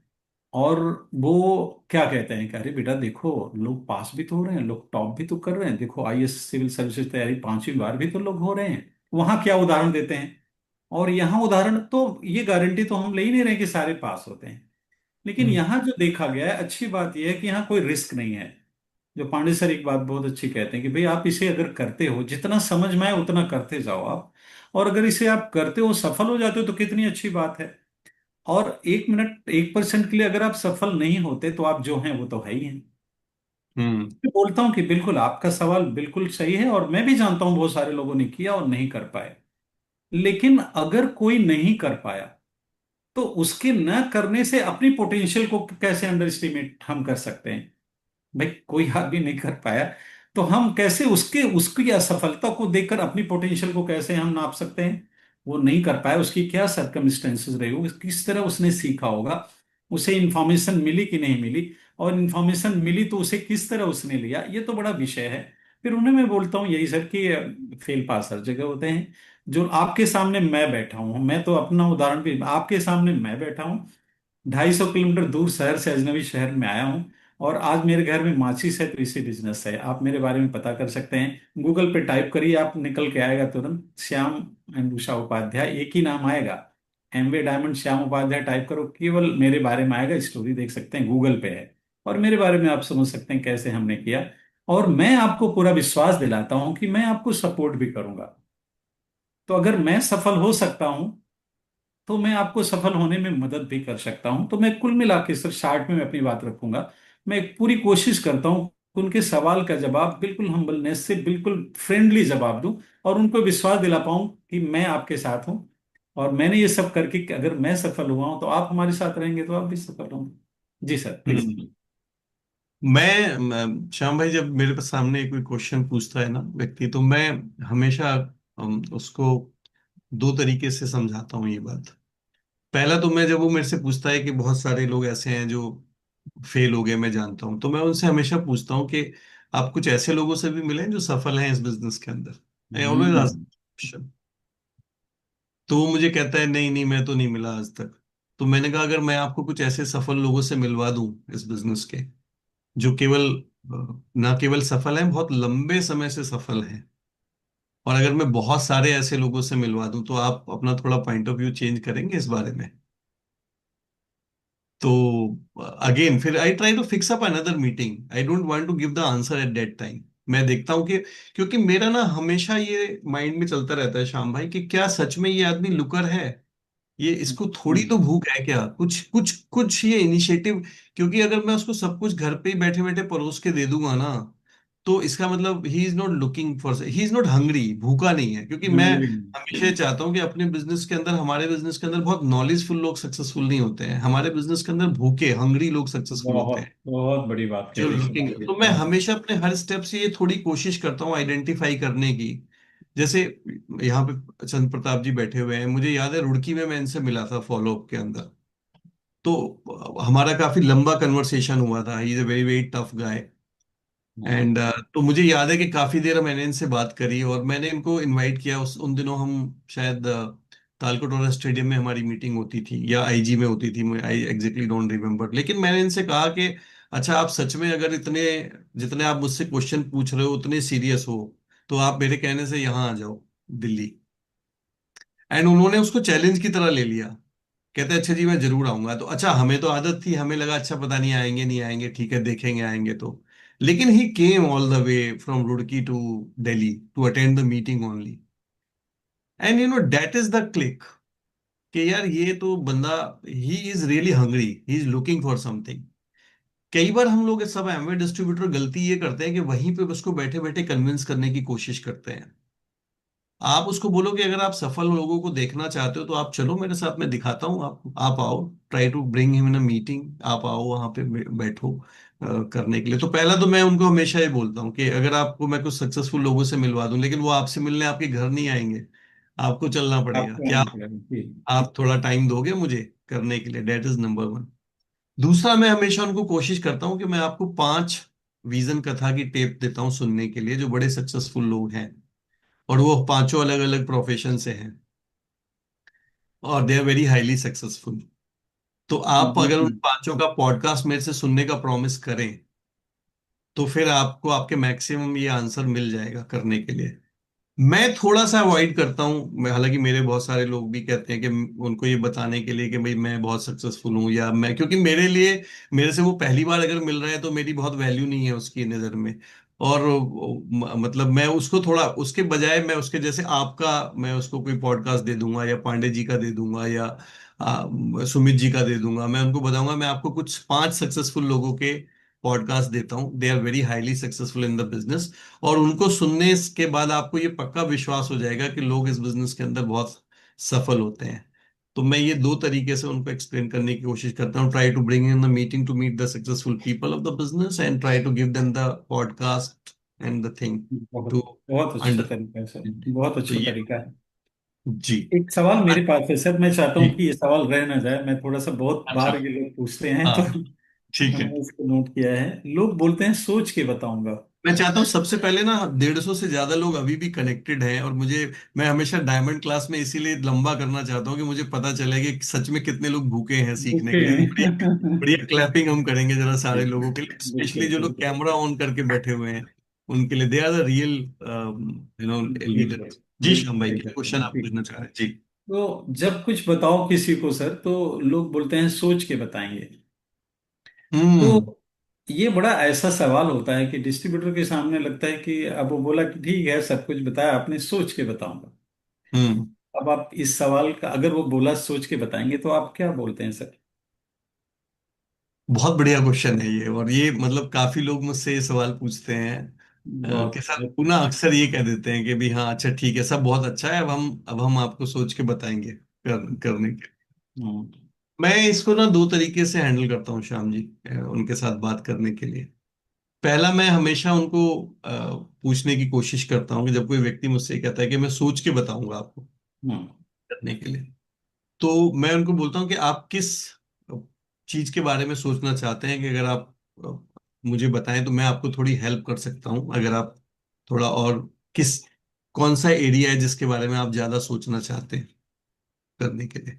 और वो क्या कहते हैं कि अरे बेटा देखो, लोग पास भी तो हो रहे हैं, लोग टॉप भी तो कर रहे हैं, देखो आईएएस सिविल सर्विसेज तैयारी 5वीं बार भी तो लोग हो रहे हैं, वहां क्या उदाहरण देते हैं। और यहाँ उदाहरण तो, ये गारंटी तो हम ले ही नहीं रहे कि सारे पास होते हैं। लेकिन हम्म। यहाँ जो देखा गया है, अच्छी बात यह है कि यहाँ कोई रिस्क नहीं है। जो पांडे सर एक बात बहुत अच्छी कहते हैं कि भाई आप इसे अगर करते हो, जितना समझ में आए उतना करते जाओ आप। और अगर इसे आप करते हो, सफल हो जाते हो, तो कितनी अच्छी बात है। और 1 मिनट 1% के लिए अगर आप सफल नहीं होते, तो आप जो हैं वो तो है ही हैं। हम्म। मैं बोलता हूँ कि बिल्कुल आपका सवाल बिल्कुल सही है, और मैं भी जानता हूँ बहुत सारे लोगों ने किया और नहीं कर पाए। लेकिन अगर कोई नहीं कर पाया, तो उसके न करने से अपनी पोटेंशियल को कैसे अंडर एस्टिमेट हम कर सकते हैं। भाई कोई आदमी नहीं कर पाया, तो हम कैसे उसके उसकी असफलता को देखकर अपनी पोटेंशियल को कैसे हम नाप सकते हैं। वो नहीं कर पाया, उसकी क्या सर्कमस्टेंसेस रहे होगी, किस तरह उसने सीखा होगा, उसे इंफॉर्मेशन मिली कि नहीं मिली, और इंफॉर्मेशन मिली तो उसे किस तरह उसने लिया, ये तो बड़ा विषय है। फिर उन्हें मैं बोलता हूँ यही सर कि फेल पास हर जगह होते हैं। जो आपके सामने मैं बैठा हूँ, मैं तो अपना उदाहरण भी, आपके सामने मैं बैठा हूँ, 250 किलोमीटर दूर शहर से अजनबी शहर में आया हूँ, और आज मेरे घर में माचिस है, तो इसी बिजनेस है। आप मेरे बारे में पता कर सकते हैं, गूगल पे टाइप करिए, आप निकल के आएगा तुरंत, श्याम एंड उषा उपाध्याय, एक ही नाम आएगा। Amway diamond Shyam Upadhyay type करो, केवल मेरे बारे में आएगा, स्टोरी देख सकते हैं, गूगल पे है। और मेरे बारे में आप समझ सकते हैं कैसे हमने किया। और मैं आपको पूरा विश्वास दिलाता हूं कि मैं आपको सपोर्ट भी करूंगा। तो अगर मैं सफल हो सकता हूं, तो मैं आपको सफल होने में मदद भी कर सकता हूं। तो मैं कुल मिला के सर, शार्ट में मैं अपनी बात रखूंगा। मैं एक पूरी कोशिश करता हूं कि उनके सवाल का जवाब बिल्कुल हम्बलनेस से, बिल्कुल फ्रेंडली जवाब दूं, और उनको विश्वास दिला पाऊं कि मैं आपके साथ हूं। और मैंने ये सब करके कि अगर मैं सफल हुआ हूं, तो आप हमारे साथ रहेंगे तो आप भी सफल होंगे। जी सर, प्लीज। हम्म। श्याम भाई, जब मेरे पास सामने कोई क्वेश्चन पूछता है ना व्यक्ति, तो मैं हमेशा उसको दो तरीके से समझाता हूँ ये बात। पहला तो मैं, जब वो मेरे से पूछता है कि बहुत सारे लोग ऐसे हैं जो फेल हो गए, मैं जानता हूँ, तो मैं उनसे हमेशा पूछता हूँ कि आप कुछ ऐसे लोगों से भी मिले हैं जो सफल हैं इस बिजनेस के अंदर। I always ask hmm. Question. तो वो मुझे कहता है नहीं नहीं, मैं तो नहीं मिला आज तक। तो मैंने कहा, अगर मैं आपको कुछ ऐसे सफल लोगों से मिलवा दूं इस बिजनेस के, जो केवल ना केवल सफल हैं, बहुत लंबे समय से सफल हैं, और अगर मैं बहुत सारे ऐसे लोगों से मिलवा दूं, तो आप अपना थोड़ा पॉइंट ऑफ व्यू चेंज करेंगे इस बारे में? तो अगेन फिर I try to fix up another meeting. I don't want to give the answer at that time. मैं देखता हूँ कि, क्योंकि मेरा ना हमेशा ये माइंड में चलता रहता है श्याम भाई, कि क्या सच में ये आदमी लुकर है? ये इसको थोड़ी तो भूख है क्या, कुछ कुछ कुछ ये इनिशिएटिव? क्योंकि अगर मैं उसको सब कुछ घर पे ही बैठे बैठे परोस के दे दूंगा ना, तो इसका मतलब he is not looking for, he is not hungry, भूखा नहीं है। क्योंकि मैं हंगरी। हमेशा ये चाहता हूँ कि अपने बिजनेस के अंदर, हमारे बिजनेस के अंदर बहुत नॉलेजफुल लोग सक्सेसफुल नहीं होते हैं, हमारे बिजनेस के अंदर भूखे हंग्री लोग सक्सेसफुल होते बहुत हैं, बहुत बड़ी बात कह जो दी लुकिंग है। तो मैं सर। हमेशा अपने हर स्टेप से ये थोड़ी कोशिश करता हूँ आइडेंटिफाई करने की। जैसे यहाँ पे चंद्र प्रताप जी बैठे हुए हैं, मुझे याद है रुड़की में मैं इनसे मिला था फॉलो अप के अंदर। तो हमारा काफी लंबा कन्वर्सेशन हुआ था। He is a very very tough guy. And तो मुझे याद है कि काफी देर मैंने इनसे बात करी, और मैंने इनको इनवाइट किया। उन दिनों हम शायद तालकटोरा स्टेडियम में हमारी मीटिंग होती थी, या आईजी में होती थी, आई एग्जैक्टली डोंट रिमेम्बर। लेकिन मैंने इनसे कहा कि अच्छा, आप सच में अगर इतने, जितने आप मुझसे क्वेश्चन पूछ रहे हो उतने सीरियस हो, तो आप मेरे कहने से यहाँ आ जाओ दिल्ली। एंड उन्होंने उसको चैलेंज की तरह ले लिया। कहते अच्छा जी, मैं जरूर आऊंगा। तो अच्छा, हमें तो आदत थी, हमें लगा अच्छा पता नहीं आएंगे नहीं आएंगे, ठीक है देखेंगे आएंगे तो। लेकिन he came all the way from Roorkee to Delhi to attend the meeting only. And you know that is the click, कि यार ये तो बंदा, he is really hungry, he is looking for something. कई बार हम लोग सब एमवे डिस्ट्रीब्यूटर गलती ये करते हैं कि वहीं पे उसको बैठे बैठे कन्विंस करने की कोशिश करते हैं। आप उसको बोलो कि अगर आप सफल लोगों को देखना चाहते हो तो आप चलो मेरे साथ, मैं दिखाता हूँ, आप आओ, try to bring him in a meeting, आप आओ वहां पे बैठो करने के लिए। तो पहला तो मैं उनको हमेशा ये बोलता हूँ कि अगर आपको मैं कुछ सक्सेसफुल लोगों से मिलवा दूं, लेकिन वो आपसे मिलने आपके घर नहीं आएंगे, आपको चलना पड़ेगा। आपको क्या आना पड़ेगा जी। आप थोड़ा टाइम दोगे मुझे करने के लिए? That is number one. दूसरा, मैं हमेशा उनको कोशिश करता हूँ कि मैं आपको 5 विजन कथा की टेप देता हूँ सुनने के लिए, जो बड़े सक्सेसफुल लोग हैं, और वो पांचों अलग अलग प्रोफेशन से हैं, और they are very highly successful. तो आप अगर उन बिल्कुल। पांचों का पॉडकास्ट मेरे से सुनने का प्रॉमिस करें, तो फिर आपको आपके मैक्सिमम ये आंसर मिल जाएगा करने के लिए। मैं थोड़ा सा अवॉइड करता हूँ, मैं हालांकि मेरे बहुत सारे लोग भी कहते हैं कि उनको ये बताने के लिए कि भाई मैं बहुत सक्सेसफुल हूँ, या मैं, क्योंकि मेरे लिए, मेरे से वो पहली बार अगर मिल रहा है तो मेरी बहुत वैल्यू नहीं है उसकी नज़र में। और मतलब मैं उसको थोड़ा, उसके बजाय मैं उसके जैसे आपका, मैं उसको कोई पॉडकास्ट दे दूंगा, या पांडे जी का दे दूंगा, या सुमित जी का दे दूंगा। मैं उनको बताऊंगा मैं आपको कुछ 5 सक्सेसफुल लोगों के पॉडकास्ट देता हूँ, they are very highly successful in the business. और उनको सुनने के बाद आपको ये पक्का विश्वास हो जाएगा कि लोग इस बिजनेस के अंदर बहुत सफल होते हैं। तो मैं ये दो तरीके से उनको एक्सप्लेन करने की कोशिश करता हूँ, try to bring in the meeting to meet the successful people of the business, and try to give them the podcast and the thing to बहुत बहुत अच्छा तरीका है सर, अंडरस्टैंड। बहुत तो अच्छा ये, तरीका है। जी। एक सवाल मेरे पास है सर, मैं चाहता हूँ जी। कि ये सवाल रह ना जाए, मैं थोड़ा सा बहुत अच्छा। बार ये लोग पूछते हैं तो हाँ, ठीक है। मैंने इसको नोट किया है। लोग बोलते हैं सोच के बताऊंगा। मैं चाहता हूँ सबसे पहले ना, 150 से ज्यादा लोग अभी भी कनेक्टेड हैं, और मुझे, मैं हमेशा डायमंड क्लास में इसीलिए लंबा करना चाहता हूँ कि मुझे पता चले कि सच में कितने लोग भूखे हैं सीखने भूखे के लिए। तो बढ़िया, हैं। बढ़िया क्लैपिंग हम करेंगे जरा सारे लोगों के लिए, स्पेशली बिल्कुल जो लोग बिल्कुल कैमरा ऑन करके बैठे हुए हैं, उनके लिए। They are the real leader. बिल्कुल जी बिल्कुल श्याम भाई, सही क्या कहते क्वेश्चन हैं आप ठीक। पूछना चाह रहे हैं? जी। तो जब कुछ बताओ किसी को सर, तो लोग बोलते हैं सोच के बताएंगे। हम्म। तो ये बड़ा ऐसा सवाल होता है कि डिस्ट्रीब्यूटर के सामने लगता है कि अब वो बोला कि ठीक है सब कुछ बताया आपने, सोच के बताऊंगा। हम्म। अब आप इस सवाल का, अगर वो बोला सोच के बताएंगे, तो आप क्या बोलते हैं सर? बहुत बढ़िया क्वेश्चन है ये, और ये मतलब काफी लोग मुझसे ये सवाल पूछते हैं कि बहुत सर, बहुत। पुनः अक्सर ये कह देते हैं कि भी हाँ अच्छा ठीक है, सब बहुत अच्छा है, अब हम आपको सोच के बताएंगे करने के। हम्म मैं इसको ना दो तरीके से हैंडल करता हूँ श्याम जी, उनके साथ बात करने के लिए। पहला, मैं हमेशा उनको पूछने की कोशिश करता हूँ कि जब कोई व्यक्ति मुझसे कहता है कि मैं सोच के बताऊंगा आपको हम्म करने के लिए, तो मैं उनको बोलता हूँ कि आप किस चीज के बारे में सोचना चाहते हैं, कि अगर आप मुझे बताएं तो मैं आपको थोड़ी हेल्प कर सकता हूँ। अगर आप थोड़ा और, किस, कौन सा एरिया है जिसके बारे में आप ज्यादा सोचना चाहते हैं करने के लिए,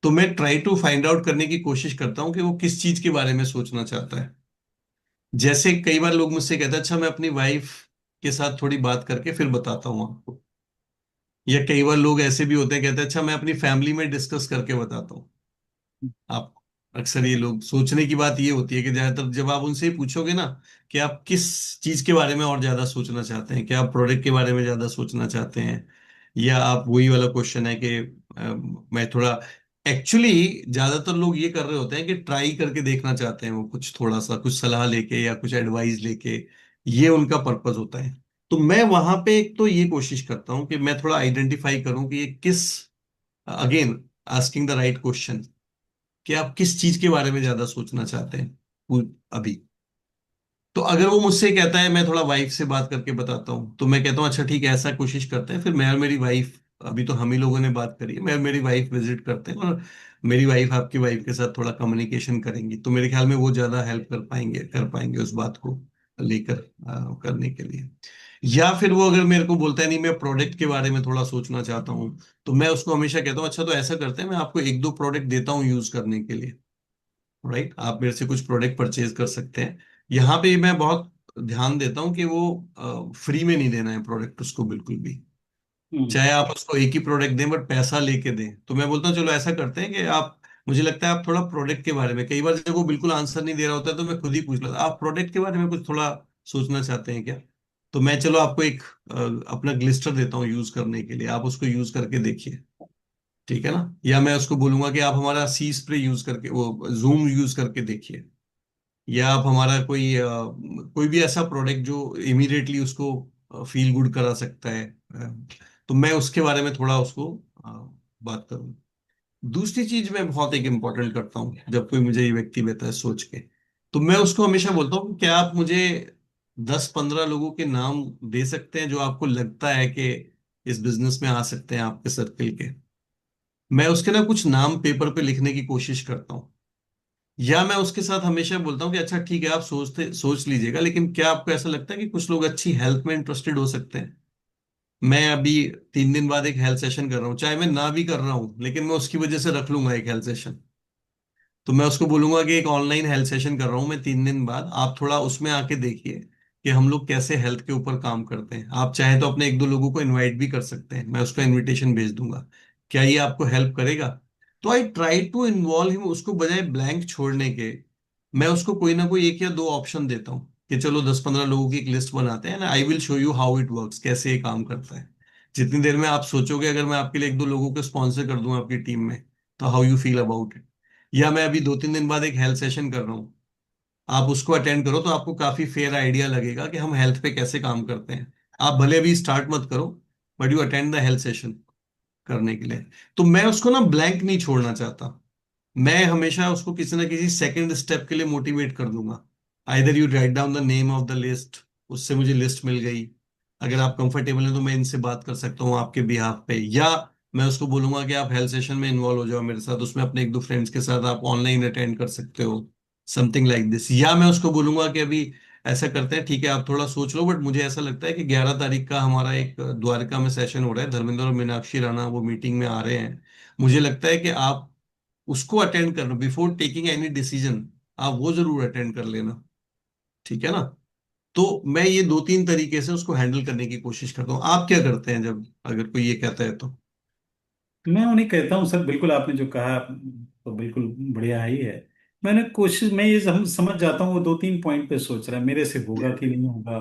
तो मैं ट्राई टू फाइंड आउट करने की कोशिश करता हूँ कि वो किस चीज के बारे में सोचना चाहता है। जैसे कई बार लोग मुझसे कहते हैं अच्छा मैं अपनी वाइफ के साथ थोड़ी बात करके फिर बताता हूँ आपको, या कई बार लोग ऐसे भी होते हैं कहते हैं अच्छा मैं अपनी फैमिली में डिस्कस करके बताता हूँ। आप, अक्सर ये लोग सोचने की बात ये होती है कि ज्यादातर जब आप उनसे ही पूछोगे ना कि आप किस चीज के बारे में और ज्यादा सोचना चाहते हैं, क्या आप प्रोडक्ट के बारे में ज्यादा सोचना चाहते हैं, या आप, वही वाला क्वेश्चन है कि मैं थोड़ा, एक्चुअली ज्यादातर लोग ये कर रहे होते हैं कि ट्राई करके देखना चाहते हैं, वो कुछ थोड़ा सा कुछ सलाह लेके या कुछ एडवाइस लेके, ये उनका पर्पस होता है। तो मैं वहां पे एक तो ये कोशिश करता हूँ कि मैं थोड़ा आइडेंटिफाई करूं कि ये किस, again asking the right question, कि आप किस चीज के बारे में ज्यादा सोचना चाहते हैं अभी। तो अगर वो मुझसे कहता है मैं थोड़ा वाइफ से बात करके बताता हूँ, तो मैं कहता हूँ अच्छा ठीक है, ऐसा कोशिश करते हैं, फिर मैं और मेरी वाइफ, अभी तो हम ही लोगों ने बात करी है, मैं और मेरी वाइफ विजिट करते हैं, और मेरी वाइफ आपकी वाइफ के साथ थोड़ा कम्युनिकेशन करेंगी, तो मेरे ख्याल में वो ज्यादा हेल्प कर पाएंगे उस बात को लेकर करने के लिए। या फिर वो अगर मेरे को बोलता है नहीं मैं प्रोडक्ट के बारे में थोड़ा सोचना चाहता हूँ, तो मैं उसको हमेशा कहता हूँ अच्छा तो ऐसा करते हैं, मैं आपको एक दो प्रोडक्ट देता हूँ यूज करने के लिए, राइट, आप मेरे से कुछ प्रोडक्ट परचेज कर सकते हैं। यहाँ पे मैं बहुत ध्यान देता हूँ कि वो फ्री में नहीं देना है प्रोडक्ट उसको बिल्कुल भी, हम्म चाहे आप उसको एक ही प्रोडक्ट दें बट पैसा लेके दें। तो मैं बोलता हूँ चलो ऐसा करते हैं कि आप, मुझे लगता है आप थोड़ा प्रोडक्ट के बारे में, कई बार जब वो बिल्कुल आंसर नहीं दे रहा होता है तो मैं खुद ही पूछ लेता आप प्रोडक्ट के बारे में कुछ थोड़ा सोचना चाहते हैं क्या? तो मैं चलो आपको एक अपना ग्लिस्टर देता हूँ यूज करने के लिए, आप उसको यूज करके देखिए, ठीक है ना? या मैं उसको बोलूंगा कि आप हमारा सी स्प्रे यूज करके, वो जूम यूज करके देखिए, या आप हमारा कोई भी ऐसा प्रोडक्ट जो इमीडिएटली उसको फील गुड करा सकता है। तो मैं उसके बारे में थोड़ा उसको बात करूँ। दूसरी चीज मैं बहुत एक इम्पोर्टेंट करता हूँ जब कोई मुझे ये व्यक्ति कहता है सोच के, तो मैं उसको हमेशा बोलता हूँ क्या आप मुझे 10-15 लोगों के नाम दे सकते हैं जो आपको लगता है कि इस बिजनेस में आ सकते हैं आपके सर्कल के। मैं उसके ना कुछ नाम पेपर पे लिखने की कोशिश करता हूँ, या मैं उसके साथ हमेशा बोलता हूँ कि अच्छा ठीक है आप सोच लीजिएगा, लेकिन क्या आपको ऐसा लगता है कि कुछ लोग अच्छी हेल्थ में इंटरेस्टेड हो सकते हैं। मैं अभी 3 दिन बाद एक हेल्थ सेशन कर रहा हूँ, चाहे मैं ना भी कर रहा हूँ लेकिन मैं उसकी वजह से रख लूंगा एक हेल्थ सेशन। तो मैं उसको बोलूंगा कि एक ऑनलाइन हेल्थ सेशन कर रहा हूँ मैं 3 दिन बाद, आप थोड़ा उसमें आके देखिए कि हम लोग कैसे हेल्थ के ऊपर काम करते हैं। आप चाहें तो अपने 1-2 लोगों को इनवाइट भी कर सकते हैं, मैं उसका इनविटेशन भेज दूंगा। क्या ये आपको हेल्प करेगा? तो I try to involve him, उसको बजाय ब्लैंक छोड़ने के मैं उसको कोई ना कोई 1 या 2 ऑप्शन देता हूँ कि चलो 10-15 लोगों की एक लिस्ट बनाते हैं ना, I will show you how it works, कैसे ये काम करता है। जितनी देर में आप सोचोगे अगर मैं आपके लिए 1-2 लोगों को स्पॉन्सर कर दूं आपकी टीम में, तो how you feel about it? या मैं अभी 2-3 दिन बाद एक हेल्थ सेशन कर रहा हूँ, आप उसको अटेंड करो तो आपको काफी फेयर आइडिया लगेगा कि हम हेल्थ पे कैसे काम करते हैं। आप भले अभी स्टार्ट मत करो, but you attend the health session करने के लिए। तो मैं उसको ना ब्लैंक नहीं छोड़ना चाहता, मैं हमेशा उसको किसी ना किसी सेकंड स्टेप के लिए मोटिवेट कर दूंगा। Either you write down the name of the list, उससे मुझे लिस्ट मिल गई, अगर आप कंफर्टेबल हैं तो मैं इनसे बात कर सकता हूँ आपके बिहाफ पे, या मैं उसको बोलूंगा कि आप हेल्थ सेशन में इन्वॉल्व हो जाओ मेरे साथ, उसमें अपने 1-2 फ्रेंड्स के साथ आप ऑनलाइन अटेंड कर सकते हो, समथिंग लाइक दिस। या मैं उसको बोलूंगा कि अभी ऐसा करते हैं, ठीक है आप थोड़ा सोच लो, बट मुझे ऐसा लगता है कि 11 तारीख का हमारा एक द्वारका में सेशन हो रहा है, धर्मेंद्र और मीनाक्षी राणा वो मीटिंग में आ रहे हैं, मुझे लगता है कि आप उसको अटेंड करना, बिफोर टेकिंग एनी डिसीजन आप वो जरूर अटेंड कर लेना, ठीक है ना? तो मैं ये 2-3 तरीके से उसको हैंडल करने की कोशिश करता हूँ। आप क्या करते हैं जब अगर कोई ये कहता है तो? मैं उन्हें कहता हूँ सर, बिल्कुल आपने जो कहा तो बिल्कुल बढ़िया ही है। मैंने कोशिश, मैं ये समझ जाता हूँ वो 2-3 पॉइंट पे सोच रहा है मेरे से होगा कि नहीं होगा,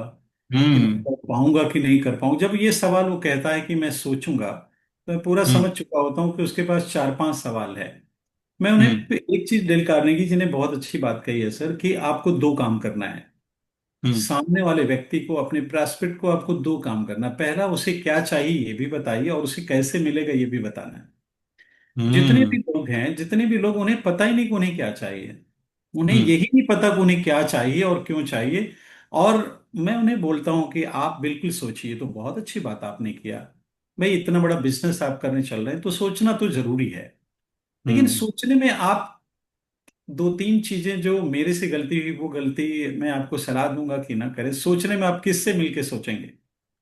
कि मैं हम्म। कर पाऊंगा कि नहीं कर पाऊंगा। जब ये सवाल वो कहता है कि मैं सोचूंगा, तो मैं पूरा हम्म। समझ चुका होता हूँ कि उसके पास 4-5 सवाल है। मैं उन्हें हम्म। एक चीज, डेल कार्नेगी जी ने बहुत अच्छी बात कही है सर, कि आपको 2 काम करना है। हम्म। सामने वाले व्यक्ति को, अपने प्रोस्पेक्ट को आपको 2 काम करना है। पहला, उसे क्या चाहिए ये भी बताइए, और उसे कैसे मिलेगा ये भी बताना है। जितने भी हम्म। लोग हैं, जितने भी लोग, उन्हें पता ही नहीं कि उन्हें क्या चाहिए। उन्हें हम्म। यही नहीं पता कि उन्हें क्या चाहिए और क्यों चाहिए। और मैं उन्हें बोलता हूं कि आप बिल्कुल सोचिए। तो बहुत अच्छी बात आपने किया भाई, इतना बड़ा बिजनेस आप करने चल रहे हैं तो सोचना तो जरूरी है। लेकिन हम्म। सोचने में आप 2-3 चीजें जो मेरे से गलती हुई, वो गलती मैं आपको सलाह दूंगा कि ना करें। सोचने में आप किससे मिलके सोचेंगे?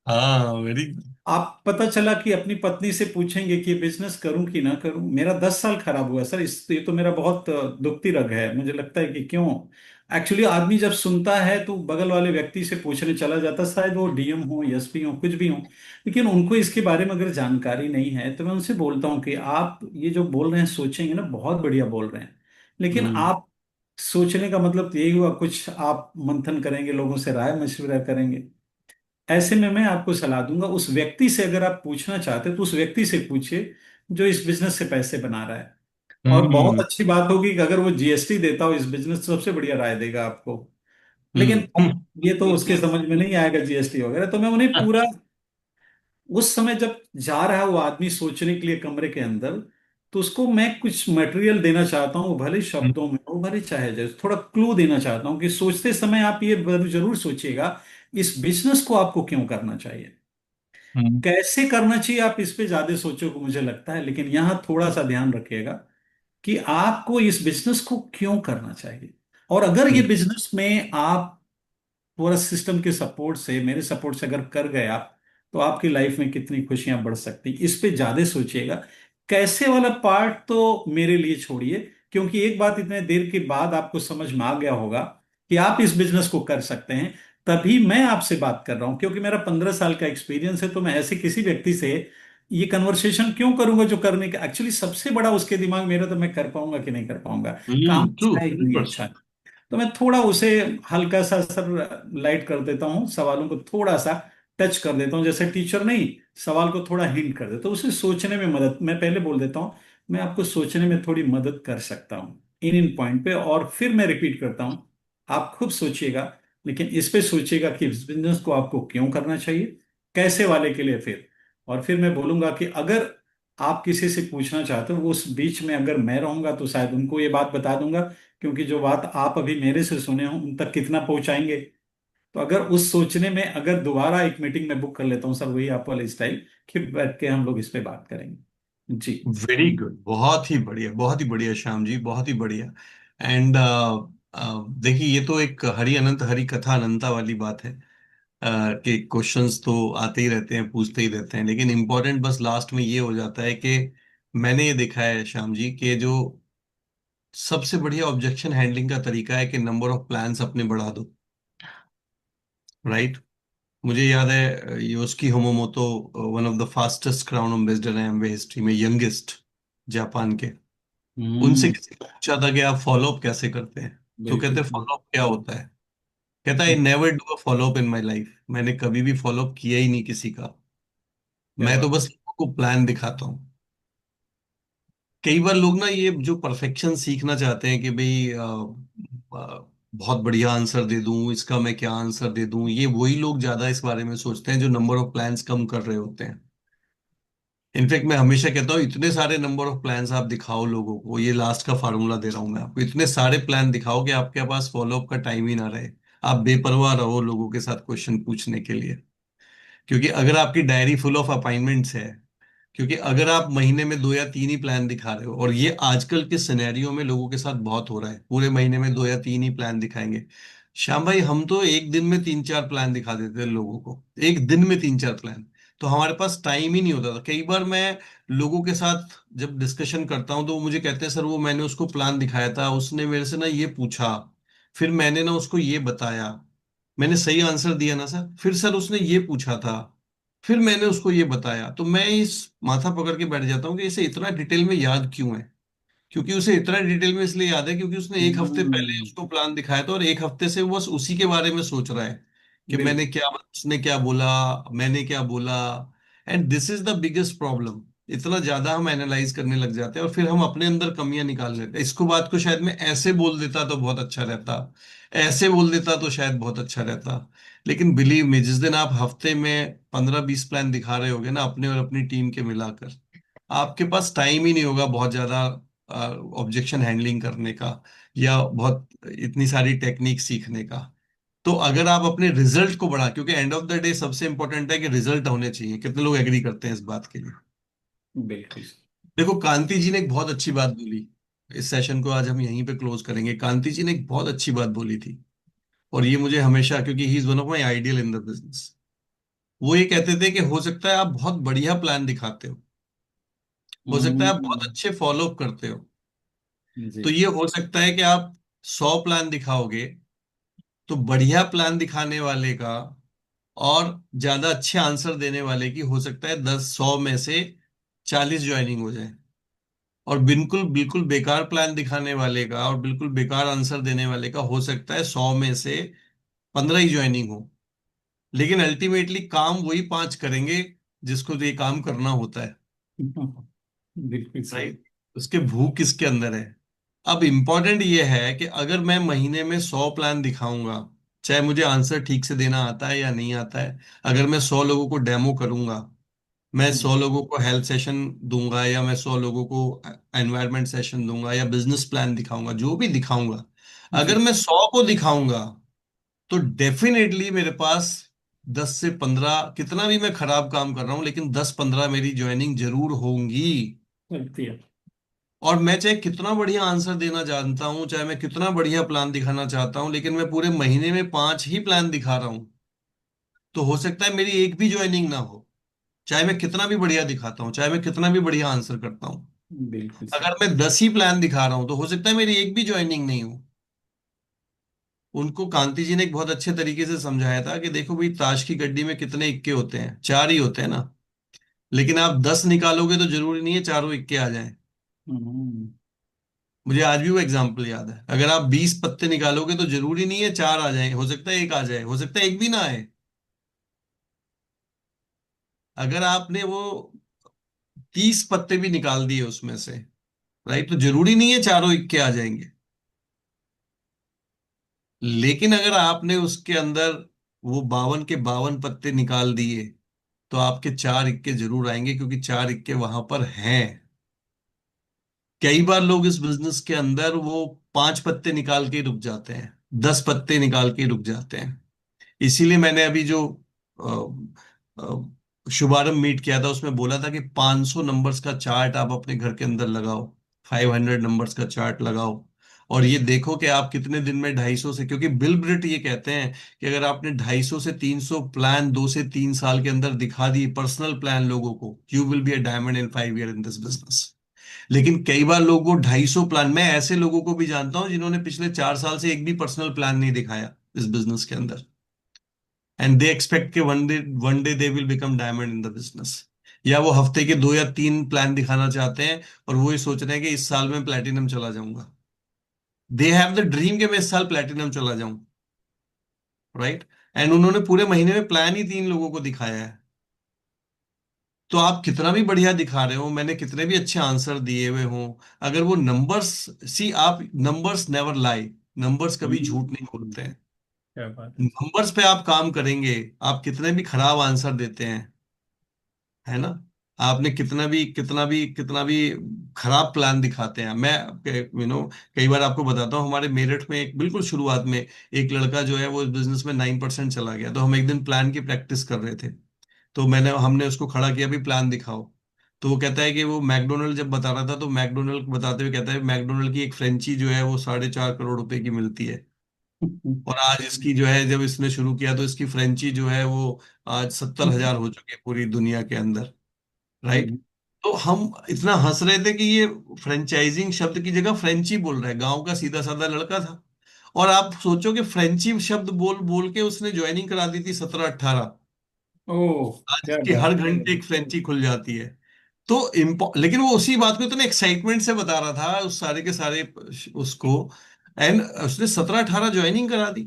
हाँ, वेरी। आप, पता चला कि अपनी पत्नी से पूछेंगे कि ये बिजनेस करूं कि ना करूं। मेरा 10 साल खराब हुआ सर, इस ये तो मेरा बहुत दुखती रग है। मुझे लगता है कि क्यों, एक्चुअली आदमी जब सुनता है तो बगल वाले व्यक्ति से पूछने चला जाता है, शायद वो डीएम हो, एसपी हो, कुछ भी हो। लेकिन उनको इसके बारे में अगर जानकारी नहीं है, तो मैं उनसे बोलता हूँ कि आप ये जो बोल रहे हैं, सोचेंगे ना, बहुत बढ़िया बोल रहे हैं। लेकिन हम्म। आप, सोचने का मतलब तो यही हुआ, कुछ आप मंथन करेंगे, लोगों से राय मशविरा करेंगे। ऐसे में मैं आपको सलाह दूंगा, उस व्यक्ति से अगर आप पूछना चाहते हैं तो उस व्यक्ति से पूछिए जो इस बिजनेस से पैसे बना रहा है। और बहुत हम्म। अच्छी बात होगी कि अगर वो जीएसटी देता हो इस बिजनेस, तो सबसे बढ़िया राय देगा आपको। लेकिन अब हम्म। ये तो उसके समझ में नहीं आएगा जीएसटी वगैरह। तो मैं उन्हें पूरा, उस समय जब जा रहा है वो आदमी सोचने के लिए कमरे के अंदर, तो उसको मैं कुछ मटेरियल देना चाहता हूँ, भले शब्दों में हो, भले चाहे जैसे, थोड़ा क्लू देना चाहता हूँ कि सोचते समय आप ये जरूर सोचिएगा, इस बिजनेस को आपको क्यों करना चाहिए, हम्म। कैसे करना चाहिए। आप इस पे ज्यादा सोचोगे मुझे लगता है। लेकिन यहां थोड़ा सा ध्यान रखिएगा कि आपको इस बिजनेस को क्यों करना चाहिए। और अगर ये बिजनेस में आप पूरा सिस्टम के सपोर्ट से, मेरे सपोर्ट से अगर कर गए आप, तो आपकी लाइफ में कितनी खुशियां बढ़ सकती, इस पे ज्यादा सोचिएगा। कैसे वाला पार्ट तो मेरे लिए छोड़िए, क्योंकि एक बात इतने देर के बाद आपको समझ में आ गया होगा कि आप इस बिजनेस को कर सकते हैं। तभी मैं आपसे बात कर रहा हूं, क्योंकि मेरा 15 साल का एक्सपीरियंस है। तो मैं ऐसे किसी व्यक्ति से ये कन्वर्सेशन क्यों करूंगा जो करने का एक्चुअली सबसे बड़ा उसके दिमाग मेरा, तो मैं कर पाऊंगा कि नहीं कर पाऊंगा, काम ट्रू। अच्छा है कि नहीं अच्छा है। तो मैं थोड़ा उसे हल्का सा सर लाइट कर देता हूँ, सवालों को थोड़ा सा टच कर देता हूँ, जैसे टीचर नहीं, सवाल को थोड़ा हिंट कर देता हूँ, उसे सोचने में मदद, मैं पहले बोल देता हूँ मैं आपको सोचने में थोड़ी मदद कर सकता हूँ इन इन पॉइंट पे। और फिर मैं रिपीट करता हूँ, आप खुद सोचिएगा, लेकिन इस पे सोचिएगा कि इस बिजनेस को आपको क्यों करना चाहिए, कैसे वाले के लिए फिर। और फिर मैं बोलूंगा कि अगर आप किसी से पूछना चाहते हो, उस बीच में अगर मैं रहूंगा तो शायद उनको ये बात बता दूंगा, क्योंकि जो बात आप अभी मेरे से सुने हो उन तक कितना पहुंचाएंगे। तो अगर उस सोचने में अगर दोबारा एक मीटिंग में बुक कर लेता हूँ सर, वही आप वाले स्टाइल, फिर बैठ के हम लोग इस पे बात करेंगे जी। वेरी गुड, बहुत ही बढ़िया, बहुत ही बढ़िया श्याम जी, बहुत ही बढ़िया। एंड देखिए, ये तो एक हरि अनंत हरि कथा अनंता वाली बात है, कि क्वेश्चंस तो आते ही रहते हैं, पूछते ही रहते हैं, लेकिन इम्पोर्टेंट बस लास्ट में ये हो जाता है कि मैंने ये देखा है श्याम जी कि जो सबसे बढ़िया ऑब्जेक्शन हैंडलिंग का तरीका है कि नंबर ऑफ प्लान्स अपने बढ़ा दो। राइट। मुझे याद है Yoshiki Homomoto, one of the fastest crown ambassador हैं एमवे हिस्ट्री में, यंगेस्ट जापान के। उनसे हम्म। किसी ने पूछा था कि आप फॉलो अप कैसे करते हैं, तो कहते बिल्कुल। हैं फॉलो अप क्या होता है। कहता है never do a follow up in my life, मैंने कभी भी फॉलो अप किया ही नहीं किसी का। क्या मैं तो बात। बस लोगों को प्लान दिखाता हूँ। कई बार लोग ना ये जो परफेक्शन सीखना चाहते हैं कि भाई बहुत बढ़िया आंसर दे दूं, इसका मैं क्या आंसर दे दूं, ये वही लोग ज्यादा इस बारे में सोचते हैं जो नंबर ऑफ प्लान्स कम कर रहे होते हैं। इनफैक्ट मैं हमेशा कहता हूँ इतने सारे नंबर ऑफ प्लान्स आप दिखाओ लोगों को, ये लास्ट का फार्मूला दे रहा हूं मैं आपको, इतने सारे प्लान दिखाओ कि आपके पास फॉलोअप का टाइम ही ना रहे। आप बेपरवाह रहो लोगों के साथ क्वेश्चन पूछने के लिए। क्योंकि अगर आपकी डायरी फुल ऑफ अपॉइंटमेंट्स है, क्योंकि अगर आप महीने में दो या तीन ही प्लान दिखा रहे हो, और ये आजकल के सिनेरियो में लोगों के साथ बहुत हो रहा है, पूरे महीने में दो या तीन ही प्लान दिखाएंगे। श्याम भाई, हम तो एक दिन में तीन चार प्लान दिखा देते थे लोगों को, एक दिन में तीन चार प्लान। तो हमारे पास टाइम ही नहीं होता था। कई बार मैं लोगों के साथ जब डिस्कशन करता हूँ तो वो मुझे कहते हैं सर वो मैंने उसको प्लान दिखाया था, उसने मेरे से ना ये पूछा, फिर मैंने ना उसको ये बताया, मैंने सही आंसर दिया ना सर, फिर सर उसने ये पूछा था, फिर मैंने उसको ये बताया। तो मैं इस माथा पकड़ के बैठ जाता हूँ कि इसे इतना डिटेल में याद क्यों है। क्योंकि उसे इतना डिटेल में इसलिए याद है क्योंकि उसने एक हफ्ते पहले हम्म। उसको प्लान दिखाया था, और एक हफ्ते से वो बस उसी के बारे में सोच रहा है कि मैंने बिल्कुल। क्या, उसने क्या बोला, मैंने क्या बोला। And this is the biggest problem. इतना ज्यादा हम एनालाइज करने लग जाते हैं और फिर हम अपने अंदर कमियां निकाल लेते हैं। इसको बात को शायद मैं ऐसे बोल देता तो बहुत अच्छा रहता, ऐसे बोल देता तो शायद बहुत अच्छा रहता। लेकिन बिलीव में, जिस दिन आप हफ्ते में 15-20 प्लान दिखा रहे होगे ना अपने और अपनी टीम के मिलाकर, आपके पास टाइम ही नहीं होगा बहुत ज्यादा ऑब्जेक्शन हैंडलिंग करने का, या बहुत इतनी सारी टेक्निक सीखने का। तो अगर आप अपने रिजल्ट को बढ़ा, क्योंकि एंड ऑफ द डे सबसे इंपॉर्टेंट है कि रिजल्ट होने चाहिए, कितने लोग एग्री करते हैं इस बात के लिए। बिल्कुल। देखो, कांति जी ने एक बहुत अच्छी बात बोली, इस सेशन को आज हम यहीं पे क्लोज करेंगे। कांति जी ने एक बहुत अच्छी बात बोली थी, और ये मुझे हमेशा, क्योंकि he is one of my ideal in the business, वो ये कहते थे कि हो सकता है आप बहुत बढ़िया प्लान दिखाते हो सकता है आप बहुत हम्म। अच्छे फॉलो अप करते हो, जी। तो ये हो सकता है कि आप 100 प्लान दिखाओगे, तो बढ़िया प्लान दिखाने वाले का और ज्यादा अच्छे आंसर देने वाले की हो सकता है 10-100 में से 40 ज्वाइनिंग हो जाए, और बिल्कुल बिल्कुल बेकार प्लान दिखाने वाले का और बिल्कुल बेकार आंसर देने वाले का हो सकता है 100 में से 15 ही ज्वाइनिंग हो। लेकिन अल्टीमेटली काम वही पांच करेंगे जिसको तो ये काम करना होता है। बिल्कुल सही। राइट। उसके भूख किसके अंदर है। अब इंपॉर्टेंट ये है कि अगर मैं महीने में 100 प्लान दिखाऊंगा, चाहे मुझे आंसर ठीक से देना आता है या नहीं आता है, अगर मैं 100 लोगों को डेमो करूंगा, मैं 100 लोगों को हेल्थ सेशन दूंगा, या मैं 100 लोगों को एनवायरनमेंट सेशन दूंगा, या बिजनेस प्लान दिखाऊंगा, जो भी दिखाऊंगा, अगर जी। मैं 100 को दिखाऊंगा, तो डेफिनेटली मेरे पास 10 से 15, कितना भी मैं खराब काम कर रहा हूं लेकिन 10-15 मेरी ज्वाइनिंग जरूर होंगी। लगती है। और मैं चाहे कितना बढ़िया आंसर देना जानता हूं, चाहे मैं कितना बढ़िया प्लान दिखाना चाहता हूं, लेकिन मैं पूरे महीने में 5 ही प्लान दिखा रहा हूं, तो हो सकता है मेरी एक भी ज्वाइनिंग ना हो। चाहे मैं कितना भी बढ़िया दिखाता हूं, चाहे मैं कितना भी बढ़िया आंसर करता हूं, बिल्कुल सही। अगर मैं 10 ही प्लान दिखा रहा हूं तो हो सकता है मेरी एक भी ज्वाइनिंग नहीं हो। उनको कांति जी ने एक बहुत अच्छे तरीके से समझाया था कि देखो भाई, ताश की गड्डी में कितने इक्के होते हैं, चार ही होते हैं ना। लेकिन आप 10 निकालोगे तो जरूरी नहीं है चारों इक्के आ जाएं। हम्म। मुझे आज भी वो एग्जाम्पल याद है, अगर आप 20 पत्ते निकालोगे तो जरूरी नहीं है चार आ जाए, हो सकता है एक आ जाए, हो सकता है एक भी ना आए। अगर आपने वो 30 पत्ते भी निकाल दिए उसमें से, राइट, तो जरूरी नहीं है चारों इक्के आ जाएंगे। लेकिन अगर आपने उसके अंदर वो 52 के 52 पत्ते निकाल दिए, तो आपके 4 इक्के जरूर आएंगे, क्योंकि 4 इक्के वहां पर हैं। कई बार लोग इस बिजनेस के अंदर वो 5 पत्ते निकाल के ही रुक जाते हैं, 10 पत्ते निकाल के ही रुक जाते हैं। इसीलिए मैंने अभी जो शुभारंभ मीट किया था उसमें बोला था कि 500 नंबर्स का चार्ट आप अपने घर के अंदर लगाओ, 500 नंबर्स का चार्ट लगाओ, और ये देखो कि आप कितने दिन में 250 से, क्योंकि बिल ब्रिट ये कहते हैं कि अगर आपने 250 से 300 प्लान 2 से 3 साल के अंदर दिखा दी, पर्सनल प्लान लोगों को, you will be a diamond in 5 year in this business. लेकिन कई बार लोगों को 250 प्लान, मैं ऐसे लोगों को भी जानता हूं जिन्होंने पिछले 4 साल से एक भी पर्सनल प्लान नहीं दिखाया इस बिजनेस के अंदर, एंड दे एक्सपेक्ट कि one day they will become diamond in the business. या वो हफ्ते के 2 या 3 प्लान दिखाना चाहते हैं, और वो ये सोच रहे हैं कि इस साल में प्लेटिनम चला जाऊंगा। दे हैव द ड्रीम कि मैं इस साल प्लेटिनम चला जाऊं, राइट। एंड उन्होंने पूरे महीने में प्लान ही 3 लोगों को दिखाया है। तो आप कितना भी बढ़िया दिखा रहे हो, मैंने कितने भी अच्छे आंसर दिए हुए हों, अगर वो नंबर्स, सी आप, नंबर्स नेवर लाई, नंबर्स कभी हम्म, झूठ नहीं बोलते हैं। क्या बात है। नंबर्स पे आप काम करेंगे, आप कितने भी खराब आंसर देते हैं, है ना, आपने कितना भी खराब प्लान दिखाते हैं। मैं कई बार आपको बताता हूँ, हमारे मेरठ में एक बिल्कुल शुरुआत में एक लड़का जो है वो इस बिजनेस में 9% चला गया। तो हम एक दिन प्लान की प्रैक्टिस कर रहे थे, तो हमने उसको खड़ा किया, भी प्लान दिखाओ। तो वो कहता है कि वो मैकडोनल्ड जब बता रहा था, तो मैकडोनल्ड बताते हुए कहता है मैकडोनल्ड की एक फ्रेंची जो है वो 4.5 करोड़ रुपए की मिलती है। और आज इसकी जो है, जब इसने शुरू किया तो इसकी फ्रेंची जो है वो आज 70,000 हो चुकी है पूरी दुनिया के अंदर, राइट। हम्म। तो हम इतना हंस रहे थे कि ये फ्रेंचाइजिंग शब्द की जगह फ्रेंची बोल रहा है, गांव का सीधा साधा लड़का था। और आप सोचो कि फ्रेंची शब्द बोल बोल के उसने ज्वाइनिंग करा दी थी 17-18। ओह, आज क्या इसकी हर बात है। घंटे एक फ्रेंची खुल जाती है। तो लेकिन वो उसी बात को इतने एक्साइटमेंट से बता रहा था उस सारे के सारे उसको, एंड उसने 17-18 ज्वाइनिंग करा दी।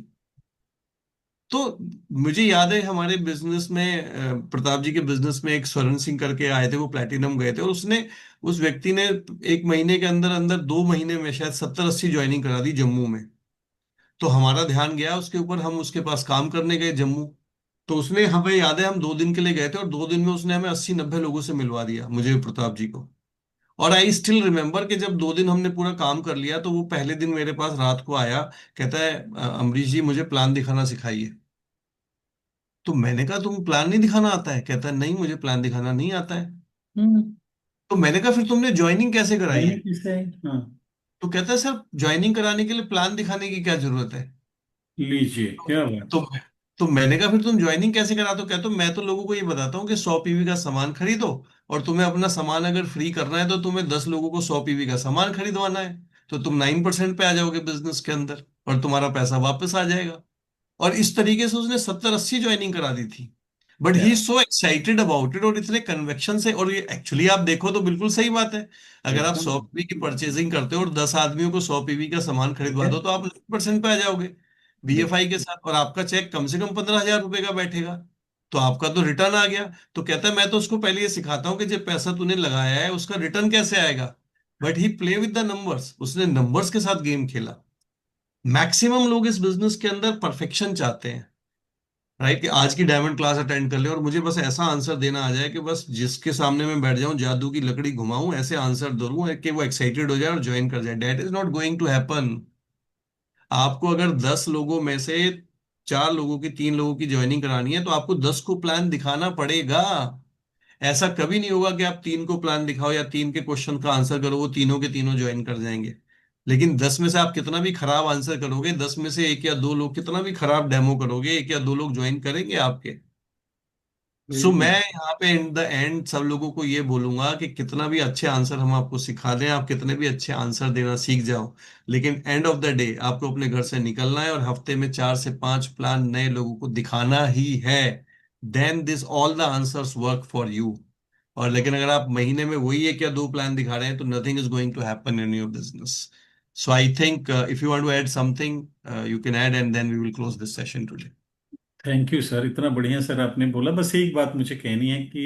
तो मुझे याद है हमारे बिजनेस में प्रताप जी के बिजनेस में एक स्वर्ण सिंह करके आए थे, वो प्लेटिनम गए थे, और उसने, उस व्यक्ति ने एक महीने के अंदर अंदर 2 महीने में शायद 70-80 ज्वाइनिंग करा दी जम्मू में। तो हमारा ध्यान गया उसके ऊपर, हम उसके पास काम करने गए जम्मू। तो उसने, हमें याद है हम 2 दिन के लिए गए थे, और 2 दिन में उसने हमें 80-90 लोगों से मिलवा दिया, मुझे प्रताप जी को। और आई स्टिल रिमेम्बर कि जब 2 दिन हमने पूरा काम कर लिया, तो वो पहले दिन मेरे पास रात को आया, कहता है अमरीश जी मुझे प्लान दिखाना सिखाइए। तो मैंने कहा तुम प्लान नहीं दिखाना आता है? कहता है नहीं मुझे प्लान दिखाना नहीं आता है। हम्म। तो मैंने कहा फिर तुमने ज्वाइनिंग कैसे कराई मैंने है? किससे। हाँ। तो कहता है सर ज्वाइनिंग कराने के लिए प्लान दिखाने की क्या जरूरत है? लीजिए, क्या बात तो तो मैंने कहा फिर तुम ज्वाइनिंग कैसे कराते हो? कहते हो मैं तो लोगों को ये बताता हूँ कि 100 पीवी का सामान खरीदो, और तुम्हें अपना सामान अगर फ्री करना है तो तुम्हें 10 लोगों को 100 पीवी का सामान खरीदवाना है, तो तुम 9% पे आ जाओगे बिजनेस के अंदर, और तुम्हारा पैसा वापस आ जाएगा। और इस तरीके से उसने 70-80 ज्वाइनिंग करा दी थी। बट ही क्या। सो एक्साइटेड अबाउट इट, और इतने कन्वेक्शन से, और ये एक्चुअली आप देखो तो बिल्कुल सही बात है। अगर आप एकदम। 100 पीवी की परचेजिंग करते हो और 10 आदमियों को 100 पीवी का सामान ठीक खरीदवा है। दो, तो आप 90% पे आ जाओगे देख। बीएफआई के साथ, और आपका चेक कम से कम 15,000 रुपए का बैठेगा। तो आपका तो रिटर्न आ गया। तो कहता है मैं तो उसको पहले ये सिखाता हूँ कि जब पैसा तूने लगाया है उसका रिटर्न कैसे आएगा। But he play with the numbers, उसने नंबर्स के साथ गेम खेला। मैक्सिमम लोग इस बिजनेस के अंदर परफेक्शन चाहते हैं, राइट, कि आज की डायमंड क्लास अटेंड कर ले और मुझे बस ऐसा आंसर देना आ जाए कि बस जिसके सामने मैं बैठ जाऊं जादू की लकड़ी घुमाऊं, ऐसे आंसर दूं कि वो एक्साइटेड हो जाए और ज्वाइन कर जाए। That is not going to happen. आपको अगर 10 लोगों में से 4 लोगों की, 3 लोगों की ज्वाइनिंग करानी है, तो आपको 10 को प्लान दिखाना पड़ेगा। ऐसा कभी नहीं होगा कि आप 3 को प्लान दिखाओ या 3 के क्वेश्चन का आंसर करो, वो तीनों के तीनों ज्वाइन कर जाएंगे। लेकिन 10 में से आप कितना भी खराब आंसर करोगे, 10 में से 1 या 2 लोग, कितना भी खराब डेमो करोगे, 1 या 2 लोग ज्वाइन करेंगे आपके। सो मैं बिल्कुल। यहाँ पे इन द एंड सब लोगों को ये बोलूंगा कि कितना भी अच्छे आंसर हम आपको सिखा दें, आप कितने भी अच्छे आंसर देना सीख जाओ, लेकिन एंड ऑफ द डे आपको अपने घर से निकलना है और हफ्ते में 4 से 5 प्लान नए लोगों को दिखाना ही है। Then this all the answers work for you. और लेकिन अगर आप महीने में वही 1 या 2 प्लान दिखा रहे हैं, तो nothing is going to happen in your business. So I think if you want to add something you can add, and then we will close this session today. Thank you sir, इतना बढ़िया सर आपने बोला। बस एक बात मुझे कहनी है कि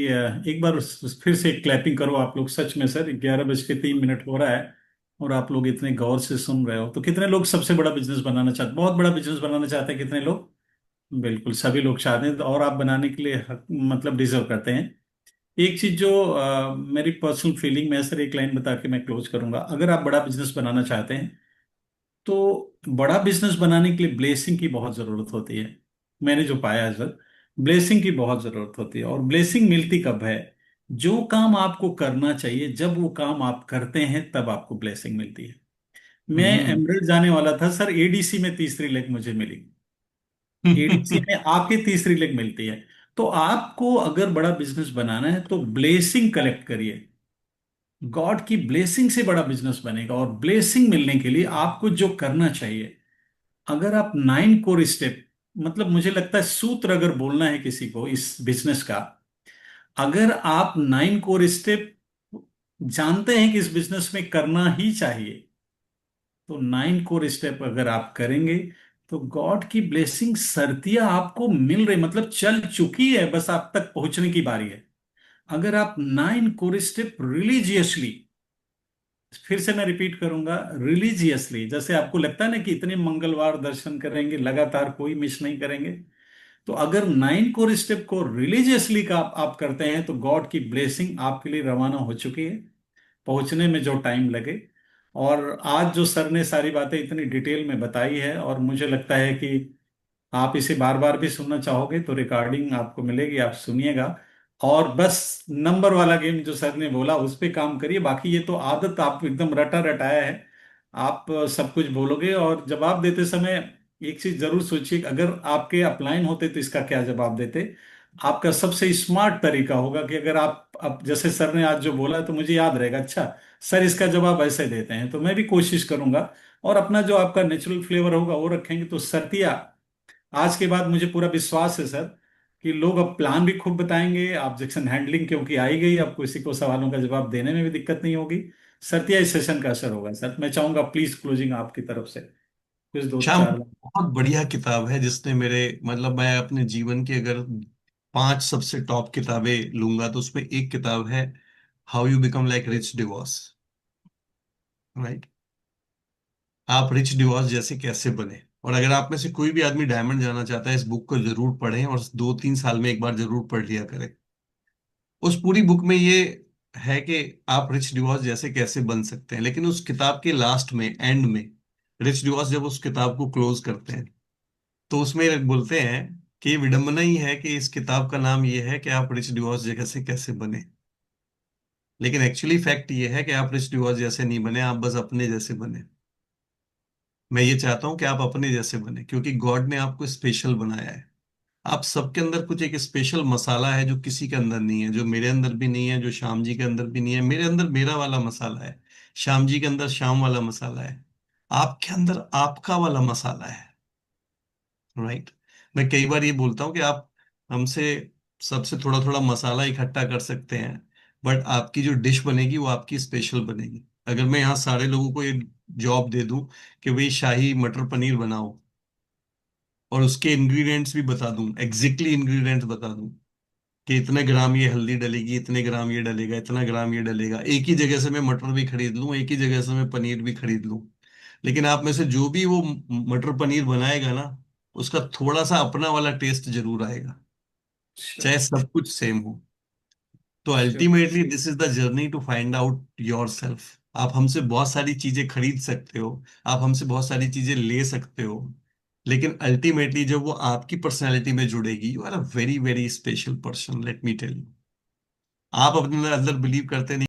एक बार फिर से क्लैपिंग करो आप लोग। सच में सर, 11:03 हो रहा है और आप लोग इतने गौर से सुन रहे हो। तो कितने लोग सबसे बड़ा बिजनेस बनाना चाहते, बहुत बड़ा बिजनेस बनाना चाहते हैं, कितने लोग? बिल्कुल सभी लोग चाहते हैं, और आप बनाने के लिए मतलब डिजर्व करते हैं। एक चीज जो मेरी पर्सनल फीलिंग में है सर, एक लाइन बता के मैं क्लोज करूंगा। अगर आप बड़ा बिजनेस बनाना चाहते हैं तो बड़ा बिजनेस बनाने के लिए ब्लेसिंग की बहुत जरूरत होती है। मैंने जो पाया है सर, ब्लेसिंग की बहुत जरूरत होती है। और ब्लेसिंग मिलती कब है? जो काम आपको करना चाहिए, जब वो काम आप करते हैं तब आपको ब्लेसिंग मिलती है। मैं हम्म। एमरेल्ड जाने वाला था सर, एडीसी में तीसरी लेग मुझे मिली। एडीसी में आपकी तीसरी लेग मिलती है। तो आपको अगर बड़ा बिजनेस बनाना है तो ब्लेसिंग कलेक्ट करिए। गॉड की ब्लेसिंग से बड़ा बिजनेस बनेगा। और ब्लेसिंग मिलने के लिए आपको जो करना चाहिए, अगर आप 9 कोर स्टेप, मतलब मुझे लगता है सूत्र अगर बोलना है किसी को इस बिजनेस का, अगर आप 9 कोर स्टेप जानते हैं कि इस बिजनेस में करना ही चाहिए, तो 9 कोर स्टेप अगर आप करेंगे तो गॉड की ब्लेसिंग सर्तियां आपको मिल रही, मतलब चल चुकी है, बस आप तक पहुंचने की बारी है। अगर आप 9 कोर स्टेप रिलीजियसली, फिर से मैं रिपीट करूंगा, रिलीजियसली, जैसे आपको लगता है ना कि इतने मंगलवार दर्शन करेंगे लगातार, कोई मिस नहीं करेंगे, तो अगर 9 कोर स्टेप को रिलीजियसली का आप करते हैं तो गॉड की ब्लेसिंग आपके लिए रवाना हो चुकी है, पहुंचने में जो टाइम लगे। और आज जो सर ने सारी बातें इतनी डिटेल में बताई है, और मुझे लगता है कि आप इसे बार बार भी सुनना चाहोगे तो रिकॉर्डिंग आपको मिलेगी, आप सुनिएगा। और बस नंबर वाला गेम जो सर ने बोला उस पे काम करिए, बाकी ये तो आदत आप एकदम रटा रटाया है। आप सब कुछ बोलोगे, और जवाब देते समय एक चीज जरूर सोचिए कि अगर आपके अपलाइन होते तो इसका क्या जवाब देते। आपका सबसे स्मार्ट तरीका होगा कि अगर आप अब जैसे सर ने आज जो बोला तो मुझे याद रहेगा, अच्छा सर इसका जवाब ऐसे देते हैं, तो मैं भी कोशिश करूंगा। और अपना जो आपका नेचुरल फ्लेवर होगा वो रखेंगे तो सर्तिया, आज के बाद मुझे पूरा विश्वास है सर कि लोग अब प्लान भी खूब बताएंगे, ऑब्जेक्शन हैंडलिंग क्योंकि आई गई, अब किसी को सवालों का जवाब देने में भी दिक्कत नहीं होगी। सर्तिया इस सेशन का असर होगा सर। मैं चाहूंगा प्लीज क्लोजिंग आपकी तरफ से कुछ दो श्याम, चार। बहुत बढ़िया किताब है जिसने मेरे, मतलब मैं अपने जीवन की अगर 5 सबसे टॉप किताबें लूंगा तो उसमें एक किताब है, how you become like rich divorce. Right. आप रिच डिवॉर्स जैसे कैसे बने। और अगर आप में से कोई भी आदमी डायमंड जाना चाहता है, इस बुक को जरूर पढ़ें और 2-3 साल में एक बार जरूर पढ़ लिया करें। उस पूरी बुक में ये है कि आप रिच डिवॉर्स जैसे कैसे बन सकते हैं, लेकिन उस किताब के लास्ट में, एंड में, रिच डिवॉर्स जब उस किताब को क्लोज करते हैं तो उसमें बोलते हैं कि ये विडंबना ही है कि इस किताब का नाम ये है कि आप रिच डिवोर्स जैसे कैसे बने। लेकिन एक्चुअली फैक्ट ये है कि आप रिच डिवोर्स जैसे नहीं बने, आप बस अपने जैसे बने। मैं ये चाहता हूं कि आप अपने जैसे बने, क्योंकि गॉड ने आपको स्पेशल बनाया है। आप सबके अंदर कुछ एक स्पेशल मसाला है जो किसी के अंदर नहीं है, जो मेरे अंदर भी नहीं है, जो श्याम जी के अंदर भी नहीं है। मेरे अंदर मेरा वाला मसाला है, श्याम जी के अंदर श्याम वाला मसाला है, आपके अंदर आपका वाला मसाला है। राइट। मैं कई बार ये बोलता हूँ कि आप हमसे सबसे थोड़ा थोड़ा मसाला इकट्ठा कर सकते हैं, बट आपकी जो डिश बनेगी वो आपकी स्पेशल बनेगी। अगर मैं यहाँ सारे लोगों को ये जॉब दे दूं कि भाई शाही मटर पनीर बनाओ, और उसके इंग्रेडिएंट्स भी बता दूं, एग्जैक्टली इंग्रेडिएंट्स बता दूं कि इतने ग्राम ये हल्दी डलेगी, इतने ग्राम ये डलेगा, इतना ग्राम ये डलेगा, एक ही जगह से मैं मटर भी खरीद लूं, एक ही जगह से मैं पनीर भी खरीद लूं, लेकिन आप में से जो भी वो मटर पनीर बनाएगा ना, उसका थोड़ा सा अपना वाला टेस्ट जरूर आएगा, चाहे सब कुछ सेम हो। तो sure. Ultimately this is the journey to find out yourself. आप हमसे बहुत सारी चीजें खरीद सकते हो, आप हमसे बहुत सारी चीजें ले सकते हो, लेकिन अल्टीमेटली जब वो आपकी पर्सनैलिटी में जुड़ेगी, you are a very very special person, let me tell you. आप अपने अंदर बिलीव करते नहीं